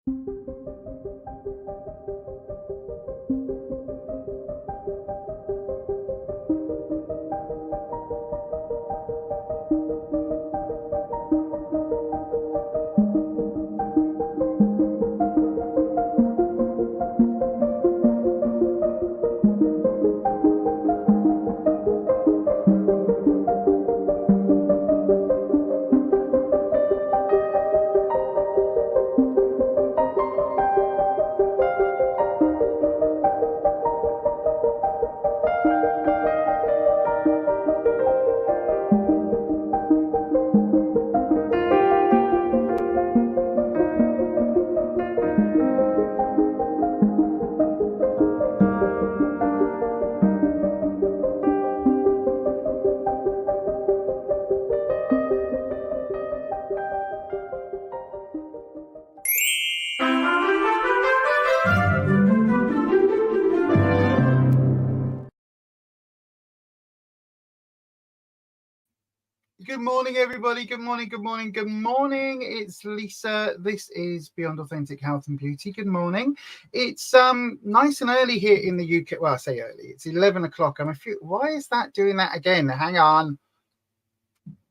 Good morning, everybody. Good morning, good morning, good morning. It's Lisa. This is Beyond Authentic Health and Beauty. Good morning. It's nice and early here in the UK. Well, I say early. It's 11 o'clock. Why is that doing that again? Hang on.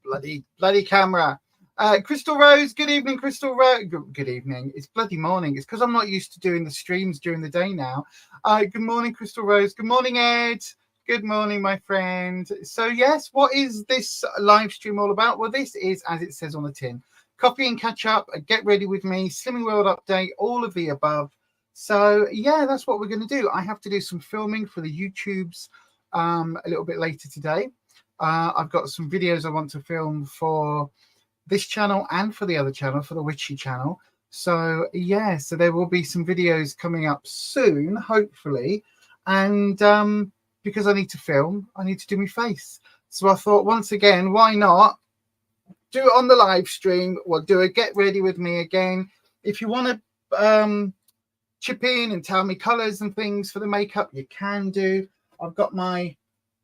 Bloody camera. Crystal Rose, good evening, Crystal Rose. Good evening. It's bloody morning. It's because I'm not used to doing the streams during the day now. Good morning, Crystal Rose. Good morning, Ed. Good morning, my friend. So, yes, what is this live stream all about? Well, this is, as it says on the tin, copy and catch up, get ready with me, Slimming World update, all of the above. So, yeah, that's what we're going to do. I have to do some filming for the YouTubes a little bit later today. I've got some videos I want to film for this channel and for the other channel, for the Witchy channel. So, yeah, so there will be some videos coming up soon, hopefully. And because I need to film, I need to do my face. So I thought, once again, why not do it on the live stream? We'll do a get ready with me again. If you want to chip in and tell me colours and things for the makeup, you can do. I've got my,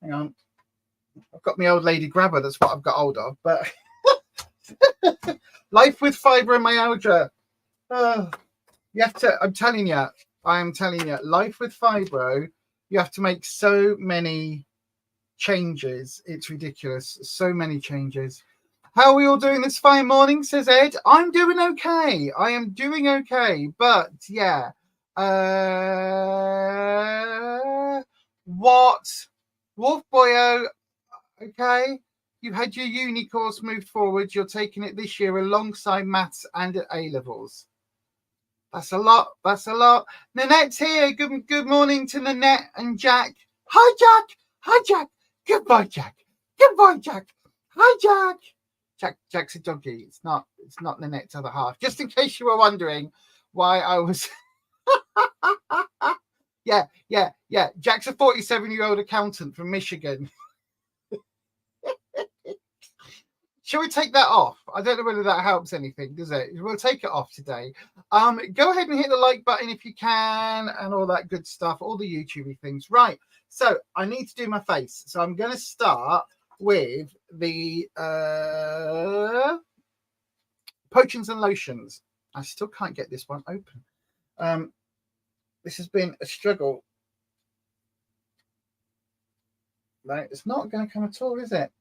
hang on, I've got my old lady grabber. That's what I've got hold of. But life with fibromyalgia. You have to, I am telling you, life with fibro, you have to make so many changes. It's ridiculous. So many changes. How are we all doing this fine morning, says Ed? I'm doing okay. I am doing okay. But, yeah. What? Wolf Boyo, okay. You've had your uni course moved forward. You're taking it this year alongside maths and at A-levels. That's a lot. That's a lot. Nanette's here. Good morning to Nanette and Jack. Hi, Jack. Hi, Jack. Goodbye, Jack. Goodbye, Jack. Hi, Jack. Jack's a doggy. It's not Nanette's other half. Just in case you were wondering why I was. Yeah. Jack's a 47-year-old accountant from Michigan. Shall we take that off? I don't know whether that helps anything, does it? We'll take it off today. Go ahead and hit the like button if you can and all that good stuff, all the YouTubey things. Right, so I need to do my face. So I'm going to start with the potions and lotions. I still can't get this one open. This has been a struggle. No, it's not going to come at all, is it?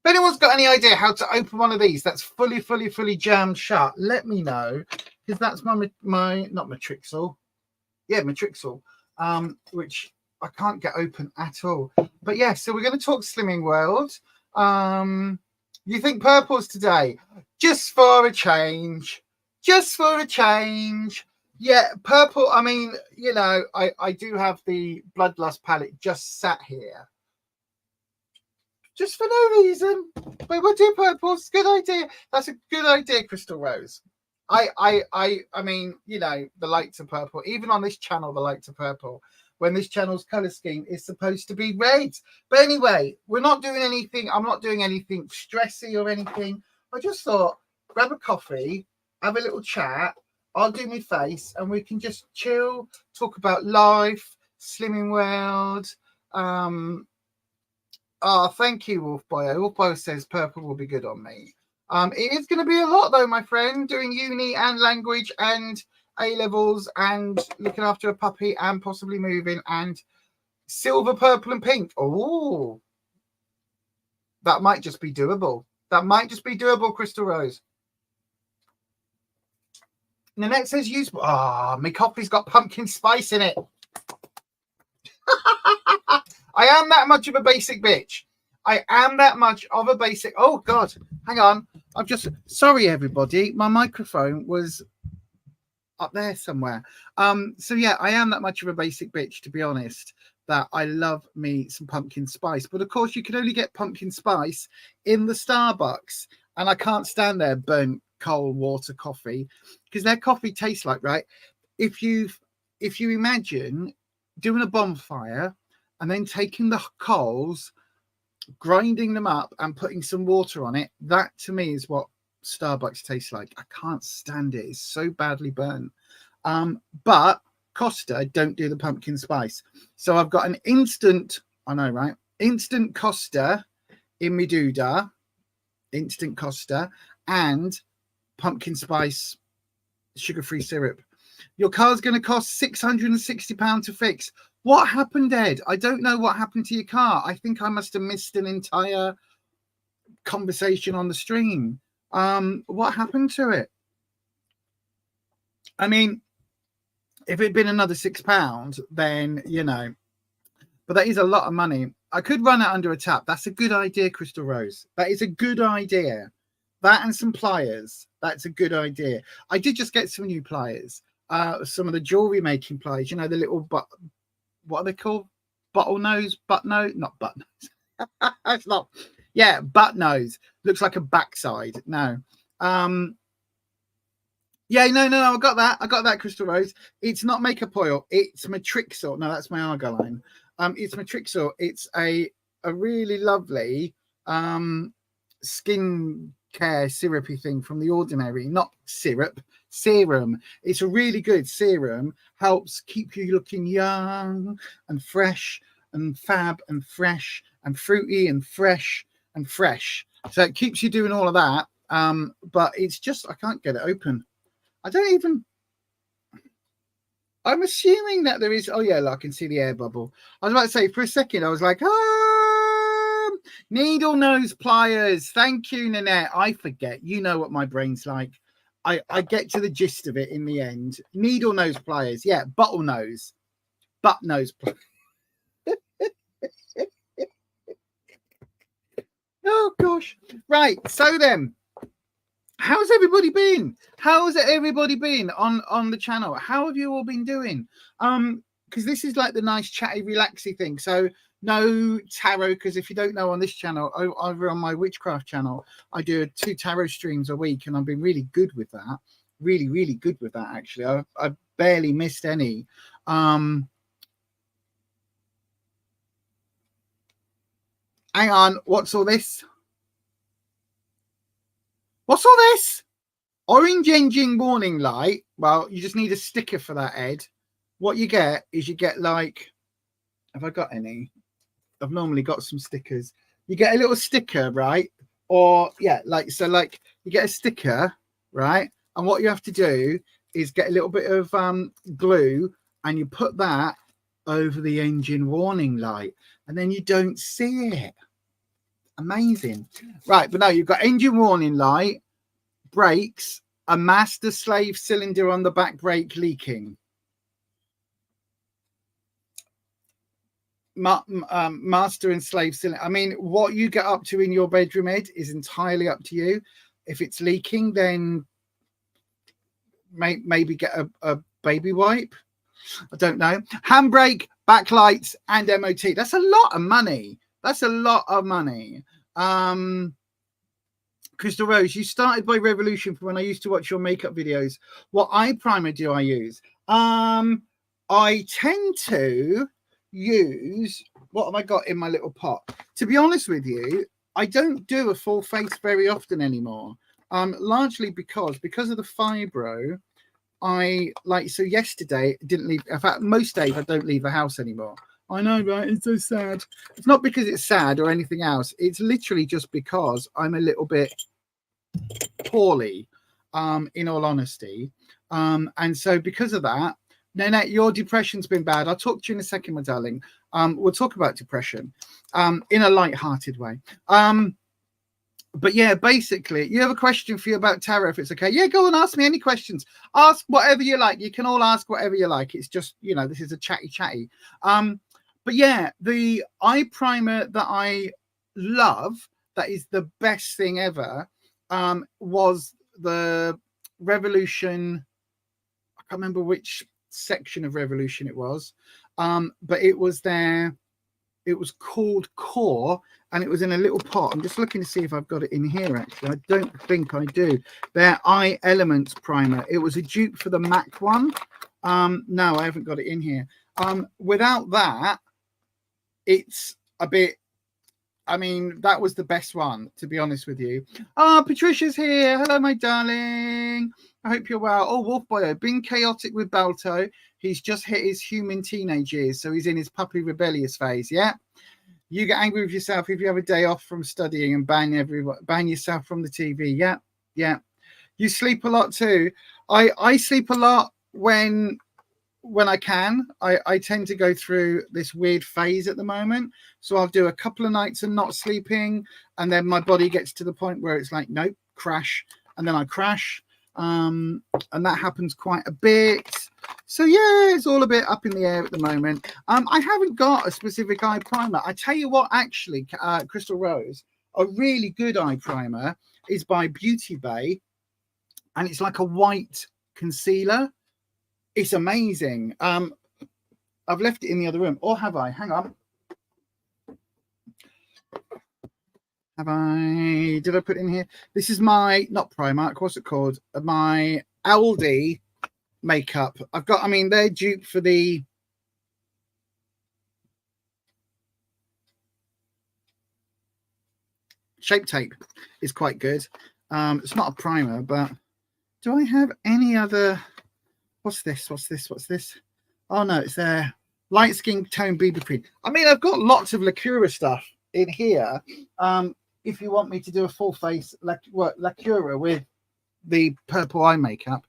If anyone's got any idea how to open one of these that's fully jammed shut, let me know, because that's my not Matrixel. Yeah, Matrixel, which I can't get open at all. But yeah, so we're going to talk Slimming World. You think purples today? Just for a change. Just for a change. Yeah, purple. I mean, you know, I do have the Bloodlust palette just sat here. Just for no reason. But we'll do purples. Good idea. That's a good idea, Crystal Rose. I mean, you know, the lights are purple. Even on this channel, the lights are purple. When this channel's color scheme is supposed to be red. But anyway, we're not doing anything. I'm not doing anything stressy or anything. I just thought, grab a coffee, have a little chat. I'll do my face and we can just chill, talk about life, Slimming World. Oh, thank you, Wolf Boy. Wolf Boy says purple will be good on me. It is going to be a lot though, my friend, doing uni and language and A-levels and looking after a puppy and possibly moving and silver, purple and pink. Oh, that might just be doable. That might just be doable, Crystal Rose. Nanette says use. Ah, my coffee's got pumpkin spice in it. I am that much of a basic bitch. I am that much of a basic. Oh God, hang on. I'm just sorry, everybody. My microphone was up there somewhere. So yeah, I am that much of a basic bitch, to be honest. That I love me some pumpkin spice, but of course you can only get pumpkin spice in the Starbucks, and I can't stand their burnt coal water coffee because their coffee tastes like, right, if you imagine doing a bonfire and then taking the coals, grinding them up and putting some water on it, that to me is what Starbucks tastes like. I can't stand it. It's so badly burnt. But Costa don't do the pumpkin spice. So I've got an instant, I know, right? Instant Costa in my doodah, instant Costa, and pumpkin spice sugar-free syrup. Your car's going to cost £660 to fix. What happened, Ed? I don't know what happened to your car. I think I must have missed an entire conversation on the stream. What happened to it? I mean, if it'd been another £6, then, you know, but that is a lot of money. I could run it under a tap. That's a good idea, Crystal Rose. That is a good idea. That and some pliers. That's a good idea. I did just get some new pliers. Some of the jewelry making pliers, you know, the little, what are they called? Bottle nose, butt nose, not butt nose. It's not. Yeah, butt nose. Looks like a backside. No. Yeah, no. I got that, Crystal Rose. It's not makeup oil. It's Matrixil. No, that's my Argaline. It's Matrixil. It's a really lovely skin care syrupy thing from The Ordinary. Not syrup, serum. It's a really good serum. Helps keep you looking young and fresh and fab and fresh and fruity and fresh and fresh. So it keeps you doing all of that. But it's just, I can't get it open. I'm assuming that there is. Oh yeah, look, I can see the air bubble. I was about to say, for a second I was like, needle nose pliers. Thank you, Nanette. I forget. You know what my brain's like. I get to the gist of it in the end. Needle nose pliers. Yeah, butt nose pliers. Oh gosh. Right. So then, how's everybody been? How's everybody been on the channel? How have you all been doing? Because this is like the nice chatty, relaxy thing. So no tarot, because if you don't know, on this channel, over on my witchcraft channel, I do 2 tarot streams a week, and I've been really good with that. Really, really good with that, actually. I've barely missed any. Hang on, what's all this? What's all this? Orange engine warning light. Well, you just need a sticker for that, Ed. What you get is you get like, have I got any? I've normally got some stickers. You get a little sticker, right? Or yeah, like, so like you get a sticker, right? And what you have to do is get a little bit of glue, and you put that over the engine warning light, and then you don't see it. Amazing. Right, but no, you've got engine warning light, brakes, a master slave cylinder on the back brake leaking. Master and slave cylinder. I mean, what you get up to in your bedroom, Ed, is entirely up to you. If it's leaking, then maybe get a baby wipe. I don't know. Handbrake, backlights, and MOT. That's a lot of money. That's a lot of money. Crystal Rose, you started by Revolution from when I used to watch your makeup videos. What eye primer do I use? I tend to use, what have I got in my little pot? To be honest with you, I don't do a full face very often anymore. Largely because of the fibro. So yesterday didn't leave. In fact, most days I don't leave the house anymore. I know, right? It's so sad. It's not because it's sad or anything else. It's literally just because I'm a little bit poorly, in all honesty. And so because of that, Nanette, your depression's been bad. I'll talk to you in a second, my darling. We'll talk about depression in a light-hearted way. But yeah, basically, you have a question for you about tarot, if it's okay. Yeah, go and ask me any questions. Ask whatever you like. You can all ask whatever you like. It's just, you know, this is a chatty. But yeah, the eye primer that I love, that is the best thing ever, was the Revolution. I can't remember which section of Revolution it was, but it was there. It was called Core, and it was in a little pot. I'm just looking to see if I've got it in here, actually. I don't think I do. Their Eye Elements primer. It was a dupe for the MAC one. No, I haven't got it in here. Without that, it's a bit... I mean, that was the best one, to be honest with you. Patricia's here. Hello, my darling. I hope you're well. Oh, Wolf Boyo, being chaotic with Balto. He's just hit his human teenage years, so he's in his puppy rebellious phase. Yeah. You get angry with yourself if you have a day off from studying and ban yourself from the TV. Yeah. Yeah. You sleep a lot too. I sleep a lot when I can. I tend to go through this weird phase at the moment. So I'll do a couple of nights of not sleeping, and then my body gets to the point where it's like, nope, crash. And then I crash. And that happens quite a bit. So yeah, it's all a bit up in the air at the moment. I haven't got a specific eye primer. I tell you what, actually, Crystal Rose, a really good eye primer is by Beauty Bay, and it's like a white concealer. It's amazing. I've left it in the other room, or have I? Hang on. Have I? Did I put it in here? This is my, not Primark, what's it called? My Aldi makeup. I've got, I mean, they're dupe for the Shape Tape. Is quite good. It's not a primer, but do I have any other? What's this? Oh no, it's a light skin tone BB cream. I mean, I've got lots of Lacura stuff in here. If you want me to do a full face Lacura with the purple eye makeup.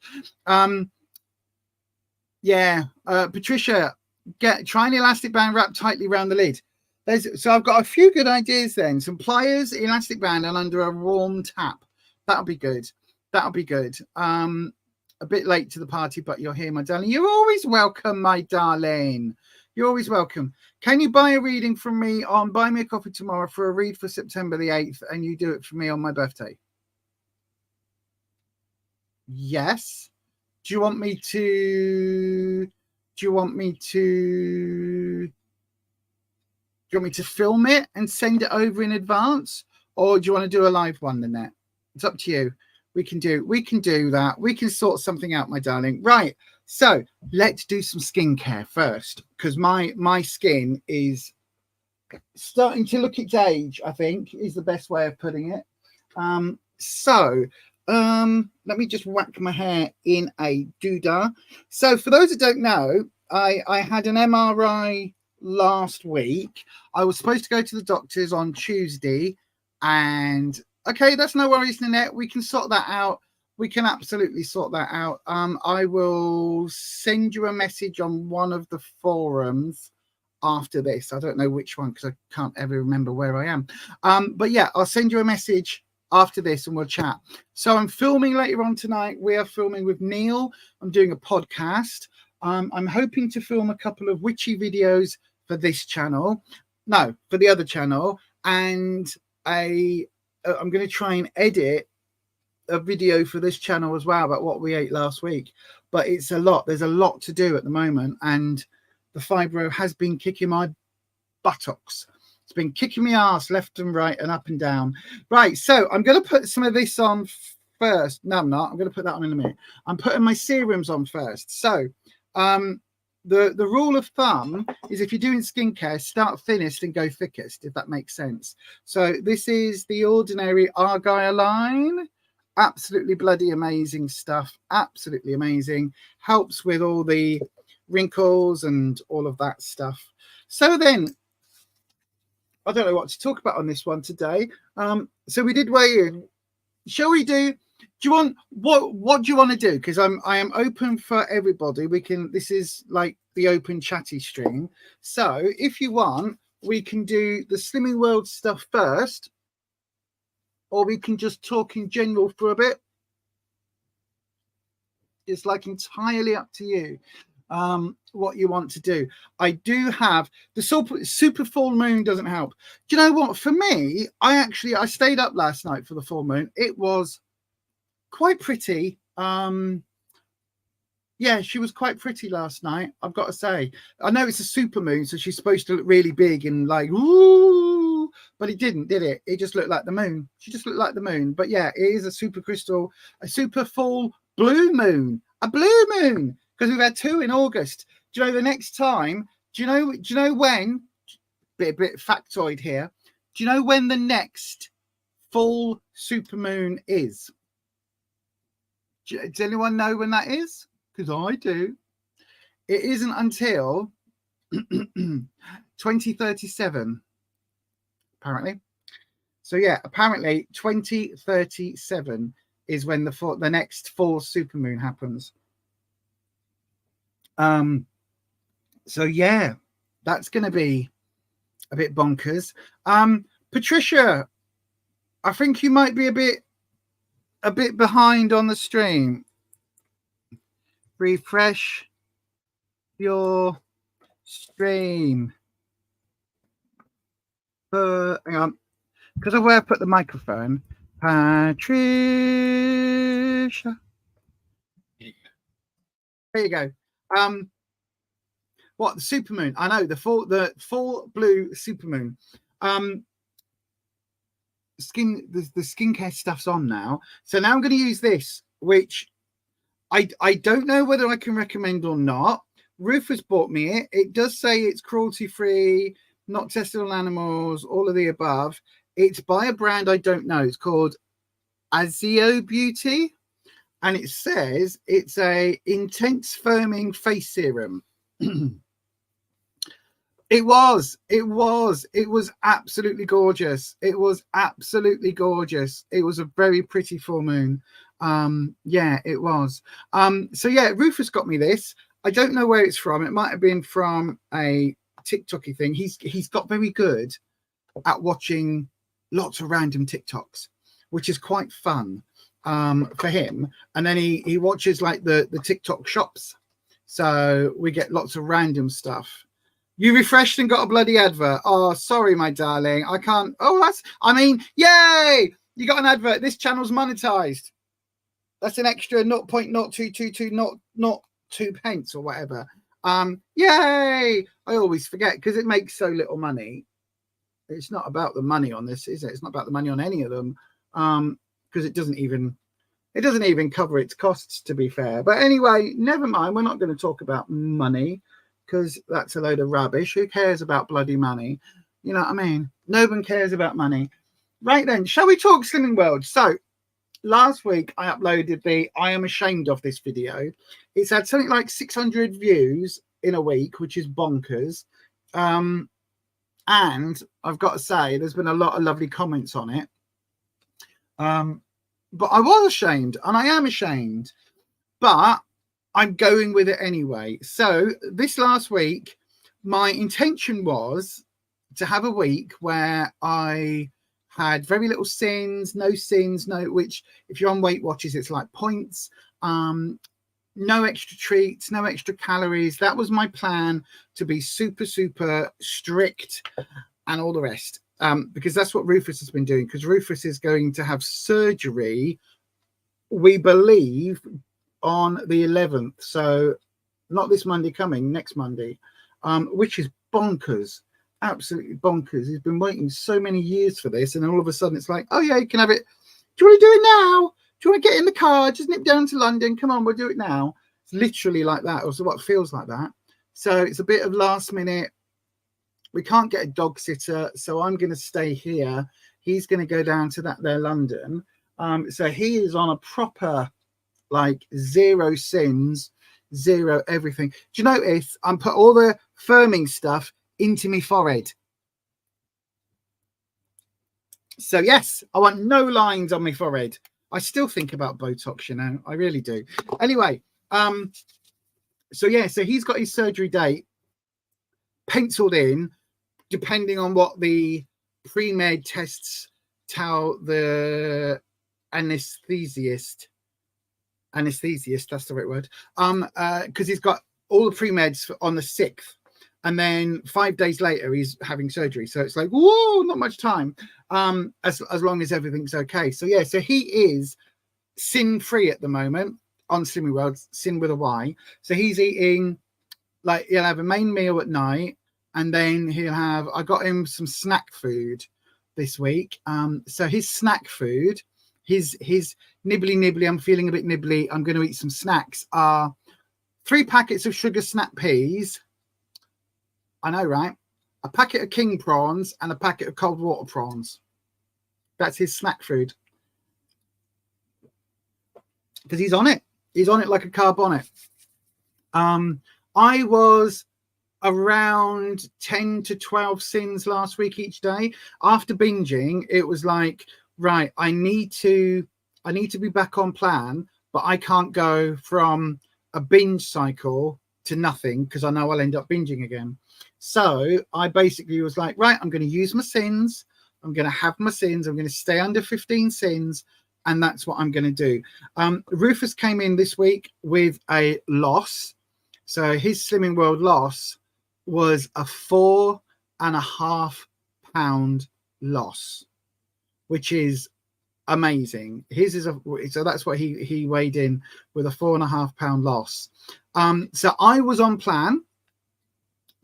Yeah, Patricia, try an elastic band wrapped tightly around the lid. So I've got a few good ideas then. Some pliers, elastic band, and under a warm tap. That'll be good. That'll be good. A bit late to the party, but you're here, my darling. You're always welcome, my darling. You're always welcome. Can you buy a reading from me on Buy Me a Coffee tomorrow for a read for September the 8th, and you do it for me on my birthday? Yes. Do you want me to film it and send it over in advance, or do you want to do a live one, Nanette? It's up to you. We can do that. We can sort something out, my darling. Right. So let's do some skincare first, because my skin is starting to look its age, I think, is the best way of putting it. Let me just whack my hair in a doodah. So for those that don't know, I had an MRI last week. I was supposed to go to the doctors on Tuesday, and okay, that's no worries, Nanette. We can sort that out. We can absolutely sort that out. I will send you a message on one of the forums after this. I don't know which one because I can't ever remember where I am. But yeah, I'll send you a message after this and we'll chat. So I'm filming later on tonight. We are filming with Neil. I'm doing a podcast. I'm hoping to film a couple of witchy videos for this channel. No, for the other channel. And I'm going to try and edit a video for this channel as well about what we ate last week. But it's a lot. There's a lot to do at the moment. And the fibro has been kicking my buttocks. It's been kicking me ass left and right and up and down. Right. So I'm going to put some of this on first. No, I'm not. I'm going to put that on in a minute. I'm putting my serums on first. So the rule of thumb is if you're doing skincare, start thinnest and go thickest, if that makes sense. So this is the Ordinary Argyle line. Absolutely bloody amazing stuff. Absolutely amazing. Helps with all the wrinkles and all of that stuff. So then, I don't know what to talk about on this one today. So we did weigh in shall we do you want what do you want to do? Because I am open for everybody. We can, this is like the open chatty stream. So if you want, we can do the Slimming World stuff first, or we can just talk in general for a bit. It's like entirely up to you what you want to do. I do have the super full moon doesn't help. Do you know what? For me, I stayed up last night for the full moon. It was quite pretty. Yeah, she was quite pretty last night, I've got to say. I know it's a super moon, so she's supposed to look really big and like, ooh, but it didn't, did it? It just looked like the moon. She just looked like the moon. But yeah, it is a super crystal, a super full blue moon, a blue moon, because we've had 2 in August. Do you know the next time? Do you know when? Bit factoid here. Do you know when the next full super moon is? Does anyone know when that is? Because I do. It isn't until 2037, apparently. So yeah, apparently 2037 is when the next full supermoon happens. So yeah, that's going to be a bit bonkers. Patricia, I think you might be a bit behind on the stream. Refresh your stream. Hang on, because of where I put the microphone. Patricia. There you go. What, the supermoon? I know, the full blue supermoon. The skincare stuff's on now. So now I'm going to use this, which I don't know whether I can recommend or not. Rufus bought me it. It does say it's cruelty-free, not tested on animals, all of the above. It's by a brand I don't know. It's called Azio Beauty. And it says it's a intense firming face serum. It was absolutely gorgeous. It was absolutely gorgeous. It was a very pretty full moon. Yeah, it was. So yeah, Rufus got me this. I don't know where it's from. It might have been from a TikToky thing. He's got very good at watching lots of random TikToks, which is quite fun for him. And then he watches like the TikTok shops. So we get lots of random stuff. You refreshed and got a bloody advert. Oh, sorry, my darling. I can't. Oh, yay! You got an advert. This channel's monetized. That's an extra 0.0222 pence or whatever. Yay! I always forget because it makes so little money. It's not about the money on this, is it? It's not about the money on any of them. Because it doesn't even cover its costs, to be fair. But anyway, never mind. We're not going to talk about money because that's a load of rubbish. Who cares about bloody money? You know what I mean? No one cares about money. Right then, shall we talk Slimming World? So last week I uploaded the I am ashamed of this video. It's had something like 600 views in a week, which is bonkers. And I've got to say, there's been a lot of lovely comments on it. But I was ashamed, and I am ashamed, but I'm going with it anyway. So this last week, my intention was to have a week where I had very little sins, which if you're on Weight Watchers, it's like points, no extra treats, no extra calories. That was my plan, to be super, super strict and all the rest. Because that's what Rufus has been doing, because Rufus is going to have surgery, we believe, on the 11th. So not this Monday coming, next Monday, which is bonkers, absolutely bonkers. He's been waiting so many years for this, and then all of a sudden it's like, oh yeah, you can have it. Do you want to do it now? Do you want to get in the car? Just nip down to London. Come on, we'll do it now. It's literally like that, or so what feels like that. So it's a bit of last minute. We can't get a dog sitter, so I'm going to stay here. He's going to go down to that there London. So he is on a proper, like, 0 sins, 0 everything. Do you notice I'm put all the firming stuff into my forehead? So yes, I want no lines on my forehead. I still think about Botox, you know, I really do. Anyway, so yeah, so he's got his surgery date penciled in, depending on what the pre-med tests tell the anesthesiast, that's the right word, because he's got all the pre-meds on the 6th, and then 5 days later he's having surgery. So it's like, whoa, not much time, as long as everything's okay. So yeah, so he is sin-free at the moment on Slimming World, sin with a Y. So he's eating, like, he'll have a main meal at night, and then he'll have, I got him some snack food this week. So his snack food, his nibbly, I'm feeling a bit nibbly, I'm going to eat some snacks, are 3 packets of sugar snap peas. I know, right? A packet of king prawns and a packet of cold water prawns. That's his snack food. Because he's on it. He's on it like a car bonnet. I was around 10 to 12 sins last week each day. After binging, it was like, right, I need to be back on plan, but I can't go from a binge cycle to nothing because I know I'll end up binging again. So I basically was like, right, I'm going to use my sins. I'm going to have my sins. I'm going to stay under 15 sins. And that's what I'm going to do. Rufus came in this week with a loss. So his Slimming World loss was a 4.5 pound loss, which is amazing. His is so that's what he weighed in with, a 4.5 pound loss. So I was on plan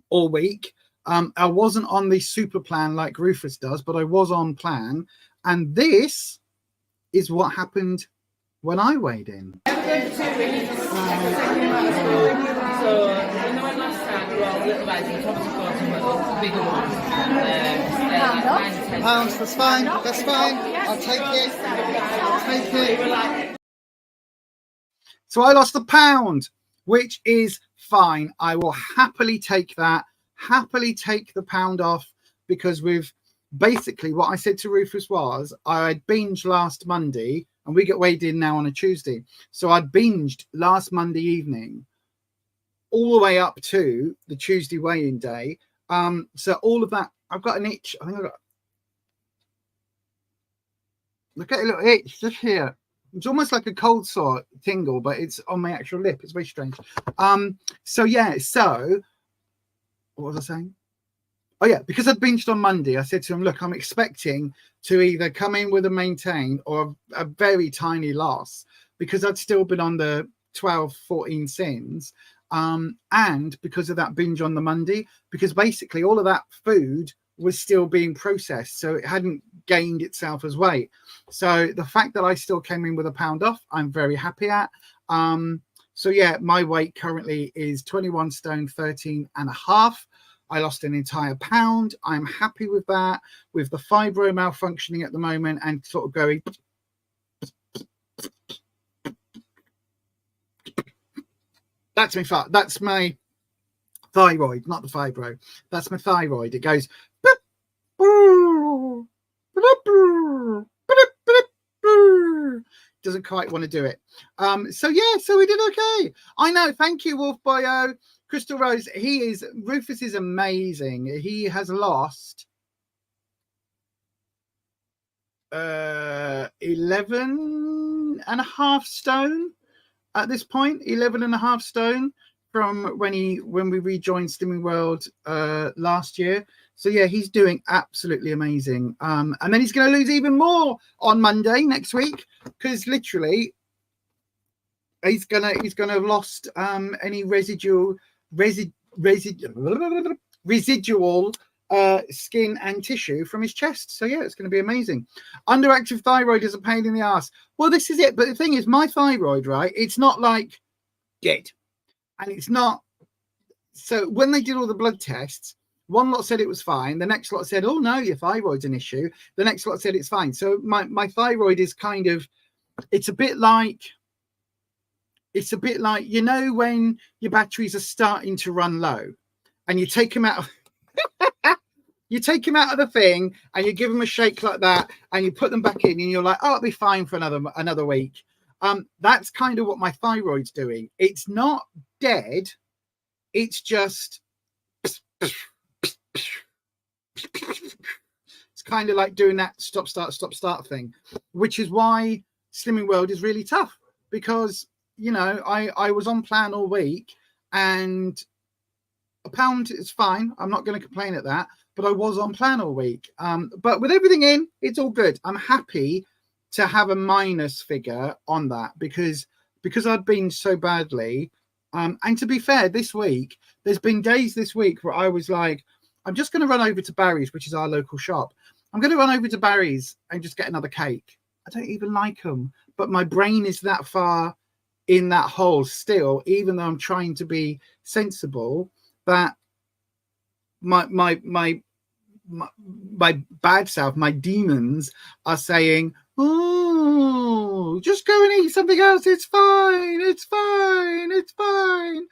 all week. I wasn't on the super plan like Rufus does, but I was on plan. And this is what happened when I weighed in. So, you know, when last time we were all little guys, you told us to go to bigger ones. Pounds, that's fine. That's fine. I'll take it. I'll take it. So I lost a pound, which is fine. I will happily take that. Happily take the pound off, because with basically what I said to Rufus was I had binged last Monday, and we get weighed in now on a Tuesday. So I'd binged last Monday evening all the way up to the Tuesday weigh-in day. So all of that, I've got an itch. I think I've got, look at a little itch just here. It's almost like a cold sore tingle, but it's on my actual lip. It's very strange. So yeah, so what was I saying? Oh yeah, because I'd binged on Monday, I said to him, look, I'm expecting to either come in with a maintain or a very tiny loss, because I'd still been on the 12, 14 sins. And because of that binge on the Monday, because basically all of that food was still being processed, so it hadn't gained itself as weight. So the fact that I still came in with a pound off, I'm very happy at. So yeah, my weight currently is 21 stone 13.5. I lost an entire pound. I'm happy with that. With the fibro malfunctioning at the moment and sort of going, that's my thyroid, not the fibro. That's my thyroid. It goes, doesn't quite want to do it. So yeah, so we did okay. I know. Thank you, Wolf Boyo. Crystal Rose, Rufus is amazing. He has lost 11.5 stone at this point. 11.5 stone from when we rejoined Slimming World last year. So yeah, he's doing absolutely amazing. And then he's going to lose even more on Monday next week, because literally he's gonna have lost any residual skin and tissue from his chest. So yeah, it's going to be amazing. Underactive thyroid is a pain in the ass. Well, this is it. But the thing is, my thyroid, right, it's not like dead, and it's not. So when they did all the blood tests, one lot said it was fine, the next lot said, oh no, your thyroid's an issue, the next lot said it's fine. So my thyroid is kind of, it's a bit like, you know, when your batteries are starting to run low and you take them out You take them out of the thing and you give them a shake like that and you put them back in and you're like, oh, it'll be fine for another week. That's kind of what my thyroid's doing. It's not dead. It's just, it's kind of like doing that stop, start thing, which is why Slimming World is really tough because, you know, I was on plan all week and a pound is fine. I'm not going to complain at that, but I was on plan all week. But with everything in, it's all good. I'm happy to have a minus figure on that because I've been so badly. And to be fair, this week, there's been days this week where I was like, I'm just going to run over to Barry's, which is our local shop. I'm going to run over to Barry's and just get another cake. I don't even like them, but my brain is that far in that hole still, even though I'm trying to be sensible, that my bad self, my demons are saying, oh, just go and eat something else. It's fine. It's fine. It's fine.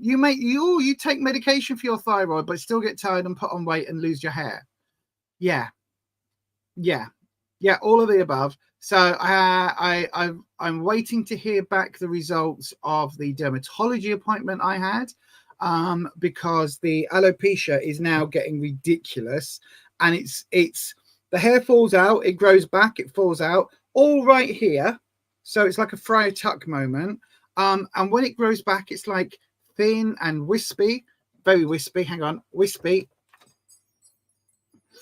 You take medication for your thyroid, but still get tired and put on weight and lose your hair. Yeah. All of the above. So I'm waiting to hear back the results of the dermatology appointment I had. Because the alopecia is now getting ridiculous, and it's the hair falls out, it grows back, it falls out all right here, so it's like a Friar Tuck moment. And when it grows back, it's like thin and wispy, very wispy. Hang on, wispy.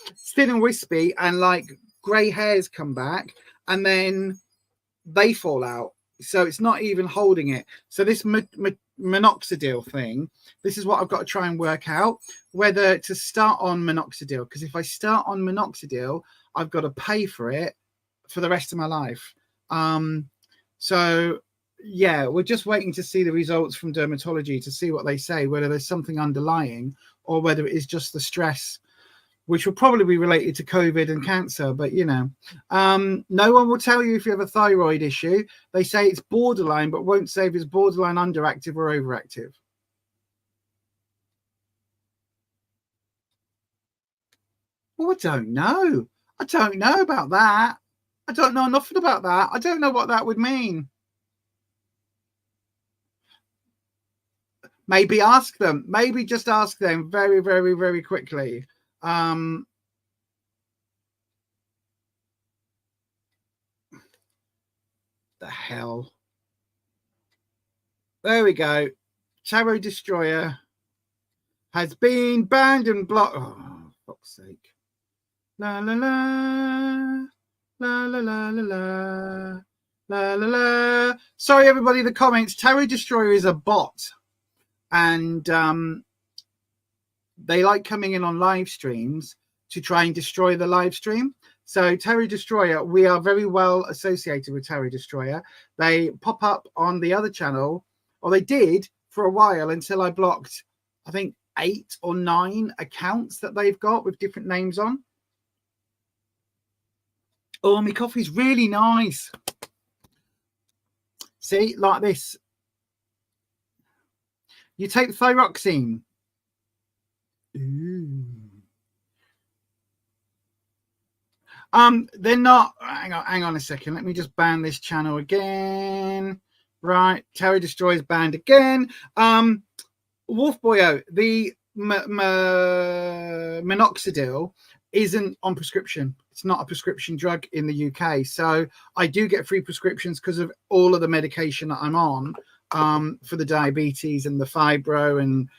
It's thin and wispy, and like grey hairs come back, and then they fall out. So it's not even holding it. So this minoxidil thing, this is what I've got to try and work out, whether to start on minoxidil, because if I start on minoxidil, I've got to pay for it for the rest of my life. So yeah, we're just waiting to see the results from dermatology to see what they say, whether there's something underlying or whether it is just the stress, which will probably be related to COVID and cancer. But, you know, no one will tell you if you have a thyroid issue. They say it's borderline, but won't say if it's borderline underactive or overactive. Well, I don't know. I don't know about that. I don't know nothing about that. I don't know what that would mean. Maybe ask them. Maybe just ask them very, very, very quickly. The hell. There we go. Tarot Destroyer has been banned and blocked. Oh, fuck's sake. La la la. La la la la la. La la la. Sorry, everybody, the comments. Tarot Destroyer is a bot. And they like coming in on live streams to try and destroy the live stream. So Tarot Destroyer, we are very well associated with Tarot Destroyer. They pop up on the other channel, or they did for a while until I blocked, I think, 8 or 9 accounts that they've got with different names on. Oh, my coffee's really nice. See, like this. You take thyroxine. Ooh. They're not. Hang on a second. Let me just ban this channel again. Right, Tarot Destroyer's banned again. Wolf Boyo, the minoxidil isn't on prescription. It's not a prescription drug in the UK. So I do get free prescriptions because of all of the medication that I'm on for the diabetes and the fibro and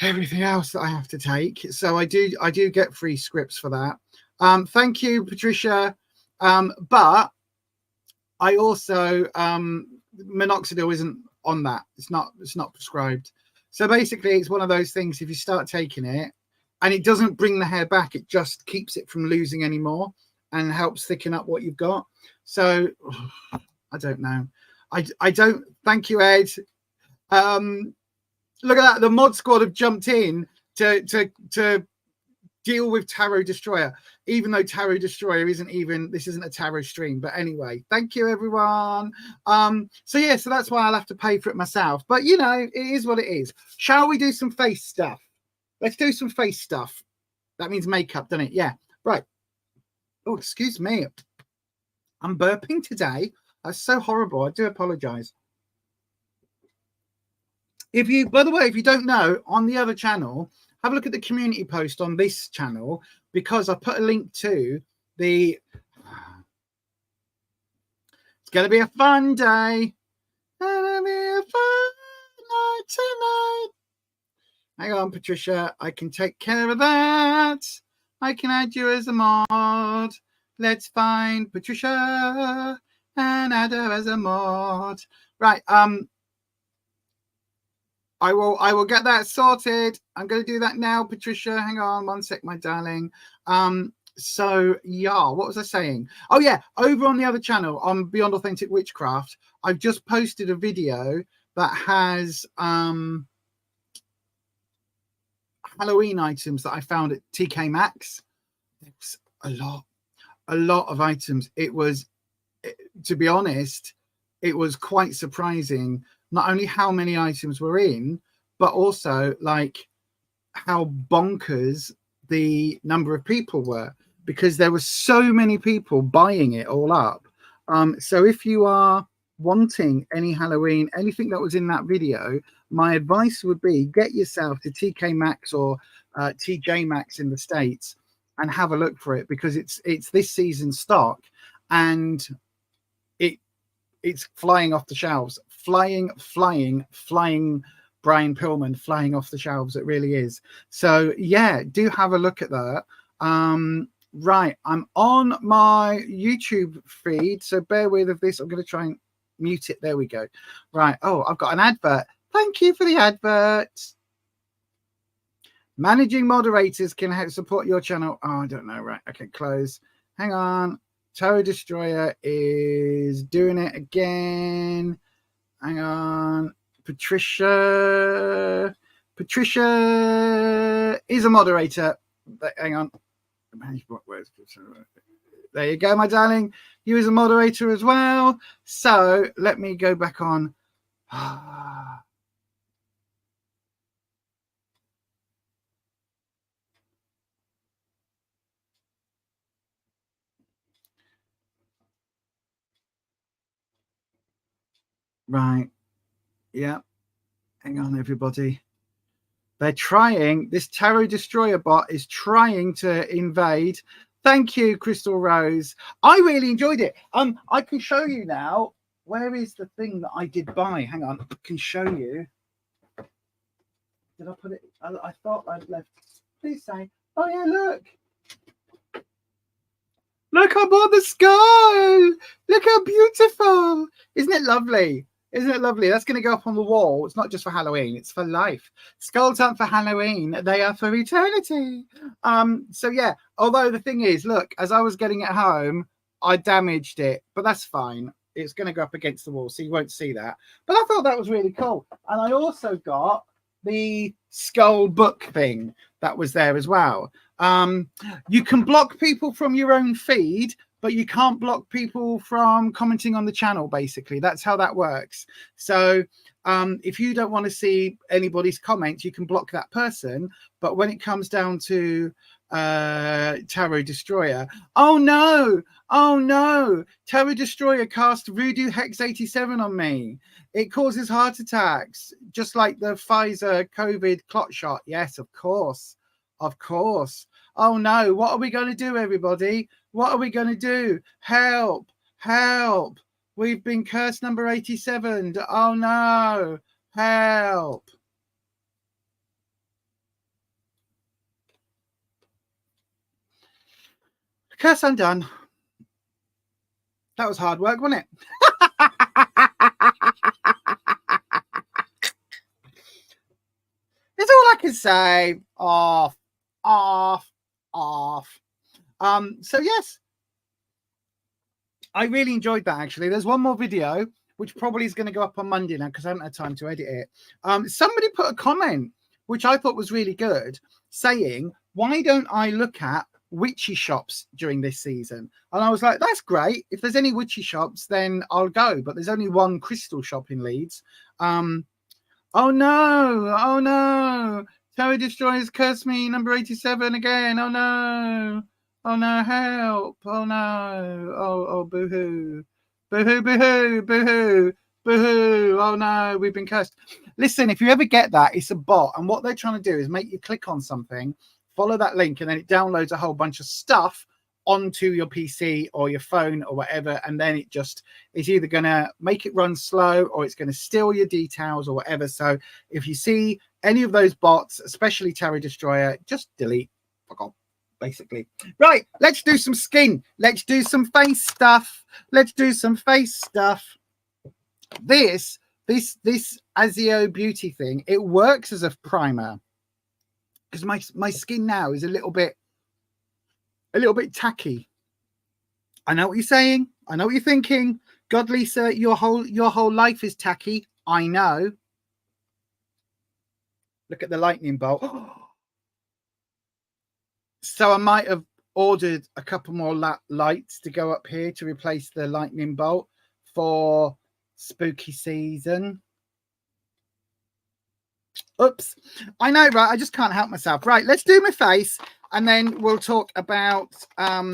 everything else that I have to take. So I do get free scripts for that. Thank you, Patricia. But I also minoxidil isn't on that. It's not prescribed. So basically, it's one of those things. If you start taking it and it doesn't bring the hair back, it just keeps it from losing any more and helps thicken up what you've got. So I don't know. I don't. Thank you, Ed. Look at that. The mod squad have jumped in to deal with Tarot Destroyer, even though Tarot Destroyer isn't a tarot stream. But anyway, thank you, everyone. So that's why I'll have to pay for it myself. But, you know, it is what it is. Shall we do some face stuff? Let's do some face stuff. That means makeup, doesn't it? Yeah. Right. Oh, excuse me. I'm burping today. That's so horrible. I do apologize. If you, by the way, if you don't know, on the other channel, have a look at the community post on this channel, because I put a link to the, it's going to be a fun day. Gonna be a fun night tonight. Hang on, Patricia. I can take care of that. I can add you as a mod. Let's find Patricia and add her as a mod. Right. I will get that sorted. I'm going to do that now, Patricia. Hang on one sec, my darling. So yeah, what was I saying? Oh yeah, over on the other channel on Beyond Authentic Witchcraft, I've just posted a video that has Halloween items that I found at TK Maxx. It was a lot of items. It was, to be honest, it was quite surprising, not only how many items were in, but also like how bonkers the number of people were, because there were so many people buying it all up. So if you are wanting any Halloween, anything that was in that video, my advice would be get yourself to TK Maxx or TJ Maxx in the States and have a look for it, because it's this season's stock, and it's flying off the shelves, flying. Brian Pillman flying off the shelves. It really is. So yeah, do have a look at that. Right, I'm on my YouTube feed, so bear with this. I'm going to try and mute it. There we go. Right. Oh, I've got an advert. Thank you for the advert. Managing moderators can help support your channel. Oh, I don't know. Right. Okay, close. Hang on. Tarot Destroyer is doing it again. Hang on. Patricia is a moderator. Hang on. There you go, my darling. You as a moderator as well. So let me go back on. Right. Yeah. Hang on, everybody. They're trying. This Tarot Destroyer bot is trying to invade. Thank you, Crystal Rose. I really enjoyed it. I can show you now. Where is the thing that I did buy? Hang on. I can show you. Did I put it? I thought I'd left. Please say. Oh, yeah, look. Look, I bought the skull. Look how beautiful. Isn't it lovely? Isn't it lovely? That's going to go up on the wall. It's not just for Halloween. It's for life. Skulls aren't for Halloween. They are for eternity. So, yeah, although the thing is, look, as I was getting it home, I damaged it. But that's fine. It's going to go up against the wall, so you won't see that. But I thought that was really cool. And I also got the skull book thing that was there as well. You can block people from your own feed, but you can't block people from commenting on the channel, basically. That's how that works. So if you don't want to see anybody's comments, you can block that person. But when it comes down to Tarot Destroyer, oh no, Tarot Destroyer cast Voodoo Hex 87 on me. It causes heart attacks, just like the Pfizer COVID clot shot. Yes, of course. Oh no, what are we going to do, everybody? What are we going to do? Help. We've been cursed number 87. Oh no, help. Curse undone. That was hard work, wasn't it? That's all I can say. Off. So yes, I really enjoyed that. Actually, there's one more video which probably is going to go up on Monday now because I haven't had time to edit it. Somebody put a comment which I thought was really good, saying, why don't I look at witchy shops during this season? And I was like, that's great. If there's any witchy shops, then I'll go. But there's only one crystal shop in Leeds. Oh no, Terry Destroyers curse me, number 87 again. Oh no. Oh no, help. Oh no. Oh, boo-hoo. Boo-hoo, boo-hoo, boo-hoo, boo-hoo. Oh no, we've been cursed. Listen, if you ever get that, it's a bot. And what they're trying to do is make you click on something, follow that link, and then it downloads a whole bunch of stuff onto your PC or your phone or whatever. And then it just is either going to make it run slow or it's going to steal your details or whatever. So if you see any of those bots, especially Terry Destroyer, just delete. Fuck off, basically. Right, let's do some skin. Let's do some face stuff. Let's do some face stuff. This Azio Beauty thing, it works as a primer because my skin now is a little bit tacky. I know what you're saying. I know what you're thinking. God, Lisa, your whole life is tacky. I know. Look at the lightning bolt. So I might have ordered a couple more lights to go up here to replace the lightning bolt for spooky season. Oops. I know, right? I just can't help myself. Right, let's do my face and then we'll talk about I'll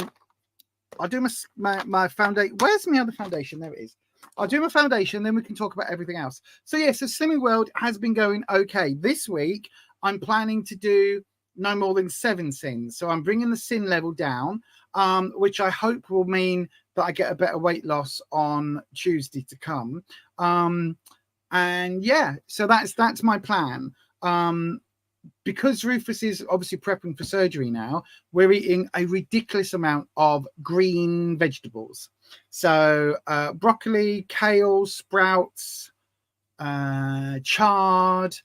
do my foundation. Where's my other foundation? There it is. I'll do my foundation, then we can talk about everything else. So yes, the Slimming World has been going okay. This week, I'm planning to do no more than 7 sins. So I'm bringing the sin level down, which I hope will mean that I get a better weight loss on Tuesday to come. And yeah, so that's my plan. Because Rufus is obviously prepping for surgery now, we're eating a ridiculous amount of green vegetables. So broccoli, kale, sprouts, chard,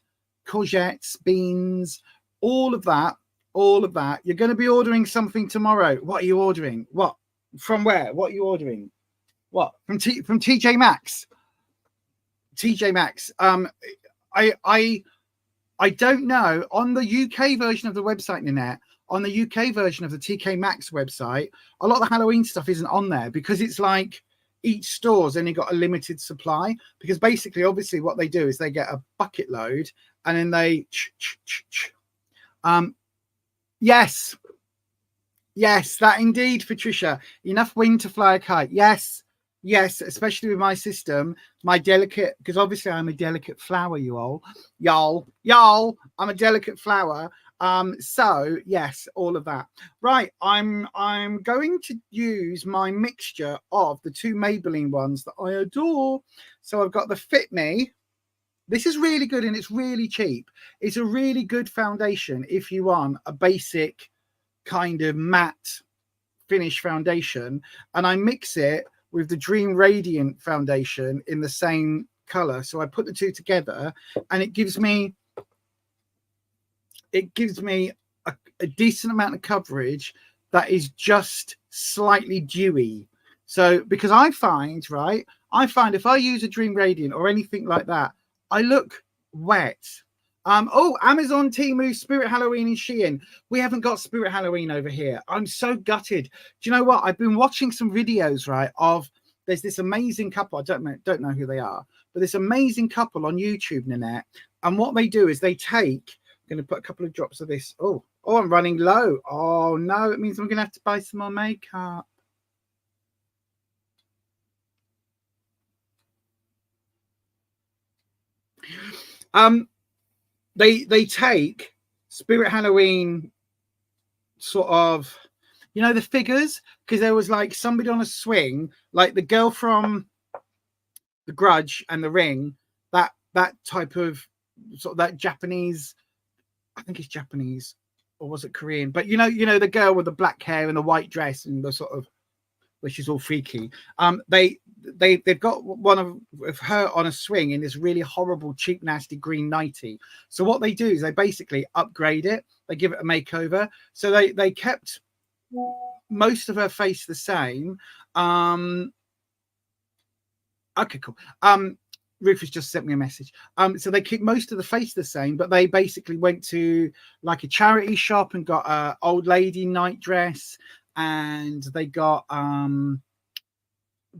courgettes, beans, all of that. You're going to be ordering something tomorrow. What are you ordering? What? From where? What are you ordering? What? From TJ Maxx. TJ Maxx. I don't know. On the UK version of the website, Nanette, on the UK version of the TK Maxx website, a lot of the Halloween stuff isn't on there because it's like each store's only got a limited supply. Because basically, obviously, what they do is they get a bucket load and then they yes, that indeed, Patricia. Enough wind to fly a kite. Yes, especially with my system, my delicate, because obviously I'm a delicate flower, y'all, I'm a delicate flower. So yes, all of that. Right, I'm going to use my mixture of the 2 Maybelline ones that I adore. So I've got the Fit Me. This is really good and it's really cheap. It's a really good foundation if you want a basic kind of matte finish foundation, and I mix it with the Dream Radiant foundation in the same color. So I put the 2 together and it gives me a decent amount of coverage that is just slightly dewy. So because I find if I use a Dream Radiant or anything like that, I look wet. Oh, Amazon, Temu, Spirit Halloween and Shein. We haven't got Spirit Halloween over here. I'm so gutted. Do you know what? I've been watching some videos, right, of there's this amazing couple. I don't know who they are, but this amazing couple on YouTube, Nanette. And what they do is they take, I'm going to put a couple of drops of this. Oh, I'm running low. Oh, no, it means I'm going to have to buy some more makeup. They take Spirit Halloween sort of, you know, the figures, because there was like somebody on a swing, like the girl from The Grudge and The Ring, that type of sort of that Japanese, I think it's Japanese, or was it Korean? But you know the girl with the black hair and the white dress and the sort of, which is all freaky. They've got one of her on a swing in this really horrible, cheap, nasty green nightie. So what they do is they basically upgrade it. They give it a makeover. So they kept most of her face the same. Okay, cool. Rufus just sent me a message. So they keep most of the face the same, but they basically went to like a charity shop and got a old lady night dress, and they got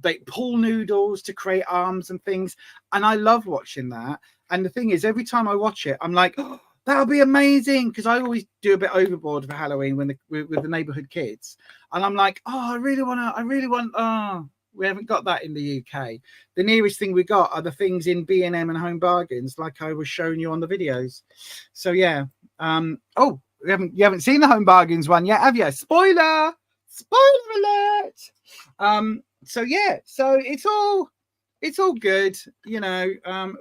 they pool noodles to create arms and things. And I love watching that. And the thing is, every time I watch it, I'm like, oh, That'll be amazing, because I always do a bit overboard for Halloween with the neighborhood kids, and I'm like, oh, I really want. Oh, we haven't got that in the UK. The nearest thing we got are the things in B&M and Home Bargains, like I was showing you on the videos. So yeah. Oh, you haven't seen the Home Bargains one yet, have you? Spoiler alert. So yeah, so it's all good, you know.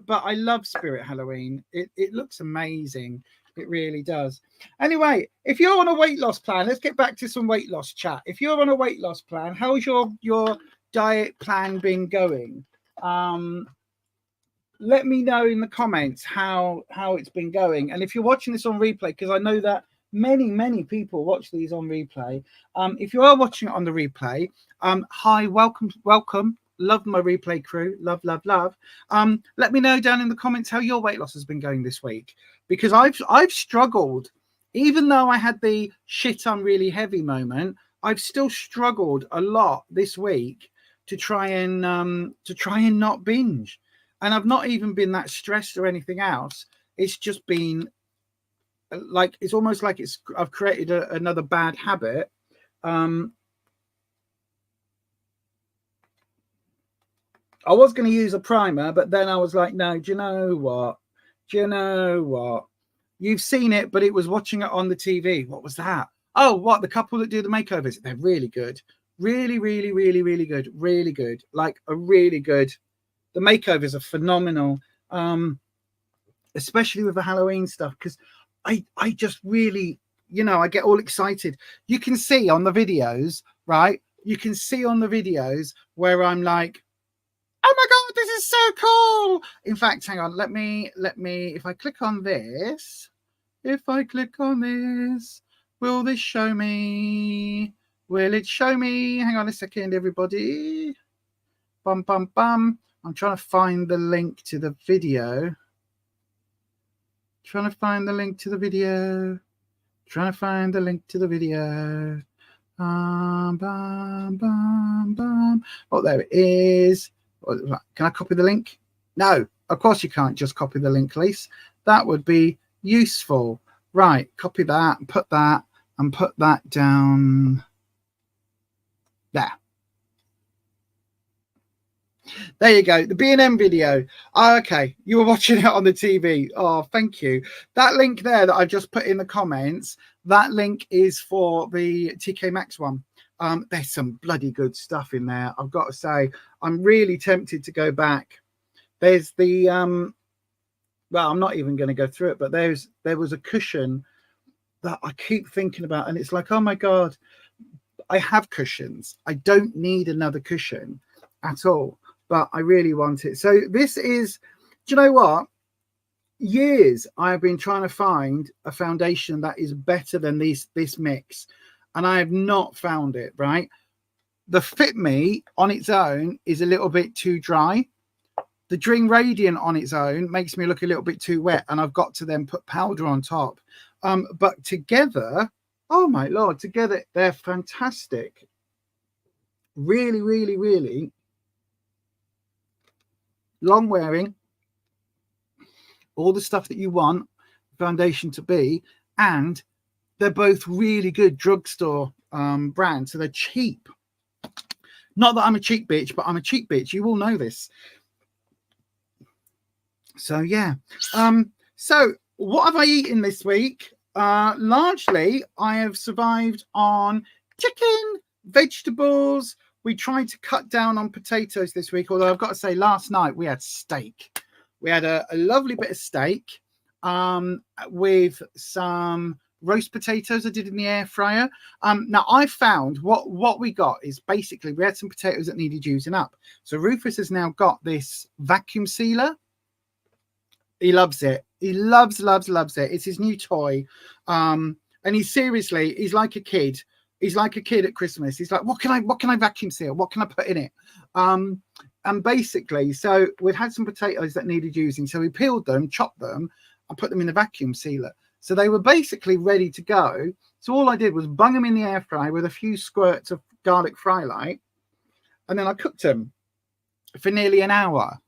But I love Spirit Halloween. It looks amazing. It really does. Anyway, if you're on a weight loss plan, let's get back to some weight loss chat. If you're on a weight loss plan, how's your diet plan been going? Let me know in the comments how it's been going. And if you're watching this on replay, because I know that many people watch these on replay. If you are watching it on the replay, hi, welcome. Love my replay crew. Love. Let me know down in the comments how your weight loss has been going this week, because I've struggled. Even though I had the shit, I'm really heavy moment, I've still struggled a lot this week to try and not binge. And I've not even been that stressed or anything else. It's just been like, it's almost like I've created another bad habit. I was going to use a primer, but then I was like, no, do you know what? You've seen it, but it was watching it on the TV. What was that? Oh, what? The couple that do the makeovers. They're really good. Really good. Really good. Like a really good. The makeovers are phenomenal. Especially with the Halloween stuff, because I just really, you know, I get all excited. You can see on the videos, right? You can see on the videos where I'm like, oh my God, this is so cool. In fact, hang on, let me, if I click on this, will this show me? Will it show me? Hang on a second, everybody. Bum. I'm trying to find the link to the video. Trying to find the link to the video. Oh, there it is. Can I copy the link? No, of course you can't just copy the link, Lise. That would be useful. Right, copy that, put that down there. There you go, the B&M video. Oh, okay, you were watching it on the TV. Oh, thank you. That link there that I just put in the comments, that link is for the TK Maxx one. There's some bloody good stuff in there, I've got to say. I'm really tempted to go back. There's the well, I'm not even going to go through it, but there was a cushion that I keep thinking about, and it's like, oh my God, I have cushions. I don't need another cushion at all, but I really want it. So this is, do you know what? Years I've been trying to find a foundation that is better than this mix, and I have not found it, right? The Fit Me on its own is a little bit too dry. The Dream Radiant on its own makes me look a little bit too wet, and I've got to then put powder on top. But together, oh my Lord, together they're fantastic. Really long wearing, all the stuff that you want foundation to be, and they're both really good drugstore brands, so they're cheap. Not that I'm a cheap bitch, but I'm a cheap bitch. You all know this. So yeah. So what have I eaten this week? Largely I have survived on chicken, vegetables. We tried to cut down on potatoes this week, although I've got to say, last night we had steak. We had a lovely bit of steak with some roast potatoes I did in the air fryer. Now I found what we got is basically we had some potatoes that needed using up. So Rufus has now got this vacuum sealer. He loves it. He loves it. It's his new toy. And he's like a kid. He's like a kid at Christmas. He's like, what can I vacuum seal? What can I put in it? And basically, so we'd had some potatoes that needed using. So we peeled them, chopped them, and put them in the vacuum sealer. So they were basically ready to go. So all I did was bung them in the air fryer with a few squirts of garlic fry light. And then I cooked them for nearly an hour.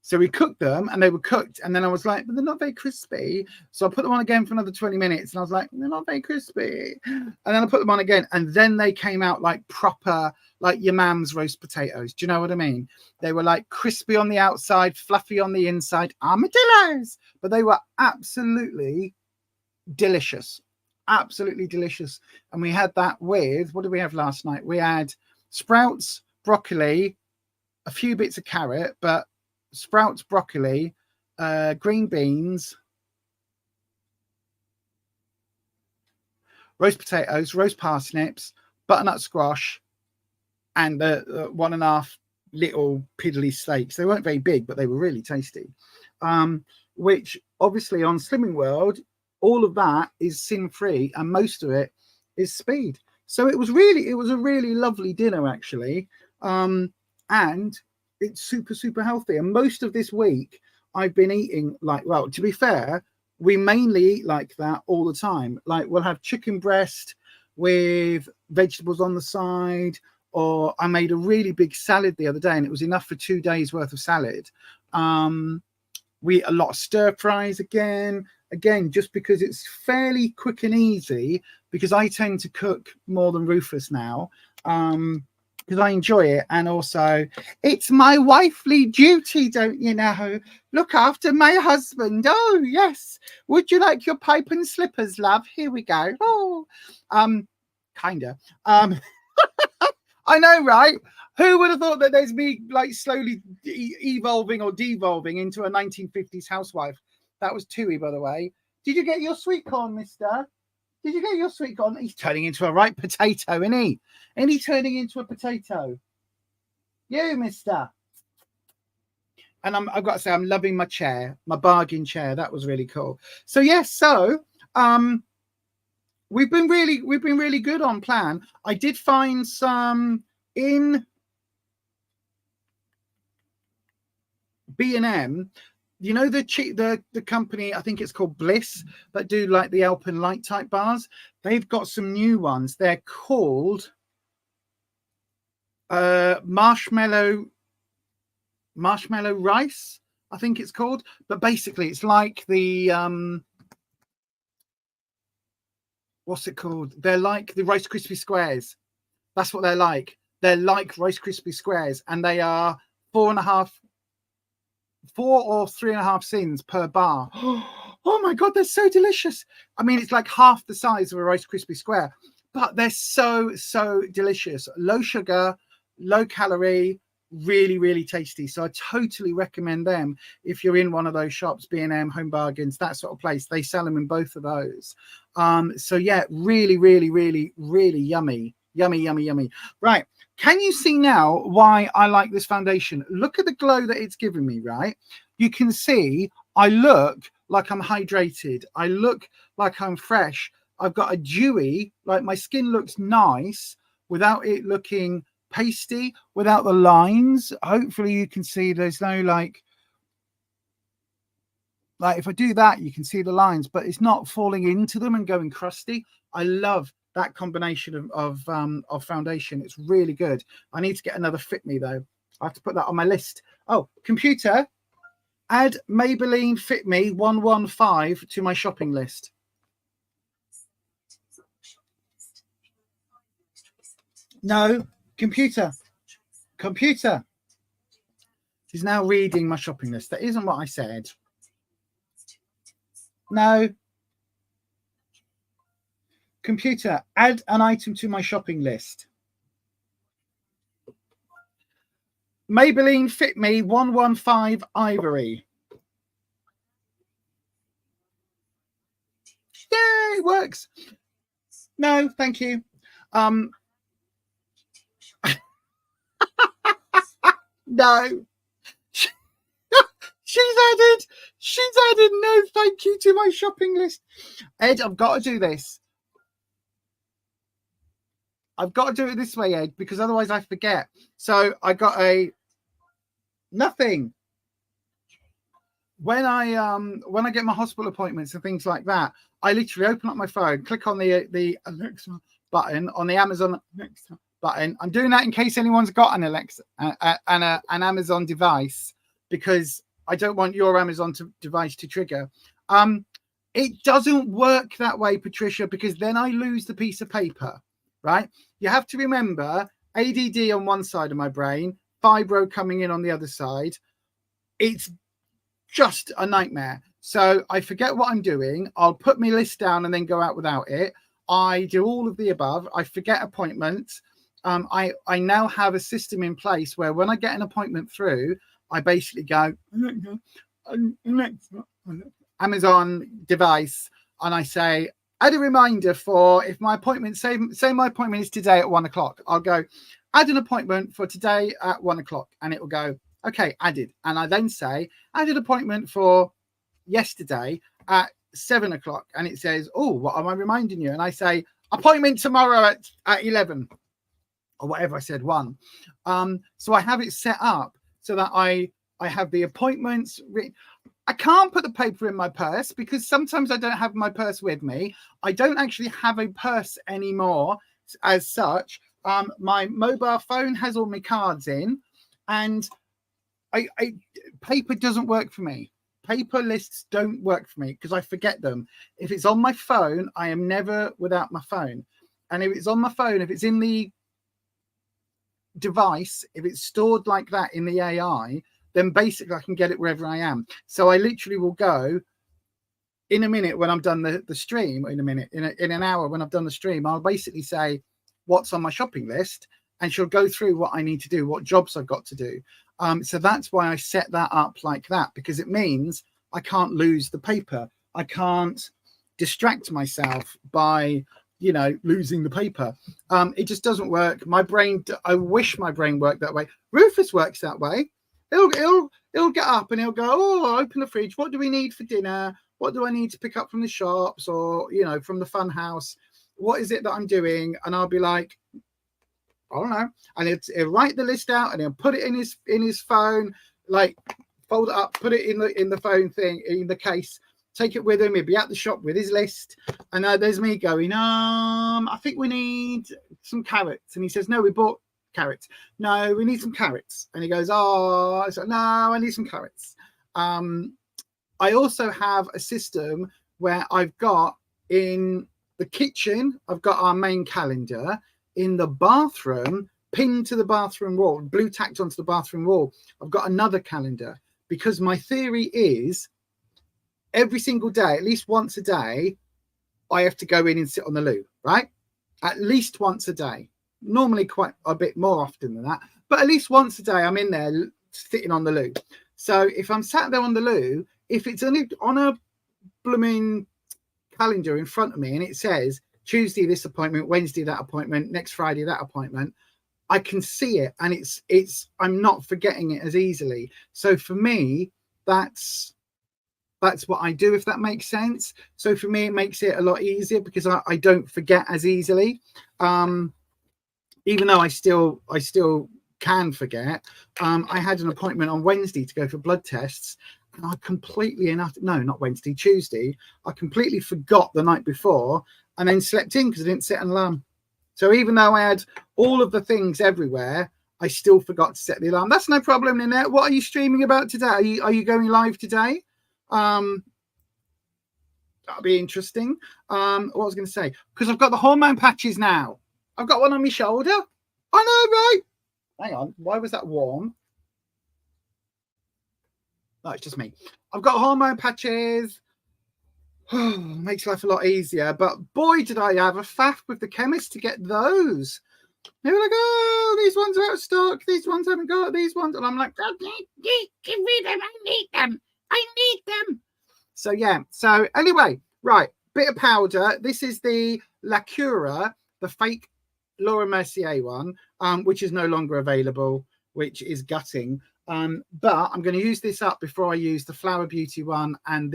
So we cooked them and they were cooked. And then I was like, but they're not very crispy. So I put them on again for another 20 minutes. And I was like, they're not very crispy. And then I put them on again. And then they came out like proper, like your mum's roast potatoes. Do you know what I mean? They were like crispy on the outside, fluffy on the inside, armadillos. But they were absolutely delicious. Absolutely delicious. And we had that with, what did we have last night? We had sprouts, broccoli, a few bits of carrot, but sprouts, broccoli, green beans, roast potatoes, roast parsnips, butternut squash, and the 1.5 little piddly steaks. They weren't very big, but they were really tasty. Which obviously on Slimming World, all of that is sin-free, and most of it is speed. So it was a really lovely dinner actually, and it's super healthy. And most of this week I've been eating like, well, to be fair, we mainly eat like that all the time. Like we'll have chicken breast with vegetables on the side, or I made a really big salad the other day and it was enough for 2 days worth of salad. We eat a lot of stir fries again, just because it's fairly quick and easy, because I tend to cook more than Rufus now. Because I enjoy it, and also it's my wifely duty, don't you know? Look after my husband. Oh yes. Would you like your pipe and slippers, love? Here we go. Oh, kinda. I know, right? Who would have thought that there's me like slowly evolving or devolving into a 1950s housewife? That was Tui, by the way. Did you get your sweet corn, mister? Did you get your sweet corn? He's turning into a right potato, isn't he? Ain't he turning into a potato? You, mister. And I've got to say, I'm loving my chair, my bargain chair. That was really cool. So yes, we've been really good on plan. I did find some in B&M. You know the company, I think it's called Bliss, that do like the Alpen Light type bars. They've got some new ones. They're called marshmallow rice, I think it's called. But basically it's like the what's it called? They're like the Rice Krispie Squares. That's what they're like. They're like Rice Krispie Squares, and they are 4 or 3.5 cents per bar. Oh my god, they're so delicious. I mean, it's like half the size of a Rice Krispie Square, but they're so delicious. Low sugar, low calorie, really tasty. So I totally recommend them if you're in one of those shops, B&M, Home Bargains, that sort of place. They sell them in both of those. So yeah, really yummy. Right, can you see now why I like this foundation? Look at the glow that it's giving me, right? You can see I look like I'm hydrated. I look like I'm fresh. I've got a dewy, like my skin looks nice without it looking pasty, without the lines. Hopefully you can see there's no like if I do that, you can see the lines, but it's not falling into them and going crusty. I love that combination of foundation. It's really good. I need to get another Fit Me though. I have to put that on my list. Oh, computer, add Maybelline Fit Me 115 to my shopping list. No, computer. She's now reading my shopping list. That isn't what I said. No. Computer, add an item to my shopping list. Maybelline Fit Me 115 Ivory. Yeah, it works. No, thank you. No. She's added no thank you to my shopping list. Ed, I've got to do this. I've got to do it this way, Ed, because otherwise I forget. So I got nothing. When I get my hospital appointments and things like that, I literally open up my phone, click on the Alexa button on the Amazon Alexa button. I'm doing that in case anyone's got an Alexa an Amazon device, because I don't want your Amazon device to trigger. It doesn't work that way, Patricia, because then I lose the piece of paper, right? You have to remember ADD on one side of my brain, fibro coming in on the other side. It's just a nightmare. So I forget what I'm doing. I'll put my list down and then go out without it. I do all of the above. I forget appointments. I now have a system in place where when I get an appointment through, I basically go Amazon device and I say, add a reminder for if my appointment, say my appointment is today at 1 o'clock. I'll go, add an appointment for today at 1 o'clock, and it will go, okay, added. And I then say, add an appointment for yesterday at 7 o'clock. And it says, oh, what am I reminding you? And I say, appointment tomorrow at 11 or whatever. I said 1. So I have it set up so that I have the appointments. I can't put the paper in my purse because sometimes I don't have my purse with me. I don't actually have a purse anymore as such. My mobile phone has all my cards in, and paper doesn't work for me. Paper lists don't work for me because I forget them. If it's on my phone, I am never without my phone. And if it's on my phone, if it's in the device, if it's stored like that in the AI, then basically I can get it wherever I am. So I literally will go in a minute when I'm done the stream, in an hour when I've done the stream, I'll basically say what's on my shopping list, and she'll go through what I need to do, what jobs I've got to do. So that's why I set that up like that, because it means I can't lose the paper. I can't distract myself by, you know, losing the paper. It just doesn't work. My brain, I wish my brain worked that way. Rufus works that way. He'll get up and he'll go, oh, I'll open the fridge. What do we need for dinner? What do I need to pick up from the shops or, you know, from the fun house? What is it that I'm doing? And I'll be like, I don't know. And he'll write the list out and he'll put it in his phone, like fold it up, put it in the phone thing, in the case, take it with him. He'll be at the shop with his list. And there's me going, I think we need some carrots. And he says, no, we bought carrots. No, we need some carrots. And he goes, oh, I said, no, I need some carrots. I also have a system where I've got in the kitchen, I've got our main calendar. In the bathroom, pinned to the bathroom wall, blue tacked onto the bathroom wall, I've got another calendar, because my theory is every single day, at least once a day, I have to go in and sit on the loo, right? At least once a day. Normally quite a bit more often than that, but at least once a day I'm in there sitting on the loo. So if I'm sat there on the loo, if it's only on a blooming calendar in front of me and it says Tuesday this appointment, Wednesday that appointment, next Friday that appointment, I can see it, and it's I'm not forgetting it as easily. So for me, that's what I do, if that makes sense. So for me, it makes it a lot easier because I don't forget as easily. Even though I still can forget. I had an appointment on Wednesday to go for blood tests, and I completely Tuesday. I completely forgot the night before and then slept in because I didn't set an alarm. So even though I had all of the things everywhere, I still forgot to set the alarm. That's no problem, Ninette. What are you streaming about today? Are you going live today? That'll be interesting. What was I going to say? Because I've got the hormone patches now. I've got one on my shoulder. I know, right? Hang on. Why was that warm? No, it's just me. I've got hormone patches. Makes life a lot easier. But boy, did I have a faff with the chemist to get those. They were like, oh, these ones are out of stock. These ones haven't got these ones. And I'm like, give me them. I need them. I need them. So, yeah. So, anyway, right. Bit of powder. This is the La Cura, the fake Laura Mercier one, which is no longer available, which is gutting. But I'm going to use this up before I use the Flower Beauty one and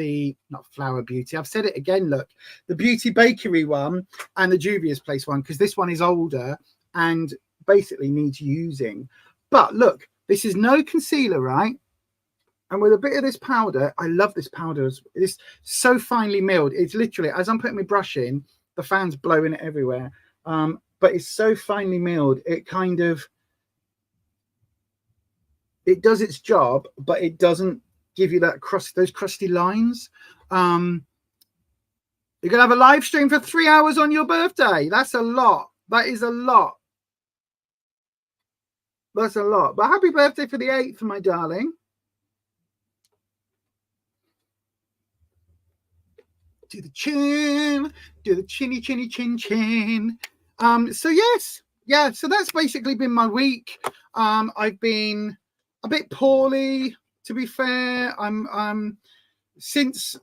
not Flower Beauty. I've said it again. Look, the Beauty Bakery one and the Juvia's Place one, because this one is older and basically needs using. But look, this is no concealer, right? And with a bit of this powder, I love this powder. It's so finely milled. It's literally, as I'm putting my brush in, the fan's blowing it everywhere. But it's so finely milled. It does its job, but it doesn't give you that those crusty lines. You're gonna have a live stream for 3 hours on your birthday. That's a lot. That is a lot. That's a lot. But happy birthday for the 8th, my darling. Do the chin, do the chinny chinny chin chin. So yes, yeah, so that's basically been my week. I've been a bit poorly, to be fair. I'm since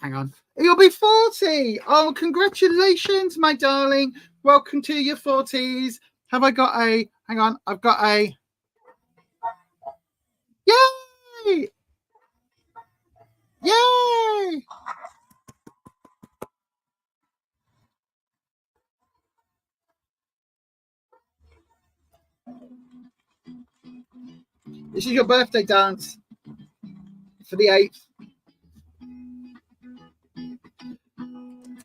hang on. You'll be 40. Oh, congratulations, my darling. Welcome to your 40s. Have I got a hang on, I've got a yay! Yay! This is your birthday dance for the 8th.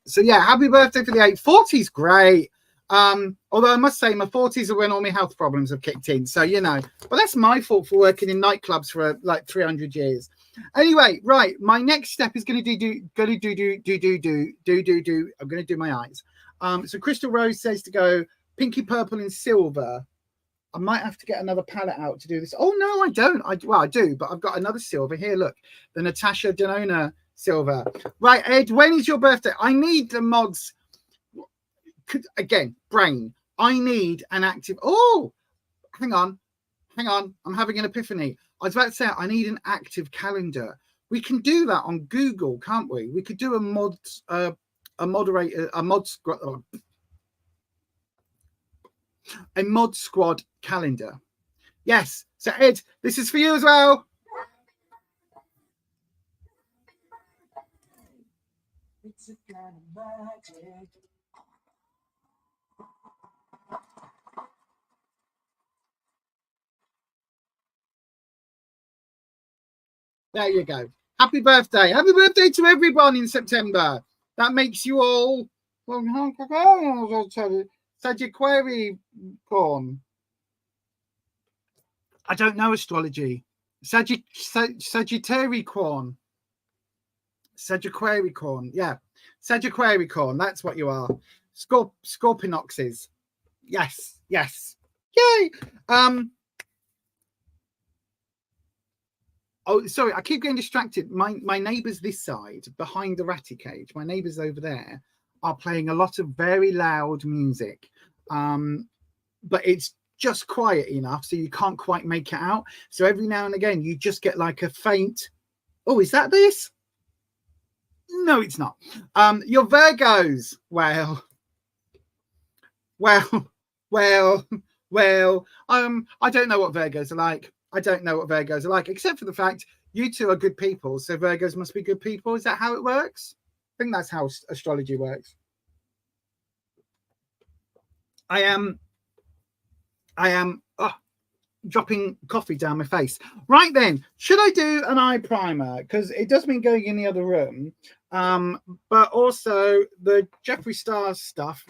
So yeah, happy birthday for the 8th. 40's great. Although I must say my 40s are when all my health problems have kicked in. So, you know, but that's my fault for working in nightclubs for like 300 years. Anyway, right. My next step is going to do. I'm going to do my eyes. So Crystal Rose says to go pinky purple and silver. I might have to get another palette out to do this. Oh, no, I don't. Well, I do, but I've got another silver here. Look, the Natasha Denona silver. Right, Ed, when is your birthday? I need the mods. Again, brain. I need an active. Oh, hang on. I'm having an epiphany. I was about to say I need an active calendar. We can do that on Google, can't we? We could do a mod squad calendar. Yes. So Ed, this is for you as well. It's a kind of magic. There you go. Happy birthday. Happy birthday to everyone in September. That makes you all Sagittarius corn. I don't know astrology. Sagittaricorn. Sagittaricorn. Yeah. Sagittaricorn. That's what you are. Scorpionoxes. Yes. Yes. Yay. Oh, sorry, I keep getting distracted. My neighbours this side, behind the ratty cage, my neighbours over there are playing a lot of very loud music. But it's just quiet enough so you can't quite make it out. So every now and again, you just get like a faint, oh, is that this? No, it's not. You're Virgos. Well, I don't know what Virgos are like. I don't know what Virgos are like, except for the fact you two are good people. So Virgos must be good people. Is that how it works? I think that's how astrology works. I am dropping coffee down my face. Right then, should I do an eye primer? Because it does mean going in the other room. But also the Jeffree Star stuff,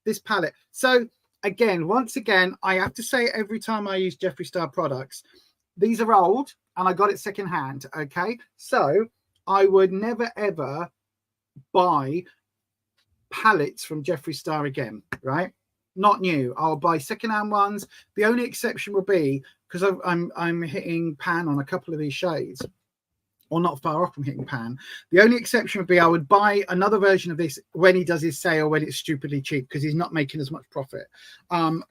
this palette. So again, once again, I have to say every time I use Jeffree Star products, these are old and I got it secondhand. Okay, so I would never ever buy palettes from Jeffree Star again, right? Not new. I'll buy secondhand ones. The only exception will be because I'm hitting pan on a couple of these shades, or not far off from hitting pan. The only exception would be I would buy another version of this when he does his sale, when it's stupidly cheap because he's not making as much profit,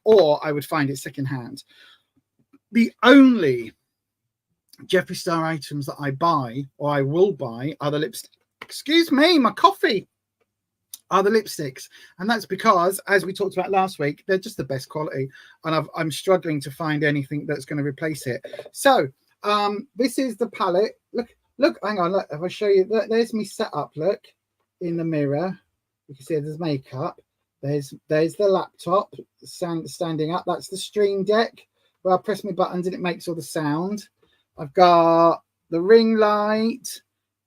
or I would find it secondhand. The only Jeffree Star items that I buy or I will buy are the lipsticks. Excuse me, my coffee. Are the lipsticks, and that's because, as we talked about last week, they're just the best quality, and I'm struggling to find anything that's going to replace it. So this is the palette. Look, hang on, look, if I show you, there's me setup. Look in the mirror, you can see there's makeup. There's the laptop standing up. That's the Stream Deck where I press my buttons and it makes all the sound. I've got the ring light.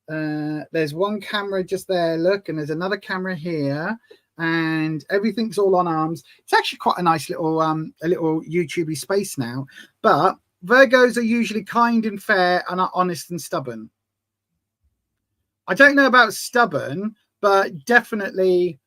There's one camera just there, look, and there's another camera here, and everything's all on arms. It's actually quite a nice little a little YouTubey space now. But Virgos are usually kind and fair and are honest and stubborn. I don't know about stubborn, but definitely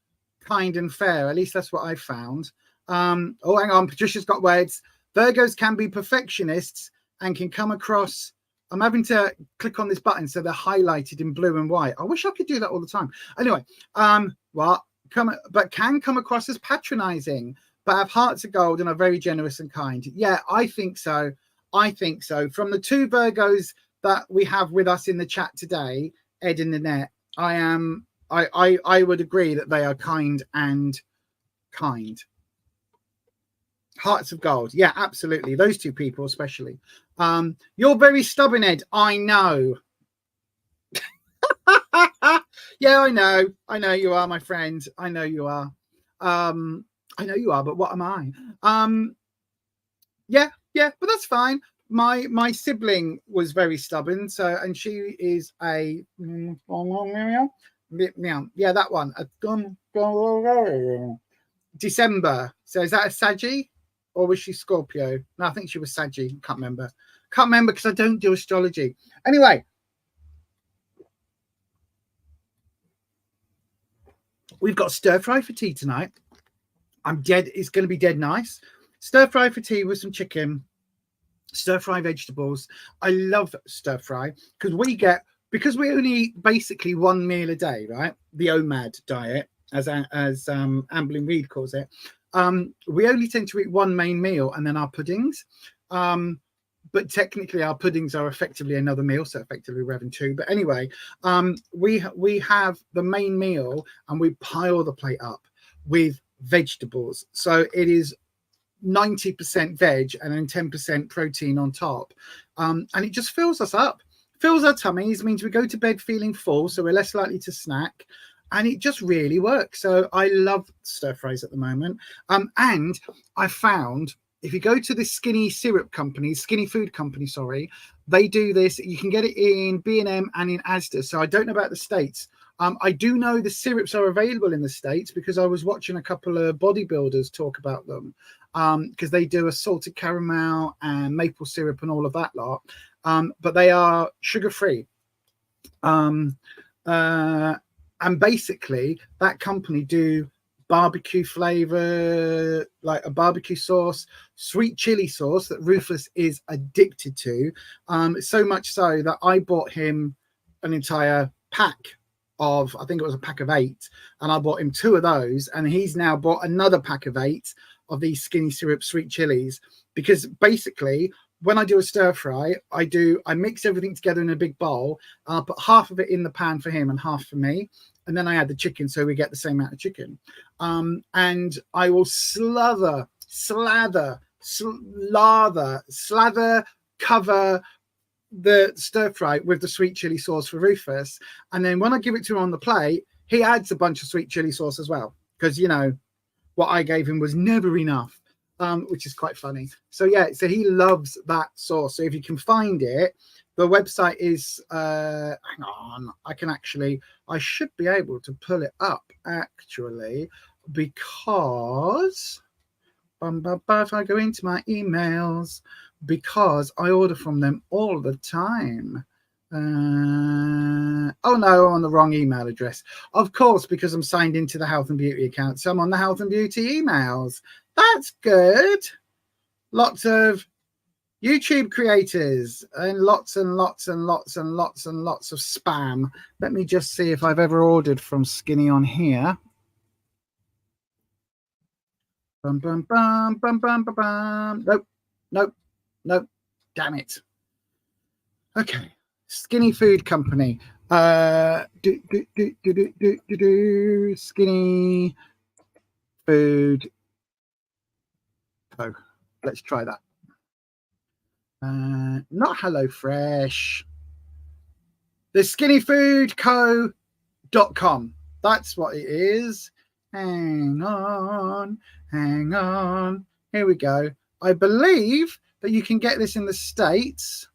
kind and fair. At least that's what I found. Oh, hang on. Patricia's got words. Virgos can be perfectionists and can come across. I'm having to click on this button so they're highlighted in blue and white. I wish I could do that all the time. Anyway, but can come across as patronizing, but have hearts of gold and are very generous and kind. Yeah, I think so. I think so. From the two Virgos that we have with us in the chat today, Ed and Nanette, I would agree that they are kind and kind. Hearts of gold. Yeah, absolutely. Those two people especially. You're very stubborn, Ed. I know. Yeah, I know. I know you are, my friend. I know you are. I know you are, but what am I? Yeah, but that's fine. My sibling was very stubborn, so, and she is a yeah, that one. December. So is that a Saggy? Or was she Scorpio? No, I think she was Saggy. Can't remember because I don't do astrology. Anyway, we've got stir fry for tea tonight. I'm dead. It's going to be dead nice. Stir fry for tea with some chicken, stir fry vegetables. I love stir fry because we only eat basically one meal a day, right? The OMAD diet, as Amberlyn Reid calls it. We only tend to eat one main meal and then our puddings. But technically our puddings are effectively another meal, so effectively we're having two. But anyway, we have the main meal and we pile the plate up with vegetables. So it is 90% veg and then 10% protein on top. And it just fills us up, fills our tummies, means we go to bed feeling full, so we're less likely to snack. And it just really works. So I love stir fries at the moment. And I found if you go to the skinny food company, sorry, they do this. You can get it in B&M and in Asda. So I don't know about the States. I do know the syrups are available in the States because I was watching a couple of bodybuilders talk about them because they do a salted caramel and maple syrup and all of that lot. But they are sugar-free. And basically, that company do barbecue flavor, like a barbecue sauce, sweet chili sauce that Rufus is addicted to. So much so that I bought him an entire pack of, I think it was a pack of 8, and I bought him 2 of those, and he's now bought another pack of 8 of these skinny syrup sweet chilies, because basically when I do a stir fry, I mix everything together in a big bowl. I'll put half of it in the pan for him and half for me. And then I add the chicken so we get the same amount of chicken. And I will slather, cover the stir fry with the sweet chili sauce for Rufus. And then when I give it to him on the plate, he adds a bunch of sweet chili sauce as well. Because, you know, what I gave him was never enough. Which is quite funny. So yeah, so he loves that sauce. So if you can find it, the website is hang on, I should be able to pull it up actually, because if I go into my emails, because I order from them all the time. Oh no, I'm on the wrong email address, of course, because I'm signed into the health and beauty account, so I'm on the health and beauty emails. That's good. Lots of YouTube creators and lots and lots and lots and lots and lots of spam. Let me just see if I've ever ordered from Skinny on here. Bum, bum, bum, bum, bum, bum, bum. Nope. Damn it. Okay. Skinny Food Company. Skinny Food. Oh, let's try that. Not HelloFresh. The skinnyfoodco.com. That's what it is. Hang on. Here we go. I believe that you can get this in the States.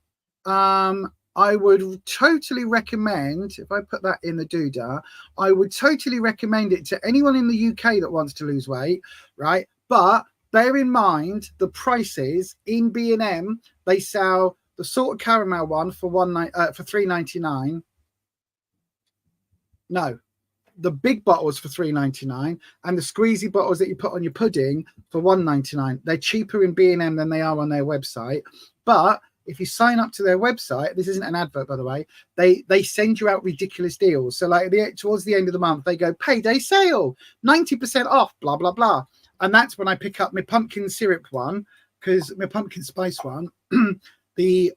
I would totally recommend, if I put that in the doodah, I would totally recommend it to anyone in the UK that wants to lose weight, right? But bear in mind the prices in B&M. They sell the salted caramel one for $3.99. No, the big bottles for $3.99 and the squeezy bottles that you put on your pudding for $1.99. They're cheaper in B&M than they are on their website. But if you sign up to their website, this isn't an advert, by the way, they send you out ridiculous deals. So like towards the end of the month, they go payday sale, 90% off, blah, blah, blah. And that's when I pick up my pumpkin syrup one, because my pumpkin spice one, the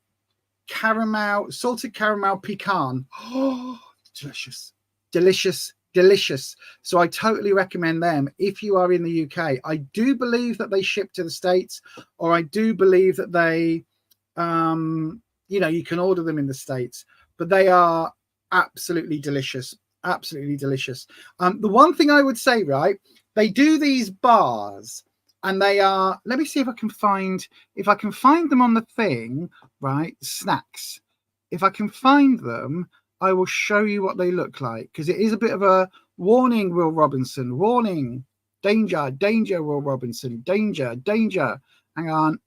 salted caramel pecan. Oh, delicious, delicious, delicious. So I totally recommend them if you are in the UK. I do believe that they ship to the States, or I do believe that they, you can order them in the States, but they are absolutely delicious. Absolutely delicious. The one thing I would say, right, they do these bars and they are, let me see if I can find them on the thing, right? Snacks. If I can find them, I will show you what they look like, because it is a bit of a warning, Will Robinson, warning, danger, danger, Will Robinson, danger, danger. Hang on,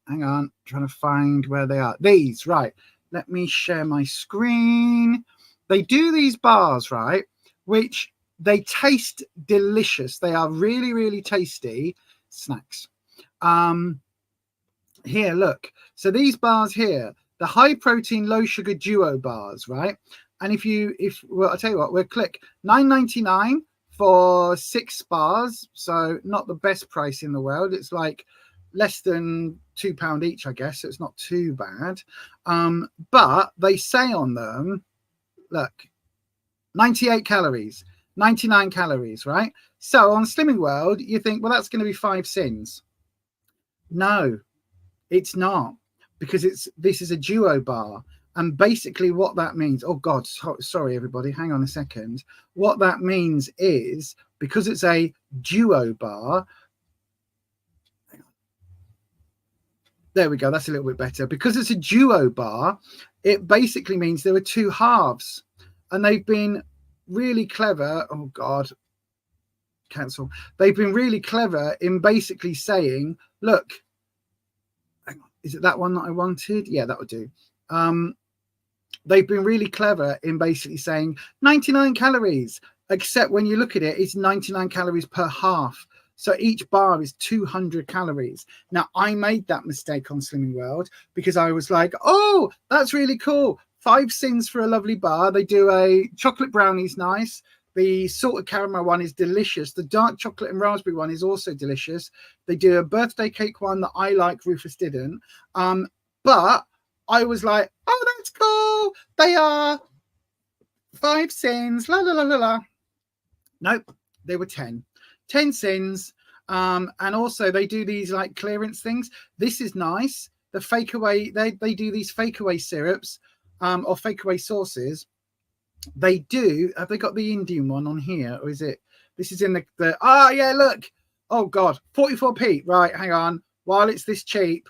trying to find where they are. These, right. Let me share my screen. They do these bars, right, which they taste delicious. They are really, really tasty snacks. Here, look. So these bars here, the high protein, low sugar duo bars, right? And I'll tell you what, we'll click $9.99 for 6 bars. So not the best price in the world. It's like less than £2 each, I guess. So it's not too bad. But they say on them, look, 98 calories, 99 calories, right? So on Slimming World, you think, well, that's going to be 5 sins. No, it's not, because this is a duo bar. And basically what that means, oh God, sorry, everybody, hang on a second. What that means is, because it's a duo bar, there we go, that's a little bit better. Because it's a duo bar, it basically means there are 2 halves. And they've been really clever. Oh God, cancel. They've been really clever in basically saying, look, hang on, is it that one that I wanted? Yeah, that would do. They've been really clever in basically saying 99 calories, except when you look at it, it's 99 calories per half. So each bar is 200 calories. Now, I made that mistake on Slimming World because I was like, oh, that's really cool. 5 sins for a lovely bar. They do a chocolate brownie's nice. The salted caramel one is delicious. The dark chocolate and raspberry one is also delicious. They do a birthday cake one that I like, Rufus didn't. But I was like, oh, that's cool. They are 5 sins. La, la, la, la, la. Nope, they were 10 sins. And also they do these like clearance things. This is nice. The fake away, they do these fake away syrups or fake away sauces. They do. Have they got the Indian one on here, or is it? This is in the yeah, look. Oh God, 44p. Right, hang on. While it's this cheap,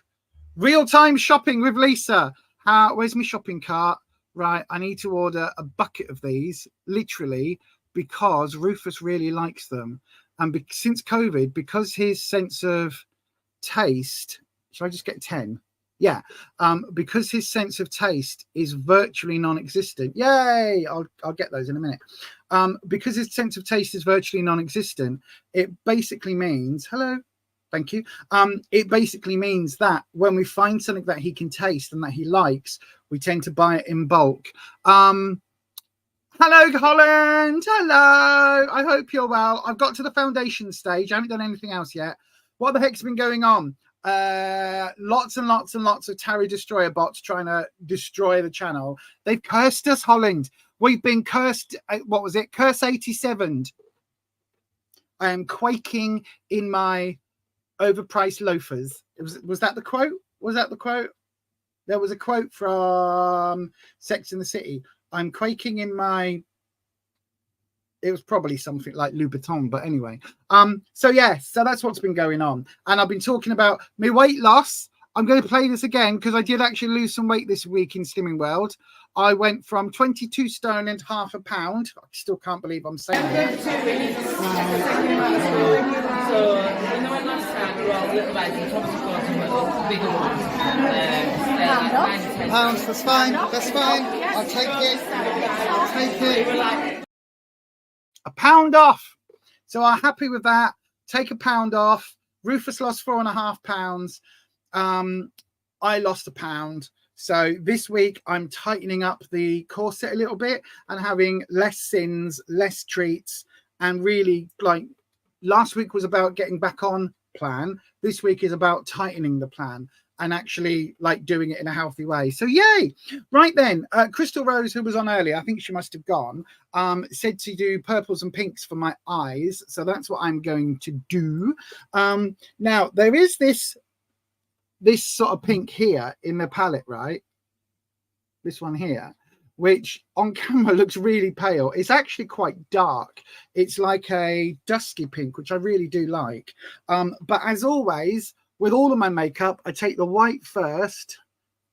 real-time shopping with Lisa. Where's my shopping cart? Right, I need to order a bucket of these, literally, because Rufus really likes them. And since COVID, because his sense of taste, should I just get 10? Yeah, because his sense of taste is virtually non-existent. Yay! I'll get those in a minute. Because his sense of taste is virtually non-existent, it basically means, hello, thank you. It basically means that when we find something that he can taste and that he likes, we tend to buy it in bulk. Hello, Holland. Hello. I hope you're well. I've got to the foundation stage. I haven't done anything else yet. What the heck's been going on? Lots and lots and lots of Tarry Destroyer bots trying to destroy the channel. They've cursed us, Holland. We've been cursed. What was it? Curse 87. I am quaking in my overpriced loafers. Was that the quote? Was that the quote? There was a quote from Sex and the City. I'm quaking in my, it was probably something like Louboutin, but anyway. So yeah, so that's what's been going on. And I've been talking about my weight loss. I'm going to play this again because I did actually lose some weight this week in Slimming World. I went from 22 stone and half a pound. I still can't believe I'm saying that. So, when I went last time, we were all little bags, Thomas and Gordon were bigger ones. Pounds, that's fine. That's fine. I'll take it. I'll take it. A pound off. So I'm happy with that. Take a pound off. Rufus lost 4.5 pounds. I lost a pound. So this week I'm tightening up the corset a little bit and having less sins, less treats, and really, like, last week was about getting back on plan. This week is about tightening the plan and actually like doing it in a healthy way. So yay. Right then, Crystal Rose, who was on earlier, I think she must have gone, said to do purples and pinks for my eyes. So that's what I'm going to do. Now there is this sort of pink here in the palette, right? This one here, which on camera looks really pale. It's actually quite dark. It's like a dusky pink, which I really do like. But as always, with all of my makeup, I take the white first.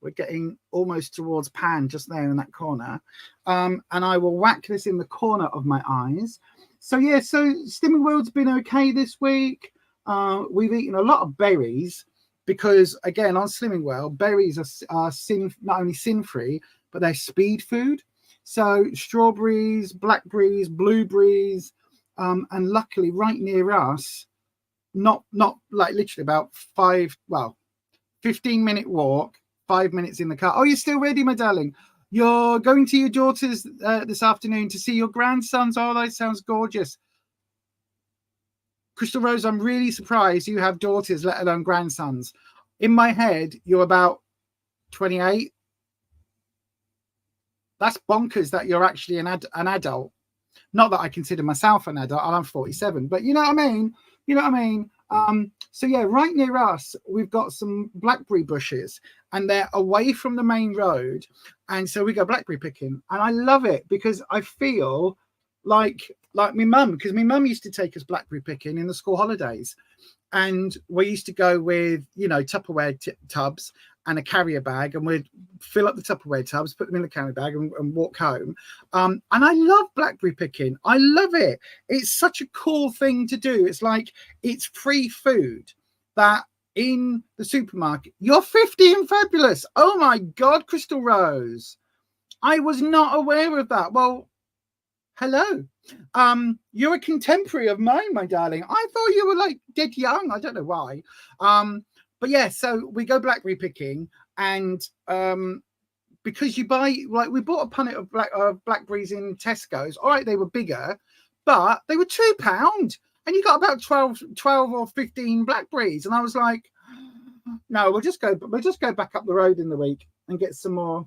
We're getting almost towards pan just there in that corner. And I will whack this in the corner of my eyes. So yeah, so Slimming World's been okay this week. We've eaten a lot of berries because, again, on Slimming World, berries are not only sin-free, but they're speed food. So strawberries, blackberries, blueberries, and luckily right near us, not like literally about 15-minute walk, 5 minutes in the car. Oh, you're still ready, my darling? You're going to your daughter's this afternoon to see your grandsons. Oh, that sounds gorgeous. Crystal Rose, I'm really surprised you have daughters, let alone grandsons. In my head, you're about 28. That's bonkers that you're actually an adult. Not that I consider myself an adult. I'm 47, but you know what I mean? You know what I mean? So yeah, right near us, we've got some blackberry bushes and they're away from the main road. And so we go blackberry picking. And I love it because I feel like my mum, because my mum used to take us blackberry picking in the school holidays. And we used to go with, you know, Tupperware tubs and a carrier bag, and we'd fill up the Tupperware tubs, put them in the carrier bag and walk home. And I love blackberry picking. I love it. It's such a cool thing to do. It's like, it's free food that in the supermarket, you're 50 and fabulous. Oh my God, Crystal Rose. I was not aware of that. Well, hello. You're a contemporary of mine, my darling. I thought you were like dead young. I don't know why. But yeah, so we go blackberry picking, and because you buy, like, we bought a punnet of blackberries in Tesco's. All right, they were bigger, but they were £2, and you got about 12 or 15 blackberries. And I was like, no, we'll just go back up the road in the week and get some more.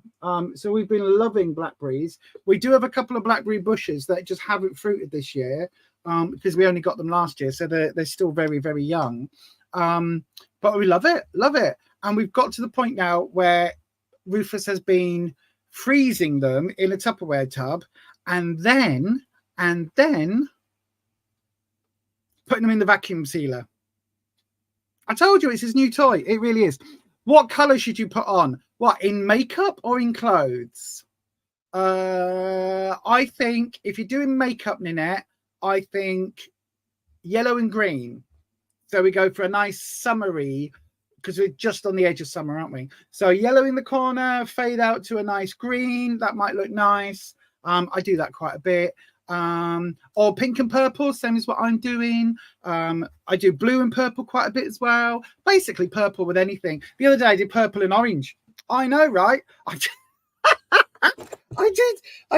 So we've been loving blackberries. We do have a couple of blackberry bushes that just haven't fruited this year because we only got them last year, so they're still very, very young. But we love it. And we've got to the point now where Rufus has been freezing them in a Tupperware tub and then putting them in the vacuum sealer. I told you, it's his new toy. It really is. What color should you put on? What, in makeup or in clothes? I think if you're doing makeup, Ninette, I think yellow and green. So we go for a nice summery, because we're just on the edge of summer, aren't we? So yellow in the corner, fade out to a nice green. That might look nice. I do that quite a bit. Or pink and purple, same as what I'm doing. I do blue and purple quite a bit as well. Basically purple with anything. The other day I did purple and orange. I know, right? I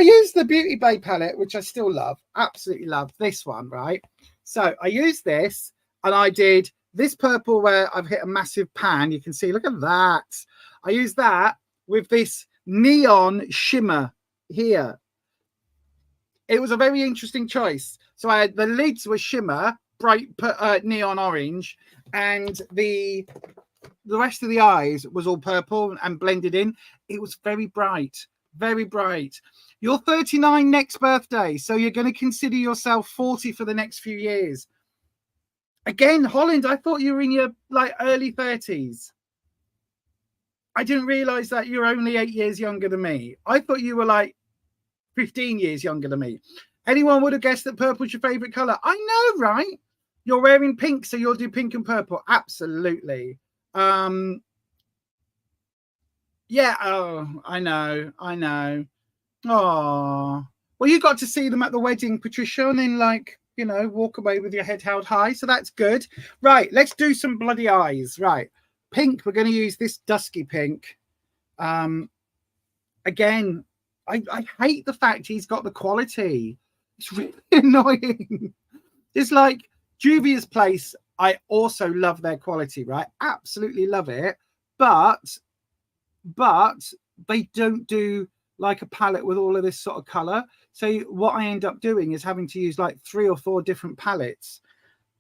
used the Beauty Bay palette, which I still love, absolutely love this one, right? So I used this and I did this purple where I've hit a massive pan. You can see, look at that. I used that with this neon shimmer here. It was a very interesting choice. So I had the lids were shimmer, bright neon orange, and the rest of the eyes was all purple and blended in. It was very bright, very bright. You're 39 next birthday, so you're going to consider yourself 40 for the next few years. Again, Holland, I thought you were in your like early 30s. I didn't realize that you're only 8 years younger than me. I thought you were like 15 years younger than me. Anyone would have guessed that purple's your favorite color. I know, right? You're wearing pink, so you'll do pink and purple. Absolutely. Yeah, oh, I know. Oh, well, you got to see them at the wedding, Patricia, and then, like, you know, walk away with your head held high. So that's good. Right, let's do some bloody eyes. Right, pink. We're going to use this dusky pink. Again, I hate the fact he's got the quality. It's really annoying. It's like Juvia's Place. I also love their quality, right? Absolutely love it. But they don't do like a palette with all of this sort of color. So what I end up doing is having to use like 3 or 4 different palettes.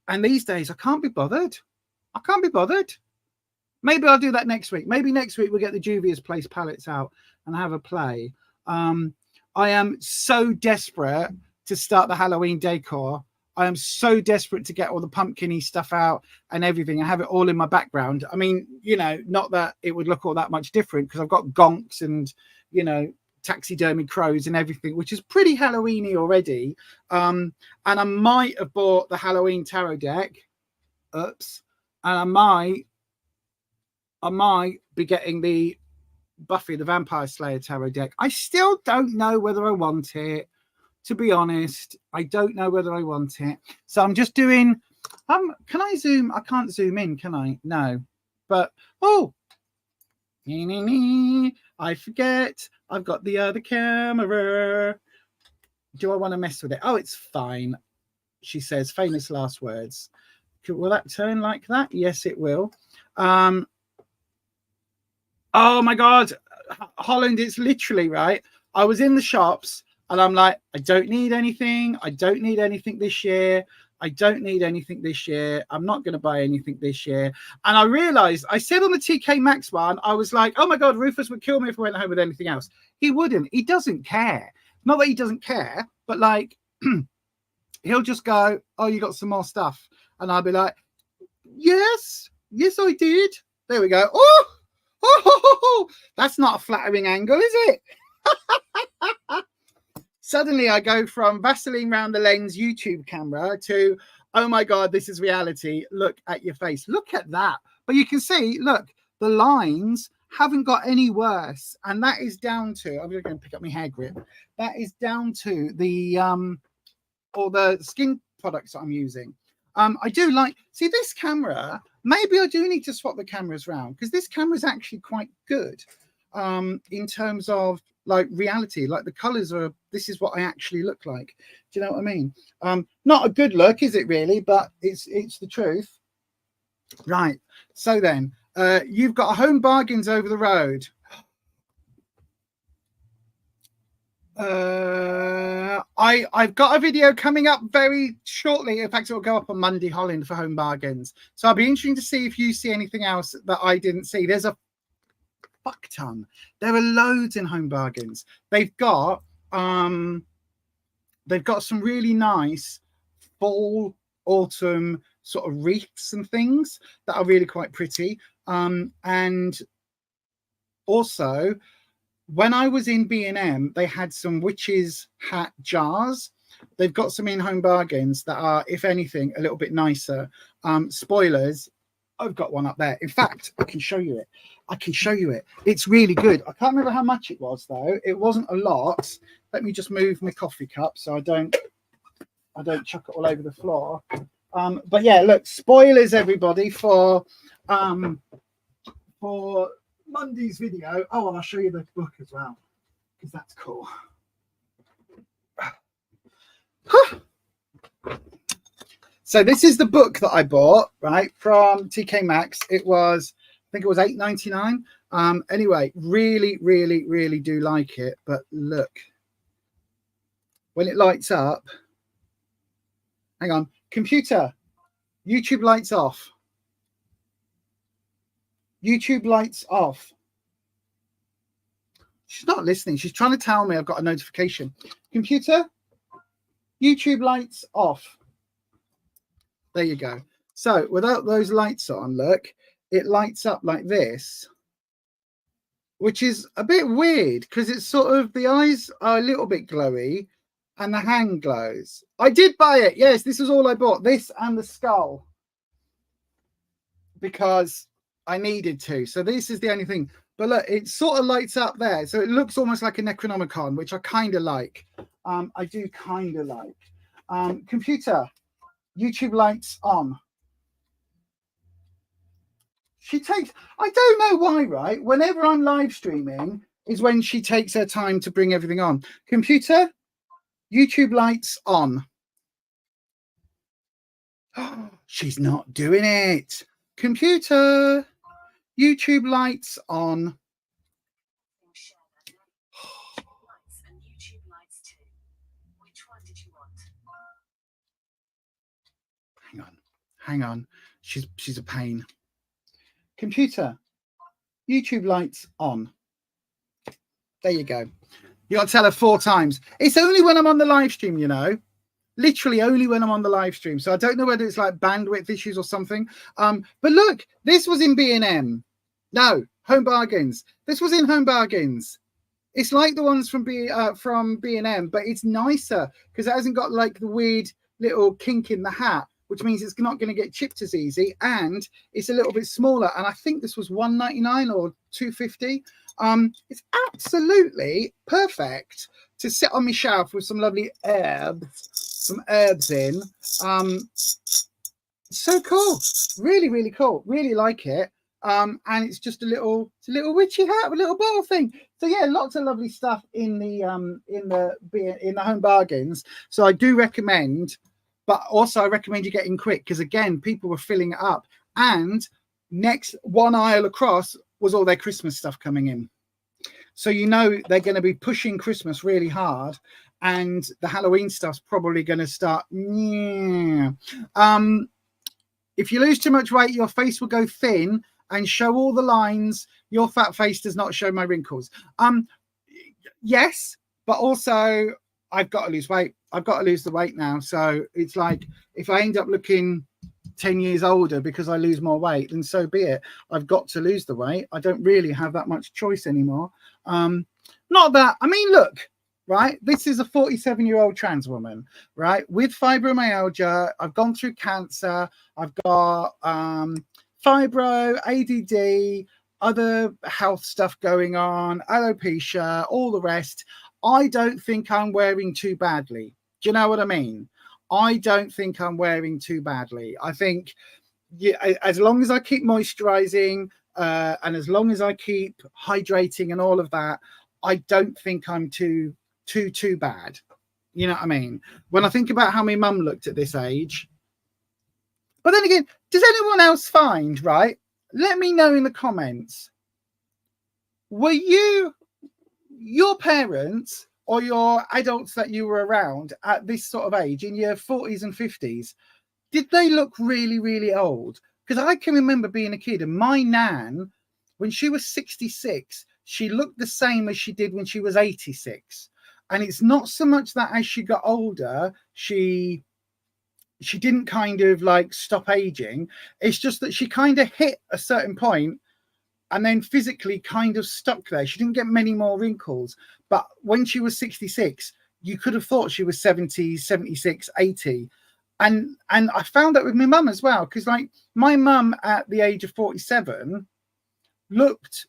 And these days I can't be bothered. Maybe I'll do that next week. Maybe next week we'll get the Juvia's Place palettes out and have a play. I am so desperate to start the Halloween decor. I am so desperate to get all the pumpkin-y stuff out and everything and have it all in my background. I mean, you know, not that it would look all that much different because I've got gonks and, you know, taxidermy crows and everything, which is pretty Halloween-y already. And I might have bought the Halloween tarot deck. Oops. And I might be getting the Buffy the Vampire Slayer tarot deck. I still don't know whether I want it. To be honest, I don't know whether I want it. So I'm just doing, can I zoom? I can't zoom in, can I? No. But, oh, I forget. I've got the other camera. Do I want to mess with it? Oh, it's fine. She says, famous last words. Will that turn like that? Yes, it will. Oh my God. Holland, it's literally right. I was in the shops. And I'm like, I don't need anything. I don't need anything this year. I'm not going to buy anything this year. And I realized, I said on the TK Maxx one, I was like, oh my God, Rufus would kill me if I went home with anything else. He wouldn't. He doesn't care. Not that he doesn't care, but like, he'll just go, oh, you got some more stuff. And I'll be like, yes, I did. There we go. Oh, that's not a flattering angle, is it? Suddenly I go from Vaseline round the lens YouTube camera to, oh my God, this is reality. Look at your face. Look at that. But you can see, look, the lines haven't got any worse. And that is down to, I'm going to pick up my hair grip. That is down to the, or the skin products that I'm using. I do like, see this camera, maybe I do need to swap the cameras around because this camera is actually quite good in terms of like reality, like the colors are, this is what I actually look like. Do you know what I mean? Not a good look, is it really? But it's the truth. Right. So then you've got a Home Bargains over the road. I've got a video coming up very shortly. In fact, it will go up on Monday, Holland, for Home Bargains. So I'll be interested to see if you see anything else that I didn't see. There's a fuck ton. There are loads in Home Bargains. They've got some really nice fall, autumn sort of wreaths and things that are really quite pretty. And also, when I was in B&M, they had some witches' hat jars. They've got some in Home Bargains that are, if anything, a little bit nicer. Spoilers, I've got one up there. In fact, I can show you it. It's really good. I can't remember how much it was, though. It wasn't a lot. Let me just move my coffee cup so I don't chuck it all over the floor. But yeah, look, spoilers, everybody, for Monday's video. Oh, and I'll show you the book as well, because that's cool. So this is the book that I bought, right, from TK Maxx. I think it was $8.99. Anyway, really do like it. But look, when it lights up, hang on, computer, YouTube lights off. YouTube lights off. She's not listening. She's trying to tell me I've got a notification. Computer, YouTube lights off. There you go. So without those lights on, look, it lights up like this. which is a bit weird because it's sort of, the eyes are a little bit glowy and the hand glows. I did buy it. Yes, this was all I bought. This and the skull, because I needed to. So this is the only thing. But look, it sort of lights up there. So it looks almost like a Necronomicon, which I kind of like. I do kind of like. Computer, YouTube lights on. She takes, I don't know why, right? Whenever I'm live streaming is when she takes her time to bring everything on. Computer, YouTube lights on. Oh, she's not doing it. Computer, YouTube lights on. Hang on. She's a pain. Computer, YouTube lights on. There you go. You got to tell her 4 times. It's only when I'm on the live stream, you know. Literally only when I'm on the live stream. So I don't know whether it's like bandwidth issues or something. But look, this was in B&M. No, Home Bargains. This was in Home Bargains. It's like the ones from B&M, but it's nicer because it hasn't got like the weird little kink in the hat, which means it's not going to get chipped as easy, and it's a little bit smaller. And I think this was $1.99 or $2.50. It's absolutely perfect to sit on my shelf with some lovely herbs in. So cool, really, really cool. Really like it. And it's just a little witchy hat, a little bottle thing. So yeah, lots of lovely stuff in the Home Bargains. So I do recommend, but also I recommend you getting quick because again, people were filling it up. And next one aisle across was all their Christmas stuff coming in. So you know they're going to be pushing Christmas really hard, and the Halloween stuff's probably going to start. If you lose too much weight, your face will go thin and show all the lines. Your fat face does not show my wrinkles. Yes, but also I've got to lose weight. I've got to lose the weight now. So it's like if I end up looking 10 years older because I lose more weight, then so be it. I've got to lose the weight. I don't really have that much choice anymore. Not that, I mean, look, right? This is a 47-year-old trans woman, right? With fibromyalgia. I've gone through cancer. I've got fibro, ADD, other health stuff going on, alopecia, all the rest. I don't think I'm wearing too badly. Do you know what I mean? I don't think I'm wearing too badly. I think as long as I keep moisturizing and as long as I keep hydrating and all of that, I don't think I'm too bad. You know what I mean? When I think about how my mum looked at this age. But then again, does anyone else find, right? Let me know in the comments. Were your parents or your adults that you were around at this sort of age in your 40s and 50s, did they look really, really old? Because I can remember being a kid and my nan, when she was 66, she looked the same as she did when she was 86. And it's not so much that as she got older, she didn't kind of like stop aging. It's just that she kind of hit a certain point and then physically kind of stuck there. She didn't get many more wrinkles. But when she was 66, you could have thought she was 70, 76, 80. And I found that with my mum as well, because like my mum at the age of 47 looked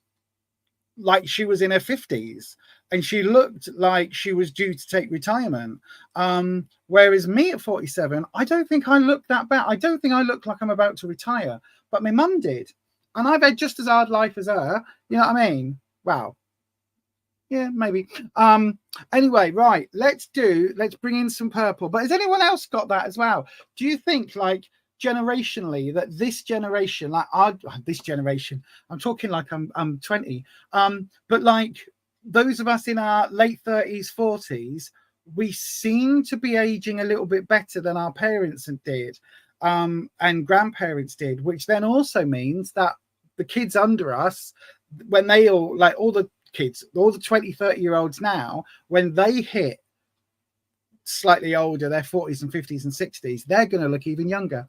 like she was in her 50s and she looked like she was due to take retirement. Whereas me at 47, I don't think I look that bad. I don't think I look like I'm about to retire, but my mum did. And I've had just as hard life as her. You know what I mean? Wow. Yeah, maybe. Anyway, right. Let's bring in some purple. But has anyone else got that as well? Do you think like generationally that this generation, like this generation, I'm talking like I'm 20, but like those of us in our late 30s, 40s, we seem to be aging a little bit better than our parents did, and grandparents did, which then also means that the kids under us, when they all like all the kids, all the 20, 30-year-olds now, when they hit slightly older, they're 40s and 50s and 60s, they're going to look even younger.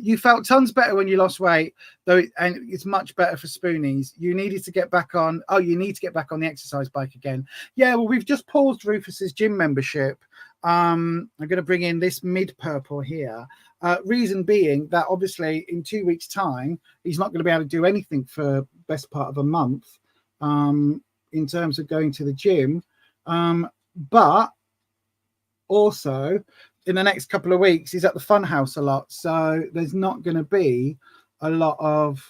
You felt tons better when you lost weight, though, and it's much better for spoonies. You needed to get back on. Oh, you need to get back on the exercise bike again. Yeah, well, we've just paused Rufus's gym membership. I'm going to bring in this mid purple here. Reason being that obviously in 2 weeks' time, he's not going to be able to do anything for best part of a month in terms of going to the gym. But also in the next couple of weeks, he's at the fun house a lot. So there's not going to be a lot of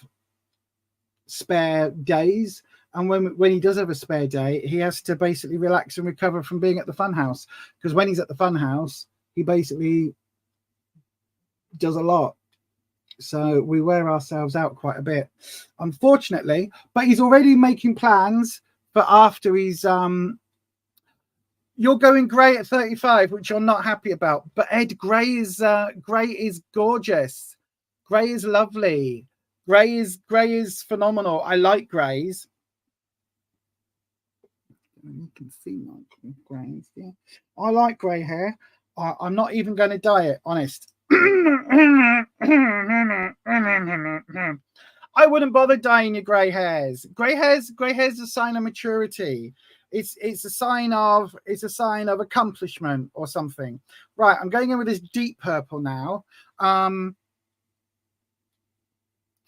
spare days. And when he does have a spare day, he has to basically relax and recover from being at the fun house. Because when he's at the fun house, he basically does a lot. So we wear ourselves out quite a bit, unfortunately. But he's already making plans for after he's... You're going grey at 35, which you're not happy about. But Ed, grey is gorgeous. Grey is lovely. Grey is phenomenal. I like greys. You can see my greys. Yeah, I like grey hair. I'm not even going to dye it, honest. I wouldn't bother dyeing your grey hairs. Grey hairs is a sign of maturity. It's a sign of accomplishment or something. Right, I'm going in with this deep purple now. So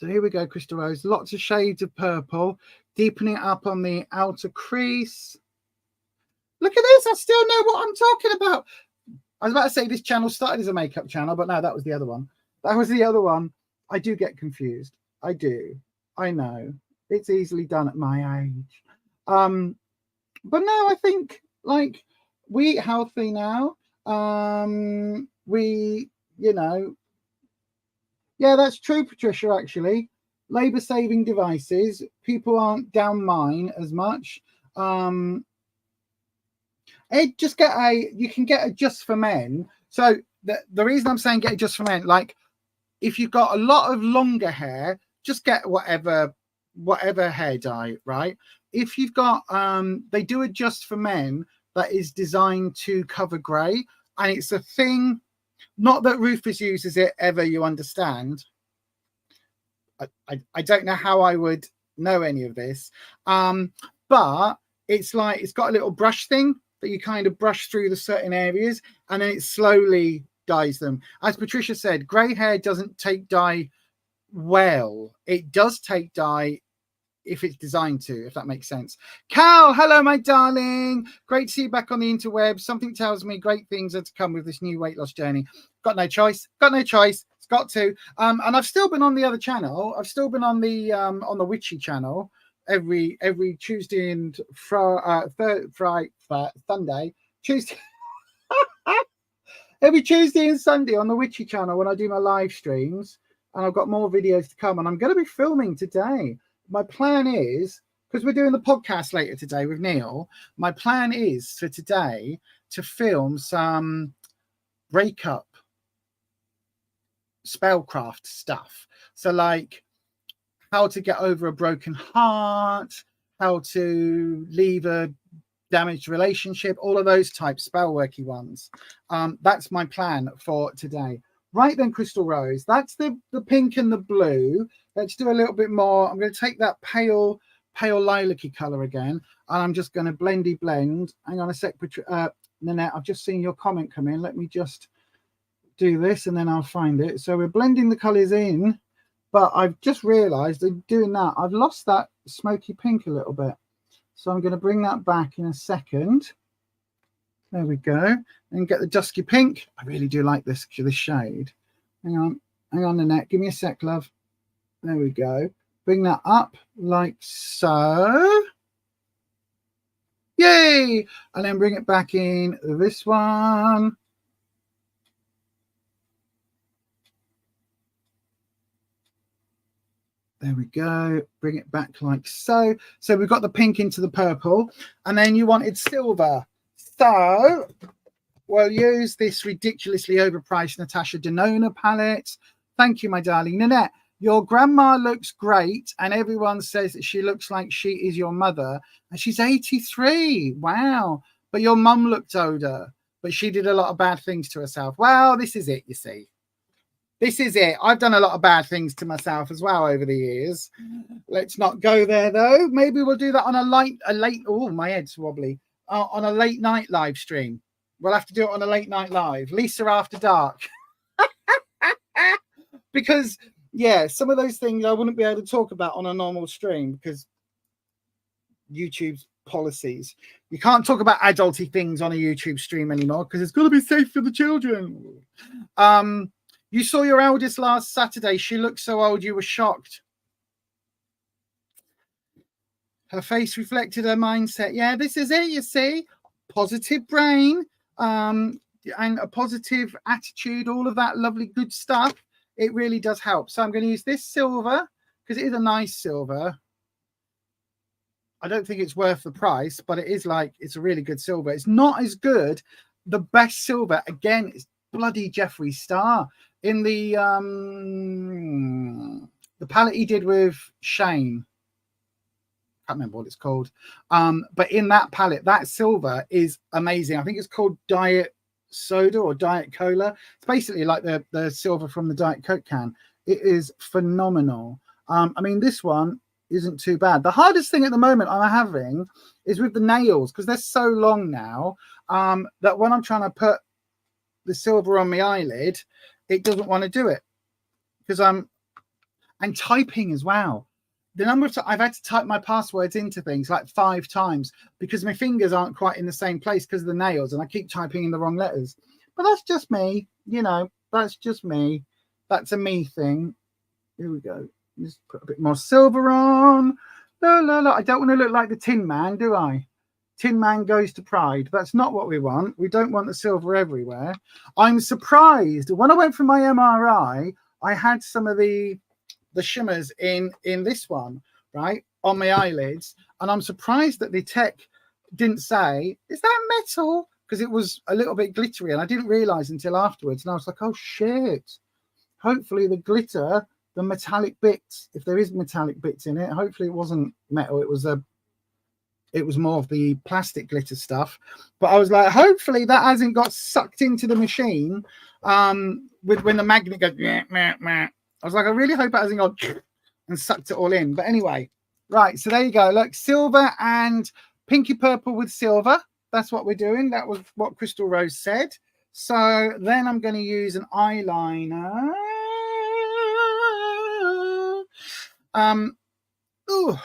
here we go, Crystal Rose. Lots of shades of purple, deepening it up on the outer crease. Look at this. I still know what I'm talking about. I was about to say this channel started as a makeup channel, but no, that was the other one. That was the other one. I do get confused. I do. I know. It's easily done at my age. But no, I think like we eat healthy now. We, you know, yeah, that's true, Patricia, actually. Labor saving devices. People aren't down mine as much. Just get you can get a just for men. So the reason I'm saying get a just for men, like if you've got a lot of longer hair, just get whatever hair dye, right? If you've got they do a just for men that is designed to cover grey, and it's a thing, not that Rufus uses it ever, you understand. I don't know how I would know any of this, but it's like it's got a little brush thing that you kind of brush through the certain areas, and then it slowly dyes them. As Patricia said, grey hair doesn't take dye well. It does take dye if it's designed to, if that makes sense. Cal, hello, my darling. Great to see you back on the interwebs. Something tells me great things are to come with this new weight loss journey. Got no choice. It's got to. And I've still been on the other channel. I've still been on the Witchy channel every Tuesday and Sunday. Tuesday. Every Tuesday and Sunday on the Witchy channel when I do my live streams. And I've got more videos to come. And I'm going to be filming today. My plan is, because we're doing the podcast later today with Neil, my plan is for today to film some breakup spellcraft stuff. So like how to get over a broken heart, how to leave a damaged relationship, all of those type spellworky ones. That's my plan for today. Right then, Crystal Rose, that's the pink and the blue. Let's do a little bit more. I'm going to take that pale lilac-y color again, and I'm just going to blendy blend. Hang on a sec, Nanette, I've just seen your comment come in. Let me just do this, and then I'll find it. So we're blending the colors in, but I've just realized in doing that, I've lost that smoky pink a little bit. So I'm going to bring that back in a second. There we go. And get the dusky pink. I really do like this shade. Hang on, Nanette. Give me a sec, love. There we go. Bring that up like so. Yay! And then bring it back in this one. There we go. Bring it back like so. So we've got the pink into the purple. And then you wanted silver. So we'll use this ridiculously overpriced Natasha Denona palette. Thank you, my darling. Nanette, your grandma looks great, and everyone says that she looks like she is your mother, and she's 83. Wow. But your mum looked older. but she did a lot of bad things to herself. Well, this is it, you see. This is it. I've done a lot of bad things to myself as well over the years. Let's not go there, though. Maybe we'll do that on a late. Oh, my head's wobbly. On a late night live stream. We'll have to do it on a late night live. Lisa After Dark. Because, yeah, some of those things I wouldn't be able to talk about on a normal stream because YouTube's policies. You can't talk about adulty things on a YouTube stream anymore because it's got to be safe for the children. You saw your eldest last Saturday. She looked so old you were shocked. Her face reflected her mindset. Yeah, this is it, you see. Positive brain and a positive attitude, all of that lovely good stuff. It really does help. So I'm going to use this silver because it is a nice silver. I don't think it's worth the price, but it is like, it's a really good silver. It's not as good. The best silver, again, is bloody Jeffree Star. In the palette he did with Shane. Can't remember what it's called. But in that palette, that silver is amazing. I think it's called Diet Soda or Diet Cola. It's basically like the silver from the Diet Coke can. It is phenomenal. I mean, this one isn't too bad. The hardest thing at the moment I'm having is with the nails because they're so long now that when I'm trying to put the silver on my eyelid, it doesn't want to do it because and typing as well. The number of times I've had to type my passwords into things like 5 times because my fingers aren't quite in the same place because of the nails and I keep typing in the wrong letters. But that's just me, you know, that's just me. That's a me thing. Here we go. Just put a bit more silver on. La, la, la. I don't want to look like the Tin Man, do I? Tin Man goes to Pride. That's not what we want. We don't want the silver everywhere. I'm surprised. When I went for my MRI, I had some of the shimmers in this one, right, on my eyelids. And I'm surprised that the tech didn't say, is that metal? Because it was a little bit glittery. And I didn't realize until afterwards. And I was like, oh, shit. Hopefully the glitter, the metallic bits, if there is metallic bits in it, hopefully it wasn't metal. It was more of the plastic glitter stuff. But I was like, hopefully that hasn't got sucked into the machine with when the magnet goes, meh, meh, meh. I was like, I really hope it hasn't gone and sucked it all in. But anyway, right. So there you go. Look, silver and pinky purple with silver. That's what we're doing. That was what Crystal Rose said. So then I'm going to use an eyeliner. Ooh.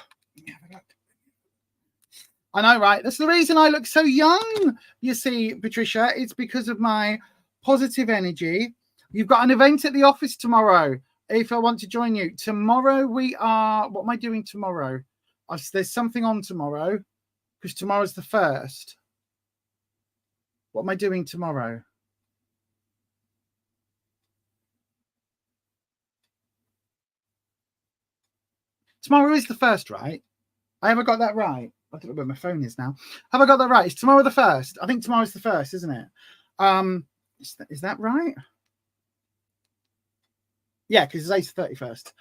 I know, right? That's the reason I look so young. You see, Patricia, it's because of my positive energy. You've got an event at the office tomorrow. If I want to join you tomorrow, we are. What am I doing tomorrow? There's something on tomorrow because tomorrow's the 1st. What am I doing tomorrow? Tomorrow is the 1st, right? I haven't got that right. I don't know where my phone is now. Have I got that right? It's tomorrow the 1st. I think tomorrow's the 1st, isn't it? Is that right? Yeah, because it's 31st.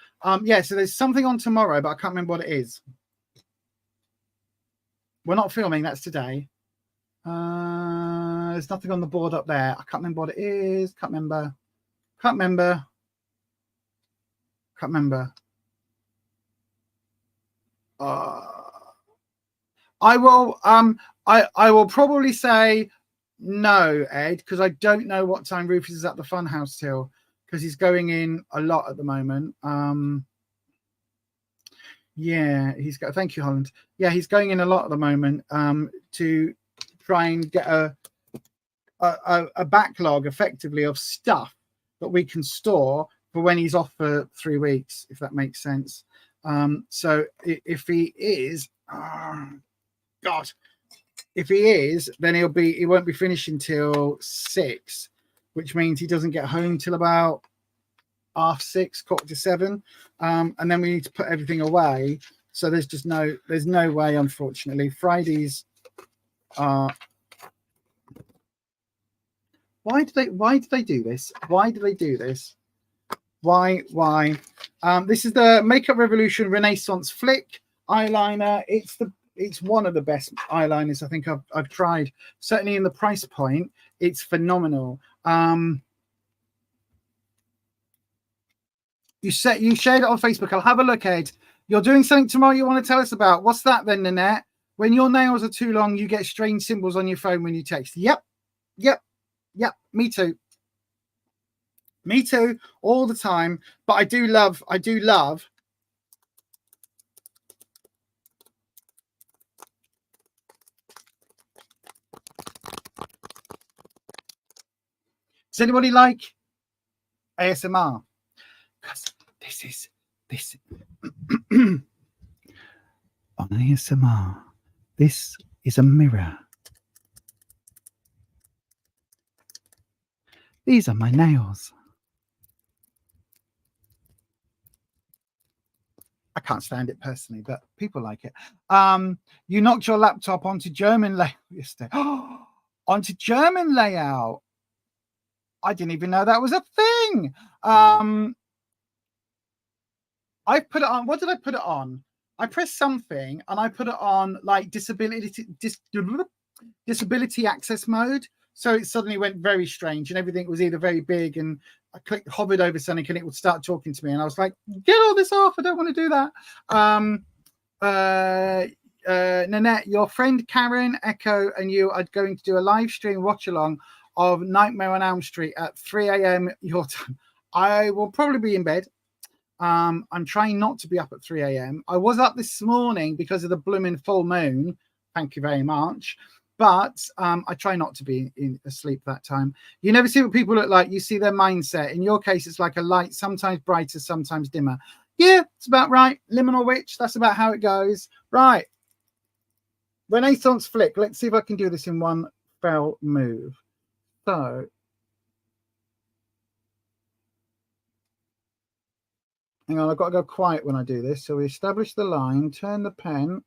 Yeah, so there's something on tomorrow, but I can't remember what it is. We're not filming, that's today. There's nothing on the board up there. I can't remember what it is. Can't remember. I will probably say no, Ed, because I don't know what time Rufus is at the Funhouse till, because he's going in a lot at the moment. Yeah, thank you, Holland. Yeah, he's going in a lot at the moment to try and get a backlog effectively of stuff that we can store for when he's off for 3 weeks, if that makes sense. So if he is, God, if he is, then he won't be finishing till 6, which means he doesn't get home till about 6:30, 6:45, and then we need to put everything away. So there's no way, unfortunately. Fridays are. Why do they do this? Why do they do this? Why? This is the Makeup Revolution Renaissance Flick eyeliner. It's one of the best eyeliners I think I've tried. Certainly in the price point, it's phenomenal. You shared it on Facebook. I'll have a look, Ed. You're doing something tomorrow you want to tell us about. What's that then, Nanette? When your nails are too long, you get strange symbols on your phone when you text. Yep. Me too. Me too, all the time. But I do love. Does anybody like ASMR? Because this on ASMR, this is a mirror. These are my nails. I can't stand it personally, but people like it. You knocked your laptop onto German layout yesterday. Onto German layout. I didn't even know that was a thing. I put it on. What did I put it on? I pressed something and I put it on like disability access mode. So it suddenly went very strange and everything was either very big, and I hovered over something and it would start talking to me. And I was like, get all this off. I don't want to do that. Nanette, your friend Karen, Echo, and you are going to do a live stream watch along of Nightmare on Elm Street at 3 a.m. your time. I will probably be in bed. I'm trying not to be up at 3 a.m. I was up this morning because of the blooming full moon. Thank you very much. But I try not to be asleep that time. You never see what people look like. You see their mindset. In your case, it's like a light, sometimes brighter, sometimes dimmer. Yeah, it's about right. Liminal witch. That's about how it goes. Right. Renaissance flick. Let's see if I can do this in one fell move. So hang on, I've got to go quiet when I do this. So we establish the line, turn the pen.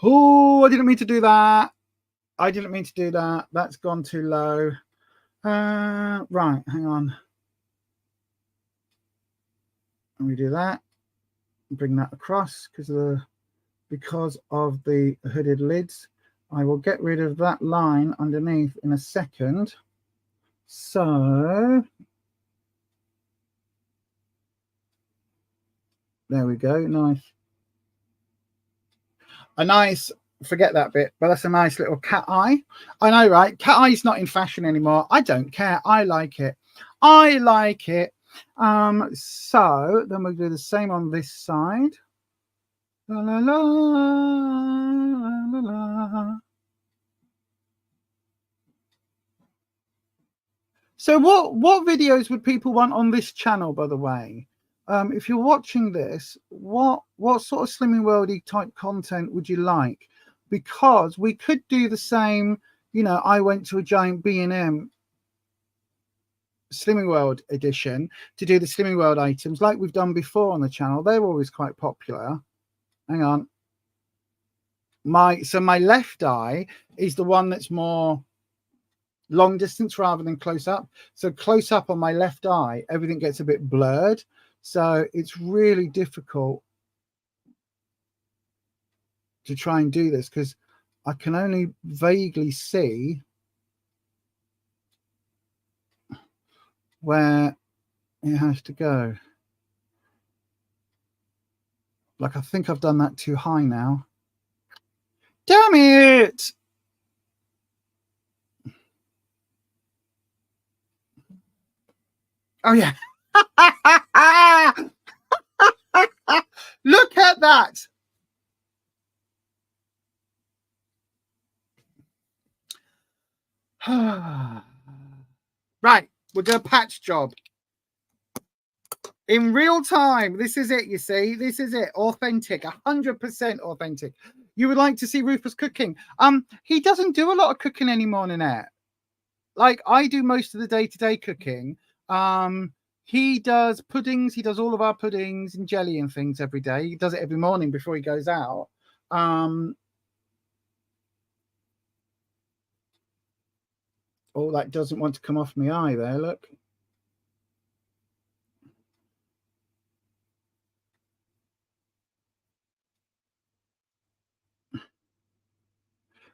Oh, I didn't mean to do that. That's gone too low. Right, hang on. And we do that. Bring that across because of the hooded lids. I will get rid of that line underneath in a second. So there we go. Nice. Forget that bit, but that's a nice little cat eye. I know, right? Cat eye is not in fashion anymore. I don't care. I like it. So then we'll do the same on this side. La, la, la, la, la. So what videos would people want on this channel, by the way? If you're watching this, what sort of Slimming Worldy type content would you like? Because we could do the same, I went to a giant B&M Slimming World edition to do the Slimming World items like we've done before on the channel. They're always quite popular. Hang on. My left eye is the one that's more long distance rather than close up. So close up on my left eye, everything gets a bit blurred. So it's really difficult to try and do this because I can only vaguely see where it has to go. Like, I think I've done that too high now. Damn it! Oh, yeah. Look at that. Right, we're going to patch job. In real time. This is it, you see. This is it. Authentic. 100% authentic. You would like to see Rufus cooking. He doesn't do a lot of cooking anymore, Nanette. Like, I do most of the day-to-day cooking. He does puddings. He does all of our puddings and jelly and things every day. He does it every morning before he goes out. Oh, that doesn't want to come off my eye there. Look.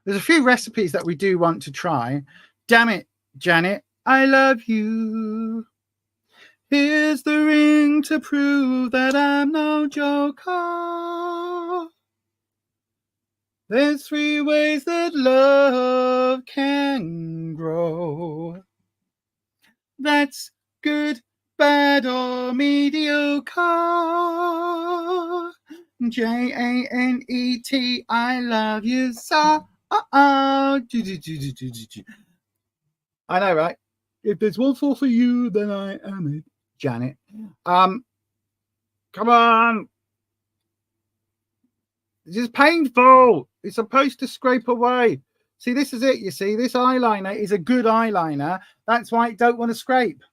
There's a few recipes that we do want to try. Damn it, Janet, I love you. Here's the ring to prove that I'm no joker. There's 3 ways that love can grow. That's good, bad, or mediocre. Janet, I love you so. I know, right? If there's one for you, then I am it. Janet. Come on. This is painful. It's supposed to scrape away. See, this is it. You see, this eyeliner is a good eyeliner. That's why I don't want to scrape.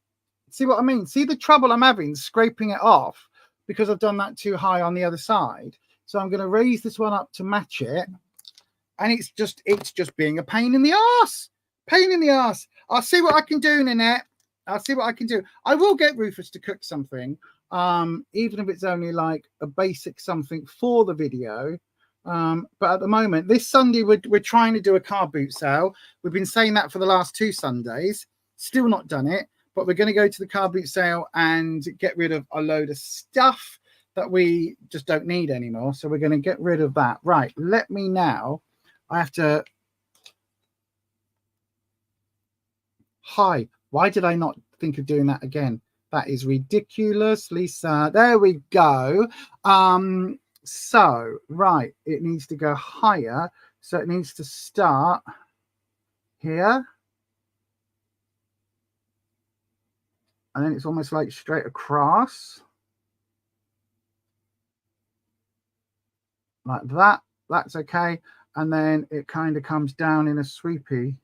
See what I mean? See the trouble I'm having scraping it off because I've done that too high on the other side. So I'm going to raise this one up to match it. And it's just being a pain in the arse. Pain in the arse. I'll see what I can do, Nanette. I'll see what I can do. I will get Rufus to cook something, even if it's only like a basic something for the video. But at the moment, this Sunday, we're trying to do a car boot sale. We've been saying that for the last 2 Sundays. Still not done it. But we're going to go to the car boot sale and get rid of a load of stuff that we just don't need anymore. So we're going to get rid of that. Right. Let me now. I have to. Hi. Why did I not think of doing that again? That is ridiculous, Lisa. There we go. So, right. It needs to go higher. So it needs to start here. And then it's almost like straight across. Like that. That's okay. And then it kind of comes down in a sweepy.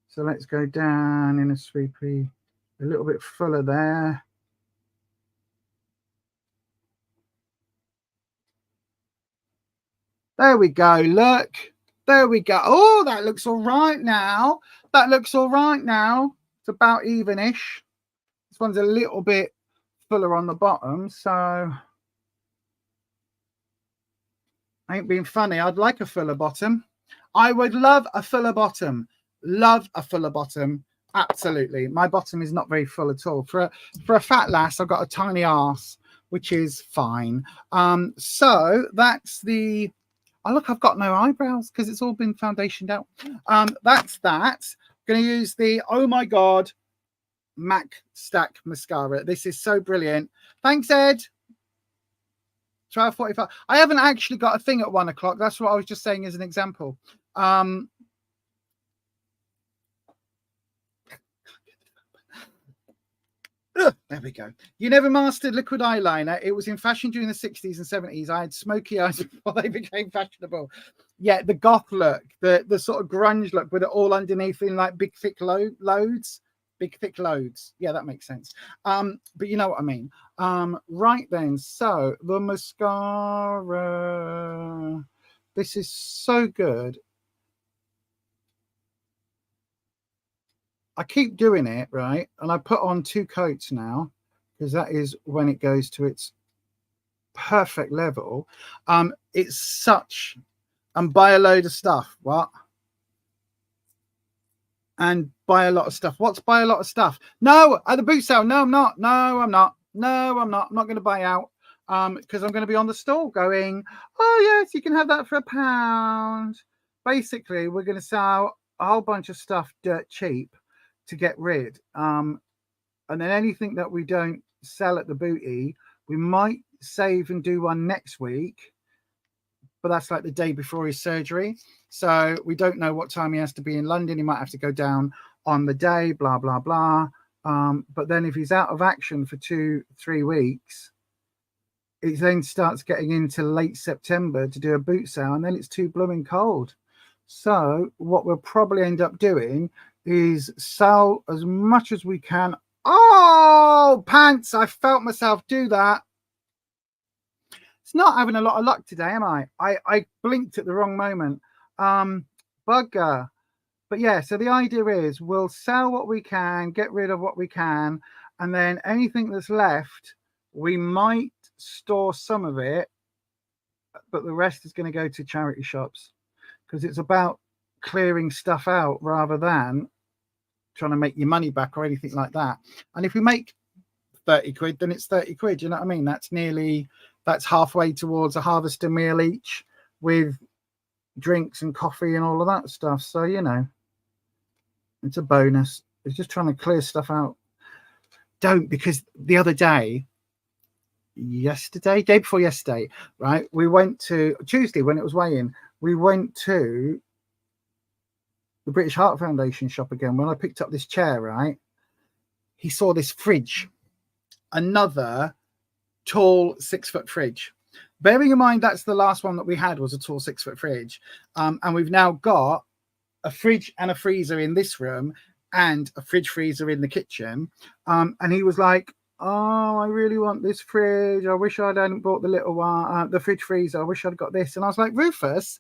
So let's go down in a sweepy. A little bit fuller there. There we go. Look. There we go. Oh, that looks all right now. That looks all right now. It's about evenish. This one's a little bit fuller on the bottom, so I ain't being funny. I'd like a fuller bottom. I would love a fuller bottom. Love a fuller bottom. Absolutely. My bottom is not very full at all. For a fat lass, I've got a tiny arse, which is fine. So that's the. Oh, look, I've got no eyebrows because it's all been foundationed out. That's that. Going to use the, oh my God, MAC Stack Mascara. This is so brilliant. Thanks, Ed. 12:45. I haven't actually got a thing at 1 o'clock. That's what I was just saying as an example. There we go. You never mastered liquid eyeliner. It was in fashion during the 60s and 70s. I had smoky eyes before they became fashionable. Yeah, the goth look, the sort of grunge look with it all underneath in like big thick loads. Big thick loads. Yeah, that makes sense. But you know what I mean. Right then, so the mascara. This is so good. I keep doing it, right? And I put on 2 coats now because that is when it goes to its perfect level. It's such, and buy a load of stuff. What? And buy a lot of stuff. What's buy a lot of stuff? No, at the boot sale. No, I'm not. No, I'm not. No, I'm not. I'm not going to buy out because I'm going to be on the stall going, oh, yes, you can have that for £1. Basically, we're going to sell a whole bunch of stuff dirt cheap to get rid. And then anything that we don't sell at the booty, we might save and do one next week. But that's like the day before his surgery. So we don't know what time he has to be in London. He might have to go down on the day, blah, blah, blah. But then if he's out of action for 2-3 weeks, it then starts getting into late September to do a boot sale. And then it's too blooming cold. So what we'll probably end up doing is sell as much as we can. Oh, pants. I felt myself do that. It's not having a lot of luck today, am I? I blinked at the wrong moment. Bugger. But yeah, so the idea is we'll sell what we can, get rid of what we can, and then anything that's left, we might store some of it, but the rest is going to go to charity shops because it's about clearing stuff out rather than trying to make your money back or anything like that. And if we make 30 quid, then it's 30 quid. You know what I mean? That's halfway towards a harvester meal each with drinks and coffee and all of that stuff. So, you know, it's a bonus. It's just trying to clear stuff out. Don't, because the other day before yesterday, right, we went to Tuesday when it was weighing, we went to the British Heart Foundation shop again. When I picked up this chair, right, he saw this fridge, another tall 6-foot fridge. Bearing in mind that's the last one that we had was a tall 6-foot fridge, and we've now got a fridge and a freezer in this room and a fridge freezer in the kitchen, and he was like, oh, I really want this fridge. I wish I hadn't bought the little one, the fridge freezer. I wish I'd got this. And I was like, Rufus,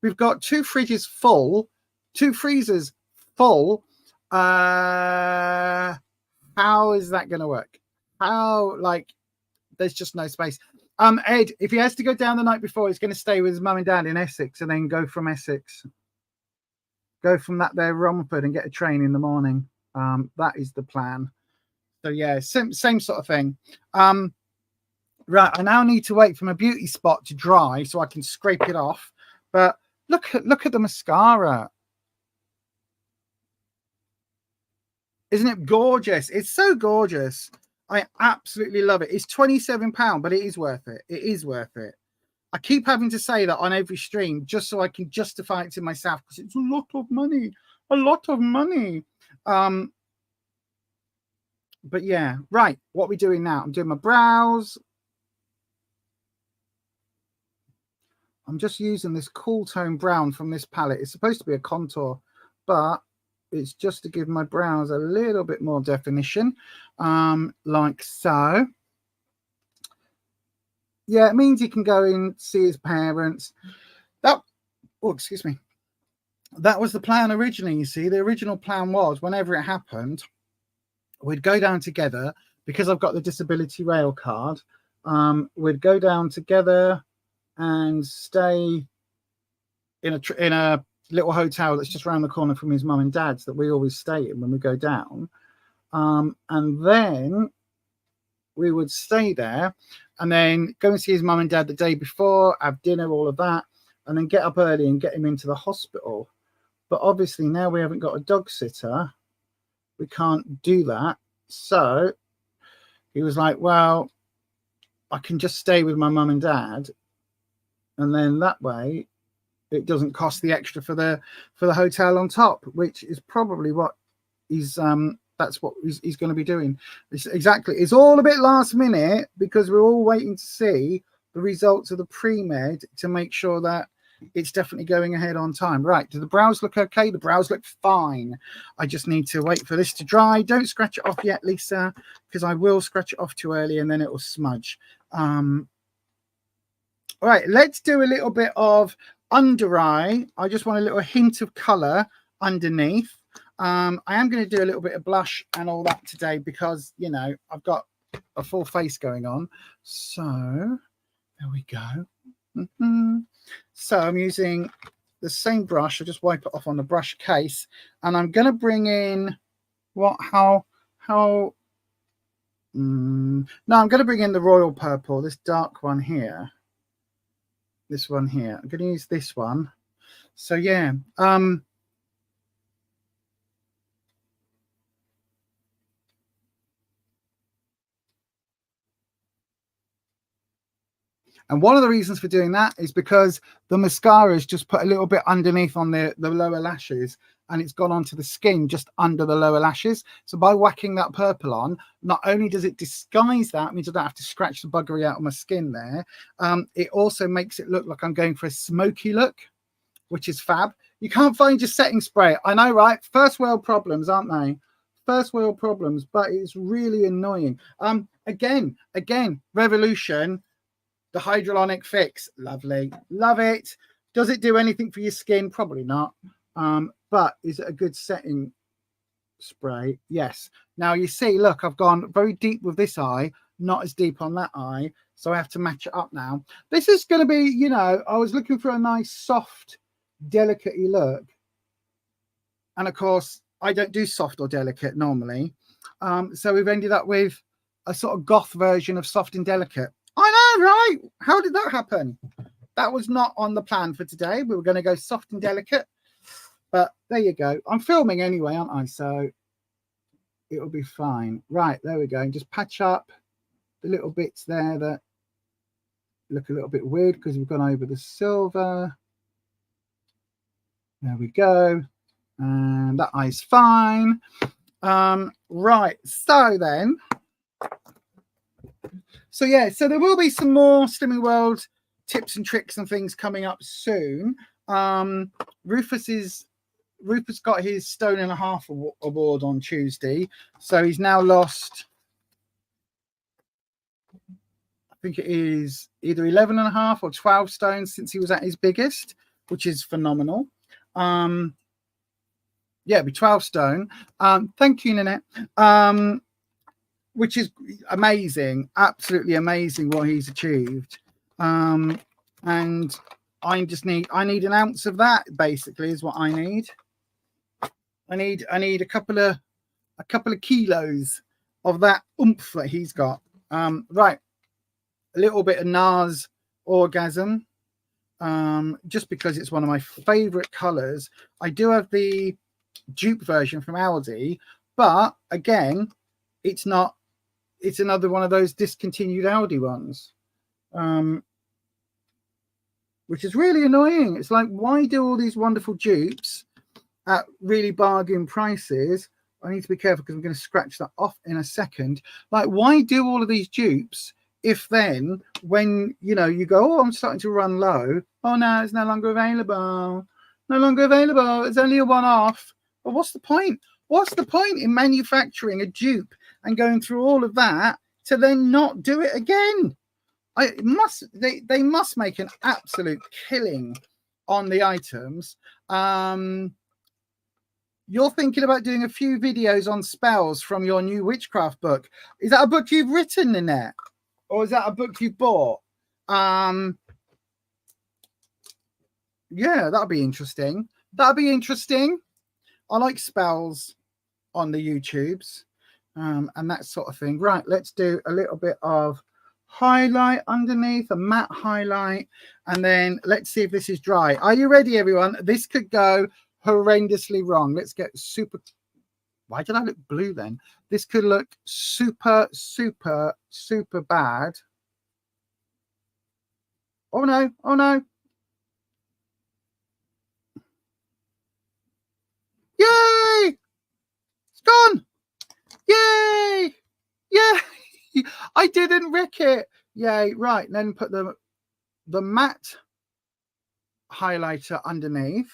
we've got 2 fridges full, 2 freezers full. How is that going to work? How, like, there's just no space. Ed, if he has to go down the night before, he's going to stay with his mum and dad in Essex and then go from Essex. Go from that there Romford and get a train in the morning. That is the plan. So yeah, same sort of thing. Right, I now need to wait for my beauty spot to dry so I can scrape it off. But look at the mascara. Isn't it gorgeous? It's so gorgeous. I absolutely love it. It's £27, but it is worth it. It is worth it. I keep having to say that on every stream just so I can justify it to myself because it's a lot of money. A lot of money. But yeah, right. What are we doing now? I'm doing my brows. I'm just using this cool tone brown from this palette. It's supposed to be a contour, but it's just to give my brows a little bit more definition, like so. Yeah, it means he can go and see his parents. Excuse me. That was the plan originally, you see. The original plan was whenever it happened, we'd go down together because I've got the disability rail card. We'd go down together and stay in a little hotel that's just around the corner from his mum and dad's that we always stay in when we go down. And then we would stay there and then go and see his mum and dad the day before, have dinner, all of that, and then get up early and get him into the hospital. But obviously now we haven't got a dog sitter. We can't do that. So he was like, well, I can just stay with my mum and dad. And then that way it doesn't cost the extra for the hotel on top, which is probably what that's what he's going to be doing. It's all a bit last minute because we're all waiting to see the results of the pre-med to make sure that it's definitely going ahead on time. Right, do the brows look okay? The brows look fine. I just need to wait for this to dry. Don't scratch it off yet, Lisa, because I will scratch it off too early and then it will smudge. All right, let's do a little bit of under eye. I just want a little hint of color underneath. I am going to do a little bit of blush and all that today because, you know, I've got a full face going on. So there we go. So I'm using the same brush. I'll just wipe it off on the brush case. And I'm going to bring in no, I'm going to bring in the royal purple, this dark one here. This one here. I'm going to use this one. So yeah. And one of the reasons for doing that is because the mascara is just put a little bit underneath on the lower lashes and it's gone onto the skin just under the lower lashes. So by whacking that purple on, not only does it disguise that, means I don't have to scratch the buggery out of my skin there, it also makes it look like I'm going for a smoky look, which is fab. You can't find your setting spray. I know, right? First world problems, aren't they? First world problems, but it's really annoying. Again, Revolution. The Hydrolonic Fix, lovely, love it. Does it do anything for your skin? Probably not. But is it a good setting spray? Yes. Now you see, look, I've gone very deep with this eye, not as deep on that eye, so I have to match it up now. This is going to be, you know, I was looking for a nice soft delicate-y look. And of course, I don't do soft or delicate normally. So we've ended up with a sort of goth version of soft and delicate. I know, right? How did that happen? That was not on the plan for today. We were going to go soft and delicate. But there you go. I'm filming anyway, aren't I? So it'll be fine. Right, there we go. And just patch up the little bits there that look a little bit weird because we've gone over the silver. There we go. And that eye's fine. Right, so then, so yeah, so there will be some more Slimming World tips and tricks and things coming up soon. Rufus got his 1.5 stone award on Tuesday, so he's now lost, I think it is either 11.5 or 12 stones since he was at his biggest, which is phenomenal. Yeah, it'd be 12 stone. Thank you, Nanette. Which is amazing, absolutely amazing what he's achieved. And I need an ounce of that, basically, is what I need. I need a couple of kilos of that oomph that he's got. Right, a little bit of NARS Orgasm, just because it's one of my favorite colors. I do have the dupe version from Aldi, but again, it's another one of those discontinued Aldi ones, which is really annoying. It's like, why do all these wonderful dupes at really bargain prices? I need to be careful because I'm going to scratch that off in a second. Like, why do all of these dupes if then when you go, oh, I'm starting to run low, oh no, it's no longer available, it's only a one-off. But what's the point? What's the point in manufacturing a dupe and going through all of that to then not do it again? They must make an absolute killing on the items. You're thinking about doing a few videos on spells from your new witchcraft book. Is that a book you've written, Nanette? Or is that a book you bought? Yeah, that'll be interesting. I like spells on the YouTubes and that sort of thing. Right, let's do a little bit of highlight underneath, a matte highlight, and then let's see if this is dry. Are you ready, everyone? This could go horrendously wrong. Let's get super. Why did I look blue then? This could look super bad. Oh no, oh no. Yay! It's gone. Yay! Yay! I didn't wreck it. Yay! Right, then put the matte highlighter underneath.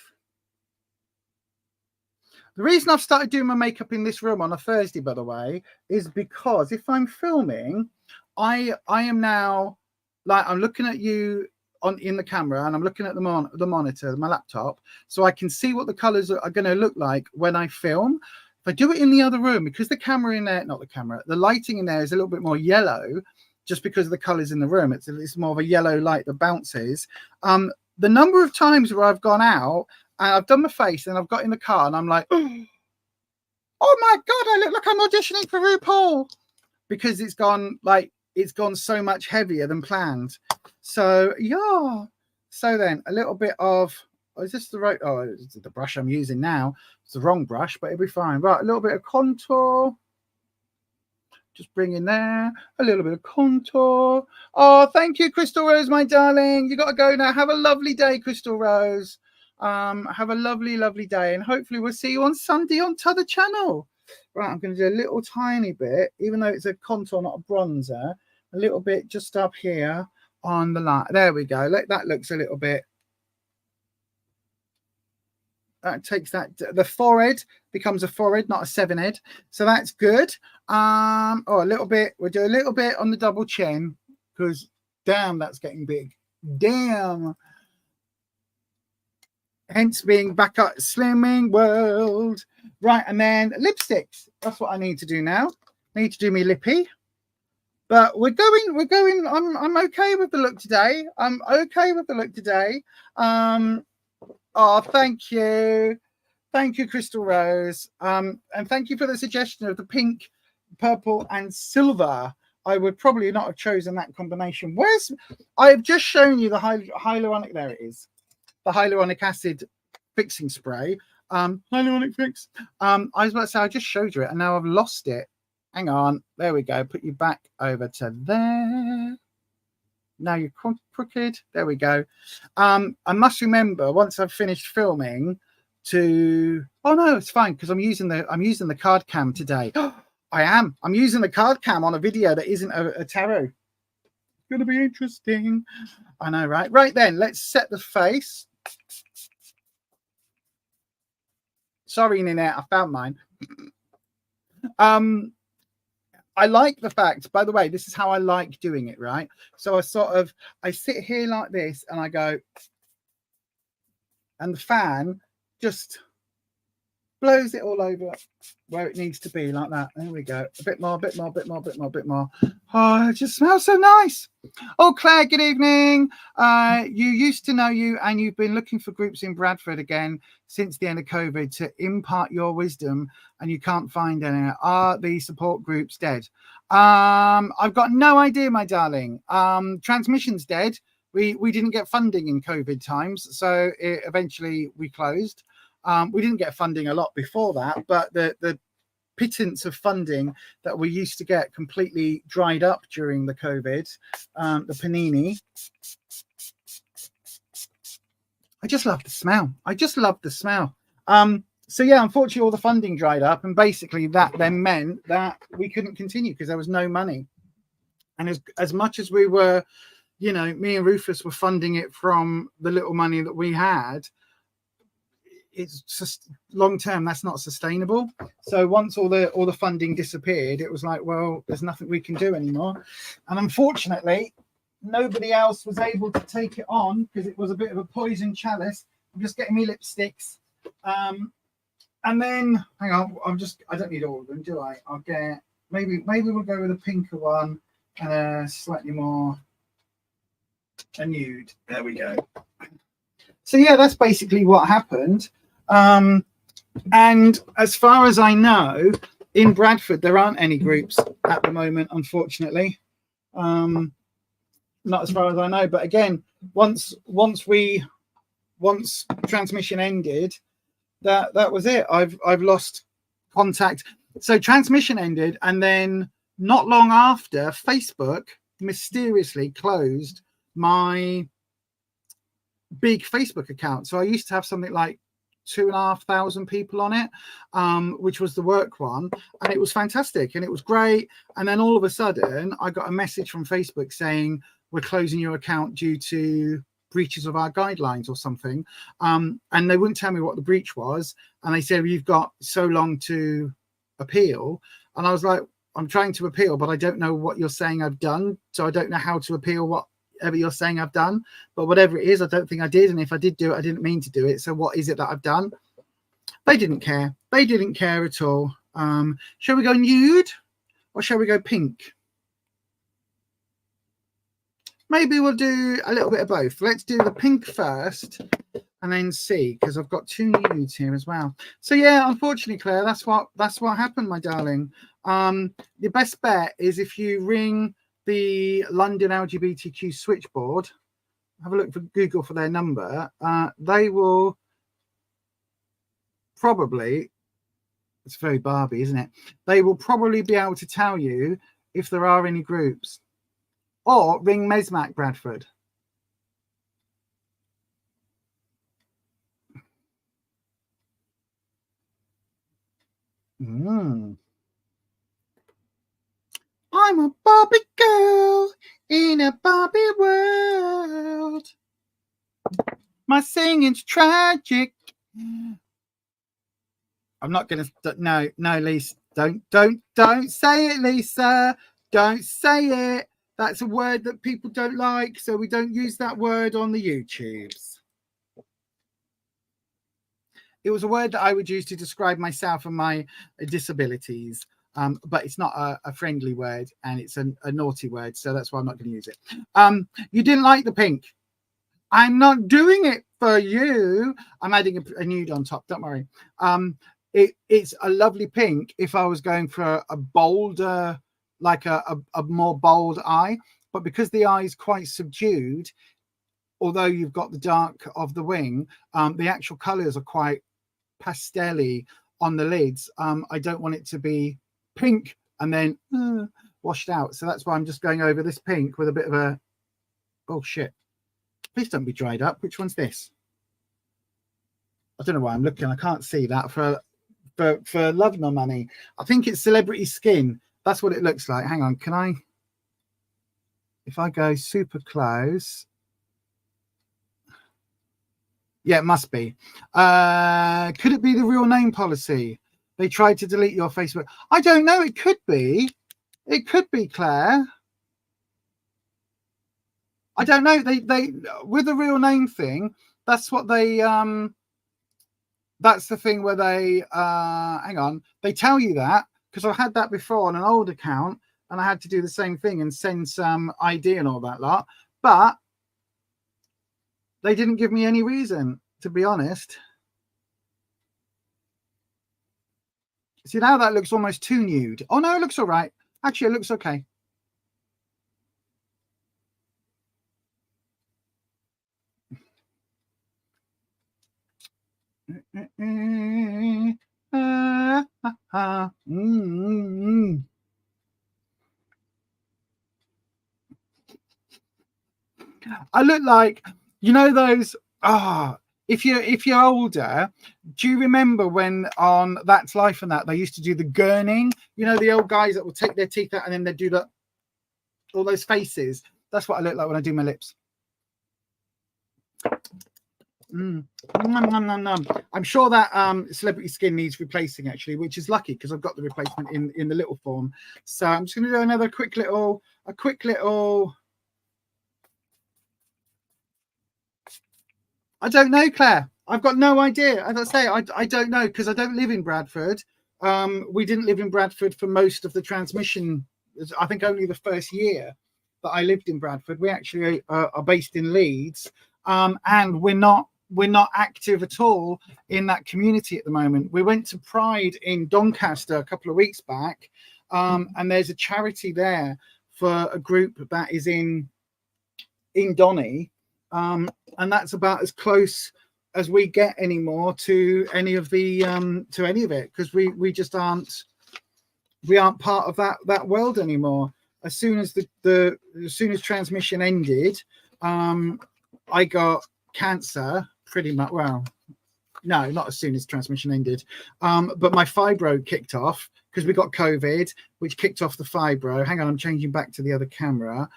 The reason I've started doing my makeup in this room on a Thursday, by the way, is because if I'm filming, I am now, like, I'm looking at you in the camera and I'm looking at the monitor, my laptop, so I can see what the colors are going to look like when I film. If I do it in the other room, because the camera in there, the lighting in there is a little bit more yellow, just because of the colors in the room. It's more of a yellow light that bounces. The number of times where I've gone out and I've done my face and I've got in the car and I'm like, oh my God, I look like I'm auditioning for RuPaul, because it's gone so much heavier than planned. So yeah. So then a little bit of, is this the right, oh, it's the brush I'm using now. It's the wrong brush, but it'll be fine. Right, a little bit of contour. Just bring in there a little bit of contour. Oh, thank you, Crystal Rose, my darling. You got to go now. Have a lovely day, Crystal Rose. Have a lovely day, and hopefully we'll see you on Sunday on t'other channel. Right, I'm going to do a little tiny bit, even though it's a contour, not a bronzer, a little bit just up here on the line. There we go. That looks a little bit. That takes that, the forehead becomes a forehead, not a seven head. So that's good. Oh, a little bit. We'll do a little bit on the double chin, because damn, that's getting big. Damn. Hence being back at Slimming World. Right, and then lipsticks. That's what I need to do now. I need to do me lippy. But we're going. I'm okay with the look today. Oh, thank you. Thank you, Crystal Rose. And thank you for the suggestion of the pink, purple, and silver. I would probably not have chosen that combination. I have just shown you the hyaluronic, there it is. The hyaluronic acid fixing spray. Hyaluronic fix. I was about to say, I just showed you it and now I've lost it. Hang on. There we go. Put you back over to there. Now you're crooked. There we go. I must remember once I've finished filming to, oh no, it's fine because I'm using the card cam today. I'm using the card cam on a video that isn't a tarot. It's gonna be interesting. I know, right? Right then, let's set the face. Sorry, Ninette, I found mine. I like the fact, by the way, this is how I like doing it, right? So I sit here like this and I go, and the fan just blows it all over where it needs to be like that. There we go. A bit more, bit more, bit more, bit more, bit more. Oh, it just smells so nice. Oh, Claire, good evening. You used to know you and you've been looking for groups in Bradford again since the end of COVID to impart your wisdom and you can't find any. Are the support groups dead? I've got no idea, my darling. Transmission's dead. We didn't get funding in COVID times, so eventually we closed. We didn't get funding a lot before that, but the pittance of funding that we used to get completely dried up during the COVID. The panini. I just love the smell. I just love the smell. So yeah, unfortunately, all the funding dried up, and basically that then meant that we couldn't continue because there was no money. And as much as we were, you know, me and Rufus were funding it from the little money that we had, it's just long term that's not sustainable. So once all the funding disappeared, it was like, well, there's nothing we can do anymore. And unfortunately, nobody else was able to take it on because it was a bit of a poison chalice. I'm just getting me lipsticks. And then hang on, I don't need all of them, do I? I'll get maybe we'll go with a pinker one and a slightly more a nude. There we go. So yeah, that's basically what happened. And as far as I know, in Bradford there aren't any groups at the moment, unfortunately. Not as far as I know. But again, once transmission ended, that was it. I've lost contact. So transmission ended, and then not long after, Facebook mysteriously closed my big Facebook account. So I used to have something like 2,500 people on it, which was the work one, and it was fantastic and it was great. And then all of a sudden I got a message from Facebook saying we're closing your account due to breaches of our guidelines or something, and they wouldn't tell me what the breach was, and they said, well, you've got so long to appeal. And I was like, I'm trying to appeal, but I don't know what you're saying I've done, so I don't know how to appeal whatever you're saying I've done. But whatever it is, I don't think I did, and if I did do it, I didn't mean to do it. So what is it that I've done? They didn't care. They didn't care at all. Shall we go nude or shall we go pink? Maybe we'll do a little bit of both. Let's do the pink first and then see, because I've got two nudes here as well. So yeah, unfortunately, Claire, that's what happened, my darling. The best bet is if you ring the London LGBTQ switchboard, have a look for Google for their number. They will probably, it's very Barbie, isn't it? They will probably be able to tell you if there are any groups. Or ring Mesmac Bradford. I'm a Barbie girl in a Barbie world. My singing's tragic. I'm not gonna. No, Lisa. Don't say it, Lisa. Don't say it. That's a word that people don't like, so we don't use that word on the YouTubes. It was a word that I would use to describe myself and my disabilities, but it's not a friendly word, and it's a naughty word, so that's why I'm not going to use it. You didn't like the pink. I'm not doing it for you. I'm adding a nude on top. Don't worry. It's a lovely pink if I was going for a bolder, like a more bold eye. But because the eye is quite subdued, although you've got the dark of the wing, the actual colours are quite pastel-y on the lids. I don't want it to be pink and then washed out. So that's why I'm just going over this pink with a bit of a, oh shit. Please don't be dried up. Which one's this? I don't know why I'm looking. I can't see that for love nor money. I think it's Celebrity Skin. That's what it looks like. Hang on. Can I, if I go super close? Yeah, it must be. Could it be the real name policy? They tried to delete your Facebook. I don't know. It could be. It could be, Claire. I don't know. They with the real name thing, that's what they that's the thing where they hang on, they tell you that, because I've had that before on an old account and I had to do the same thing and send some ID and all that lot, but they didn't give me any reason, to be honest. See, now that looks almost too nude. Oh no, it looks all right. Actually, it looks okay. I look like, you know, those if you're older, do you remember when on That's Life and that they used to do the gurning? You know, the old guys that will take their teeth out and then they do that, all those faces. That's what I look like when I do my lips. I'm sure that Celebrity Skin needs replacing, actually, which is lucky because I've got the replacement in the little form. So I'm just going to do another quick little I don't know, Claire. I've got no idea. As I say, I don't know because I don't live in Bradford. We didn't live in Bradford for most of the transmission. I think only the first year that I lived in Bradford. We actually are based in Leeds, and we're not active at all in that community at the moment. We went to Pride in Doncaster a couple of weeks back, and there's a charity there for a group that is in Donny. And that's about as close as we get anymore to any of the it, because we just aren't part of that world anymore. As soon as as soon as transmission ended, I got cancer pretty much. Well, no, not as soon as transmission ended, but my fibro kicked off because we got COVID, which kicked off the fibro. Hang on, I'm changing back to the other camera,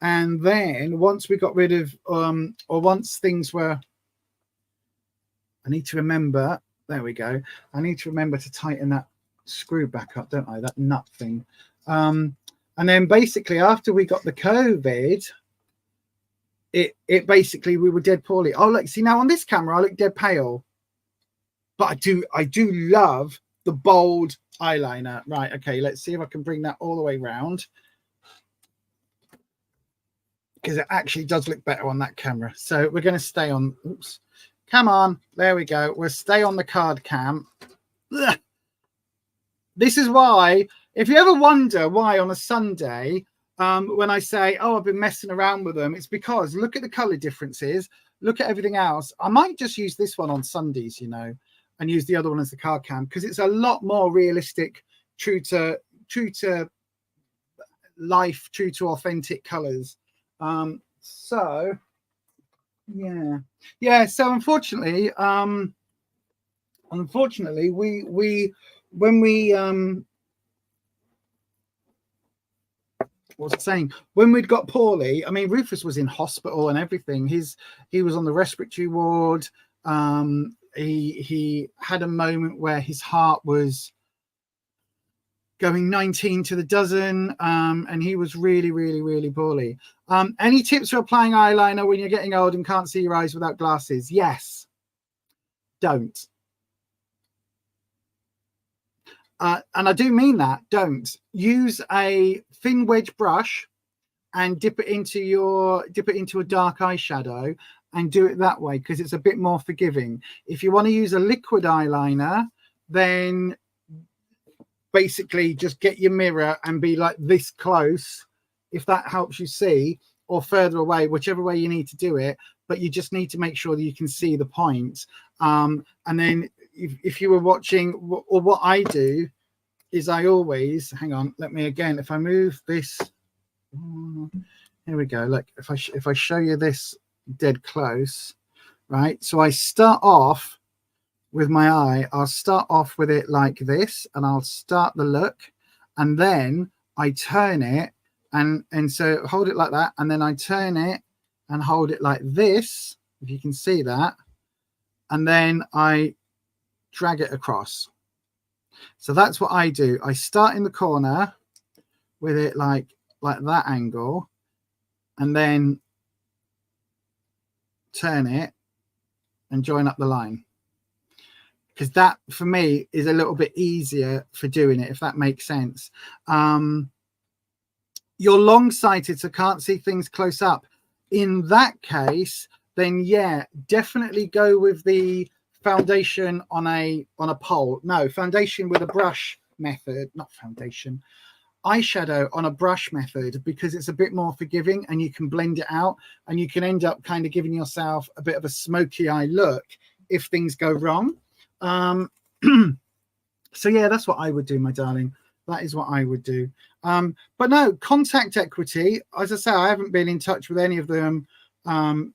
and then once we got rid of or once things were, I need to remember, there we go, I need to remember to tighten that screw back up, don't I, that nut thing. And then basically after we got the COVID, it basically, we were dead poorly. Oh look, see, now on this camera I look dead pale, but I do love the bold eyeliner. Right, okay, let's see if I can bring that all the way round, because it actually does look better on that camera. So we're going to stay on, oops, come on, there we go, we'll stay on the card cam. Ugh. This is why, if you ever wonder why on a Sunday, when I say, oh, I've been messing around with them, it's because look at the color differences, look at everything else. I might just use this one on Sundays, you know, and use the other one as the card cam, because it's a lot more realistic, true to life, true to authentic colors. So yeah, so unfortunately we when we what was I saying, when we'd got poorly, I mean, Rufus was in hospital and everything. He was on the respiratory ward. He had a moment where his heart was going 19 to the dozen, and he was really, really, really poorly. Any tips for applying eyeliner when you're getting old and can't see your eyes without glasses? Yes. Don't. And I do mean that. Don't. Use a thin wedge brush and dip it into a dark eyeshadow and do it that way, because it's a bit more forgiving. If you want to use a liquid eyeliner, then basically just get your mirror and be like this close, if that helps you see, or further away, whichever way you need to do it. But you just need to make sure that you can see the point. And then if you were watching, or what I do is I always, hang on, let me again, if I move this, here we go. Look, if I show you this dead close, right? So I start off with my eye, I'll start off with it like this, and I'll start the look, and then I turn it, and so hold it like that, and then I turn it and hold it like this, if you can see that, and then I drag it across. So that's what I do. I start in the corner with it like that angle, and then turn it and join up the line, because that for me is a little bit easier for doing it, if that makes sense. You're long-sighted, so can't see things close up. In that case, then yeah, definitely go with the foundation on a pole. No, foundation with a brush method, not foundation, eyeshadow on a brush method, because it's a bit more forgiving and you can blend it out, and you can end up kind of giving yourself a bit of a smoky eye look if things go wrong. So yeah, that's what I would do, my darling. That is what I would do. But no, Contact Equity, as I say, I haven't been in touch with any of them.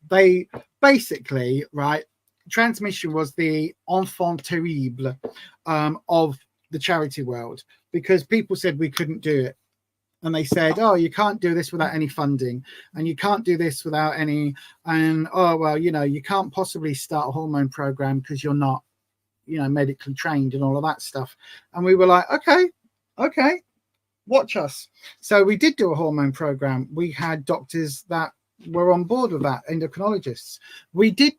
They basically, right, Transmission was the enfant terrible of the charity world, because people said we couldn't do it. And they said, oh, you can't do this without any funding, and you can't do this without any, and oh, well, you know, you can't possibly start a hormone program because you're not, you know, medically trained and all of that stuff. And we were like, okay, watch us. So we did do a hormone program. We had doctors that were on board with that, endocrinologists. We did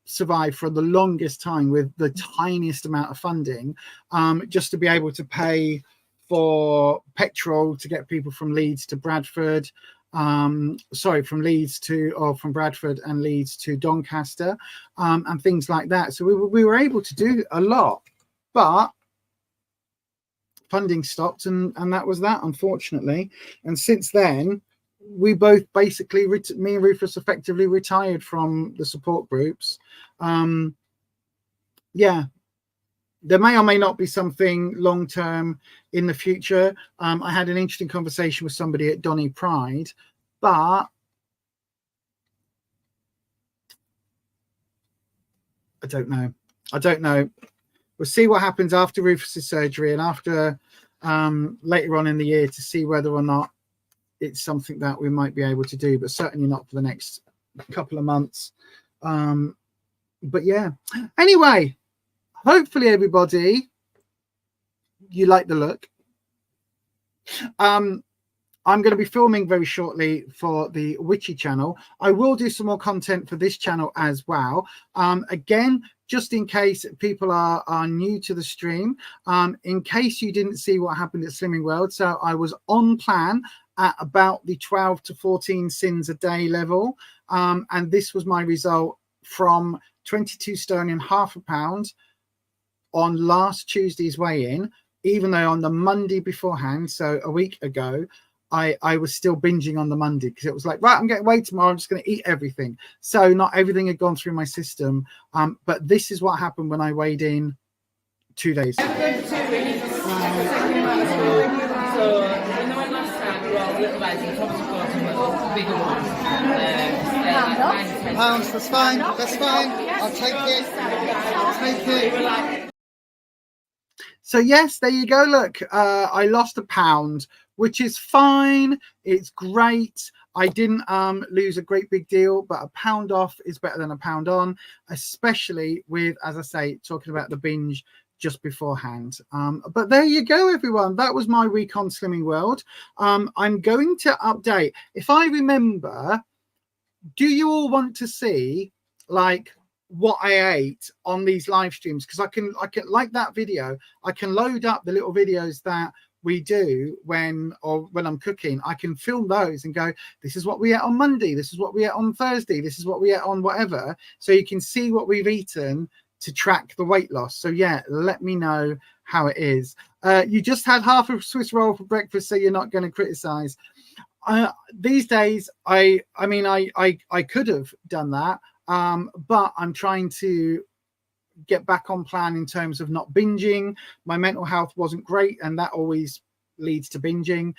survive for the longest time with the tiniest amount of funding, just to be able to pay for petrol to get people from Leeds to Bradford, from Bradford and Leeds to Doncaster, and things like that. So we were able to do a lot, but funding stopped, and that was that, unfortunately. And since then, we both basically, me and Rufus, effectively retired from the support groups. Yeah, there may or may not be something long term in the future. I had an interesting conversation with somebody at Donny Pride, but I don't know. We'll see what happens after Rufus's surgery and after later on in the year, to see whether or not it's something that we might be able to do, but certainly not for the next couple of months. But yeah, anyway, hopefully everybody, you like the look. I'm going to be filming very shortly for the Witchy channel. I will do some more content for this channel as well. Again, just in case people are new to the stream, in case you didn't see what happened at Slimming World. So I was on plan at about the 12 to 14 sins a day level. And this was my result from 22 stone and half a pound on last Tuesday's weigh-in, even though on the Monday beforehand, so a week ago, I was still binging on the Monday, because it was like, right, I'm getting weighed tomorrow, I'm just going to eat everything. So not everything had gone through my system. But this is what happened when I weighed in 2 days. So, when I went last time, we were all little guys, and Thomas got some little bigger ones. Pounds, that's fine. I'll take it. So yes, there you go. Look, I lost a pound, which is fine. It's great. I didn't lose a great big deal, but a pound off is better than a pound on, especially with, as I say, talking about the binge just beforehand. But there you go, everyone. That was my week on Slimming World. I'm going to update. If I remember, do you all want to see like what I ate on these live streams? Because I can like that video, I can load up the little videos that we do when I'm cooking, I can film those and go, this is what we ate on Monday, this is what we ate on Thursday, this is what we ate on whatever, so you can see what we've eaten to track the weight loss. So yeah, let me know how it is. You just had half a Swiss roll for breakfast, so you're not going to criticize. These days, I could have done that, but I'm trying to get back on plan in terms of not binging. My mental health wasn't great, and that always leads to binging.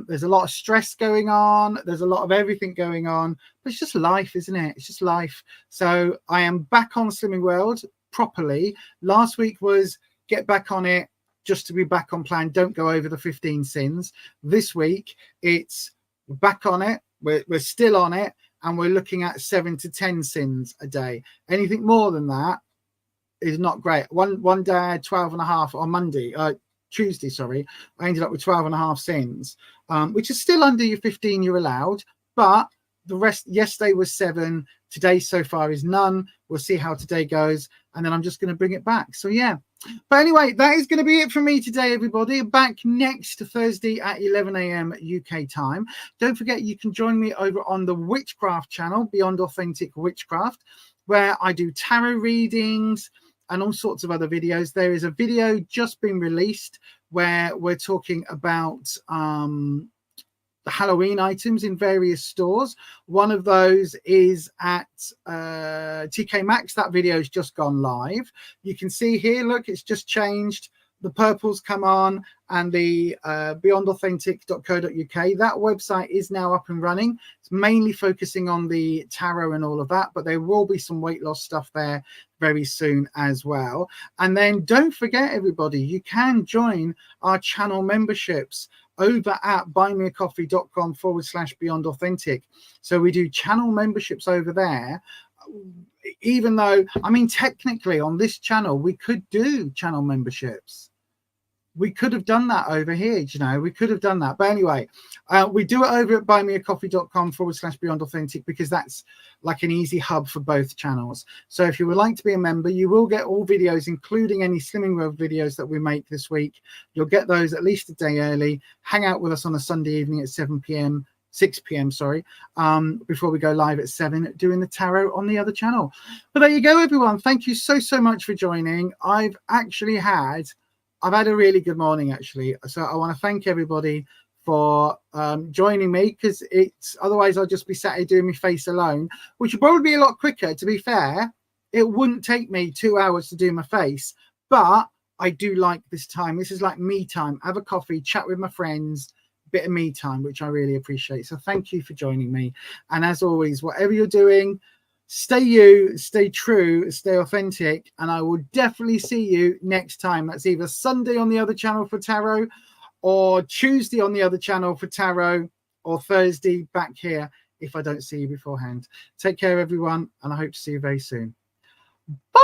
There's a lot of stress going on, there's a lot of everything going on, but it's just life, isn't it? It's just life. So I am back on Slimming World properly. Last week was get back on it just to be back on plan, don't go over the 15 sins. This week it's back on it, we're still on it, and we're looking at 7 to 10 sins a day. Anything more than that is not great. One day I had 12 and a half on Tuesday, sorry, I ended up with 12 and a half sins, which is still under your 15 you're allowed, but the rest, yesterday was 7, today so far is none. We'll see how today goes, and then I'm just going to bring it back. So yeah, but anyway, that is going to be it for me today, everybody. Back next Thursday at 11 a.m. UK time. Don't forget, you can join me over on the Witchcraft channel, Beyond Authentic Witchcraft, where I do tarot readings and all sorts of other videos. There is a video just been released where we're talking about the Halloween items in various stores. One of those is at TK Maxx. That video has just gone live. You can see here, look, it's just changed. The purple's come on, and the beyondauthentic.co.uk. That website is now up and running. It's mainly focusing on the tarot and all of that, but there will be some weight loss stuff there very soon as well. And then don't forget, everybody, you can join our channel memberships over at buymeacoffee.com/Beyond Authentic. So we do channel memberships over there. Even though, I mean, technically on this channel, we could do channel memberships. We could have done that over here, you know, we could have done that. But anyway, we do it over at buymeacoffee.com/Beyond Authentic, because that's like an easy hub for both channels. So if you would like to be a member, you will get all videos, including any Slimming World videos that we make this week. You'll get those at least a day early. Hang out with us on a Sunday evening at 6 p.m. sorry, before we go live at 7, doing the tarot on the other channel. But there you go, everyone. Thank you so much for joining. I've had a really good morning, actually. So I want to thank everybody for joining me, because otherwise I'll just be sat here doing my face alone, which would probably be a lot quicker. To be fair, it wouldn't take me 2 hours to do my face, but I do like this time. This is like me time. Have a coffee, chat with my friends, bit of me time, which I really appreciate. So thank you for joining me. And as always, whatever you're doing, stay you, stay true, stay authentic, and I will definitely see you next time. That's either Sunday on the other channel for tarot, or Tuesday on the other channel for tarot, or Thursday back here if I don't see you beforehand. Take care, everyone, and I hope to see you very soon. Bye.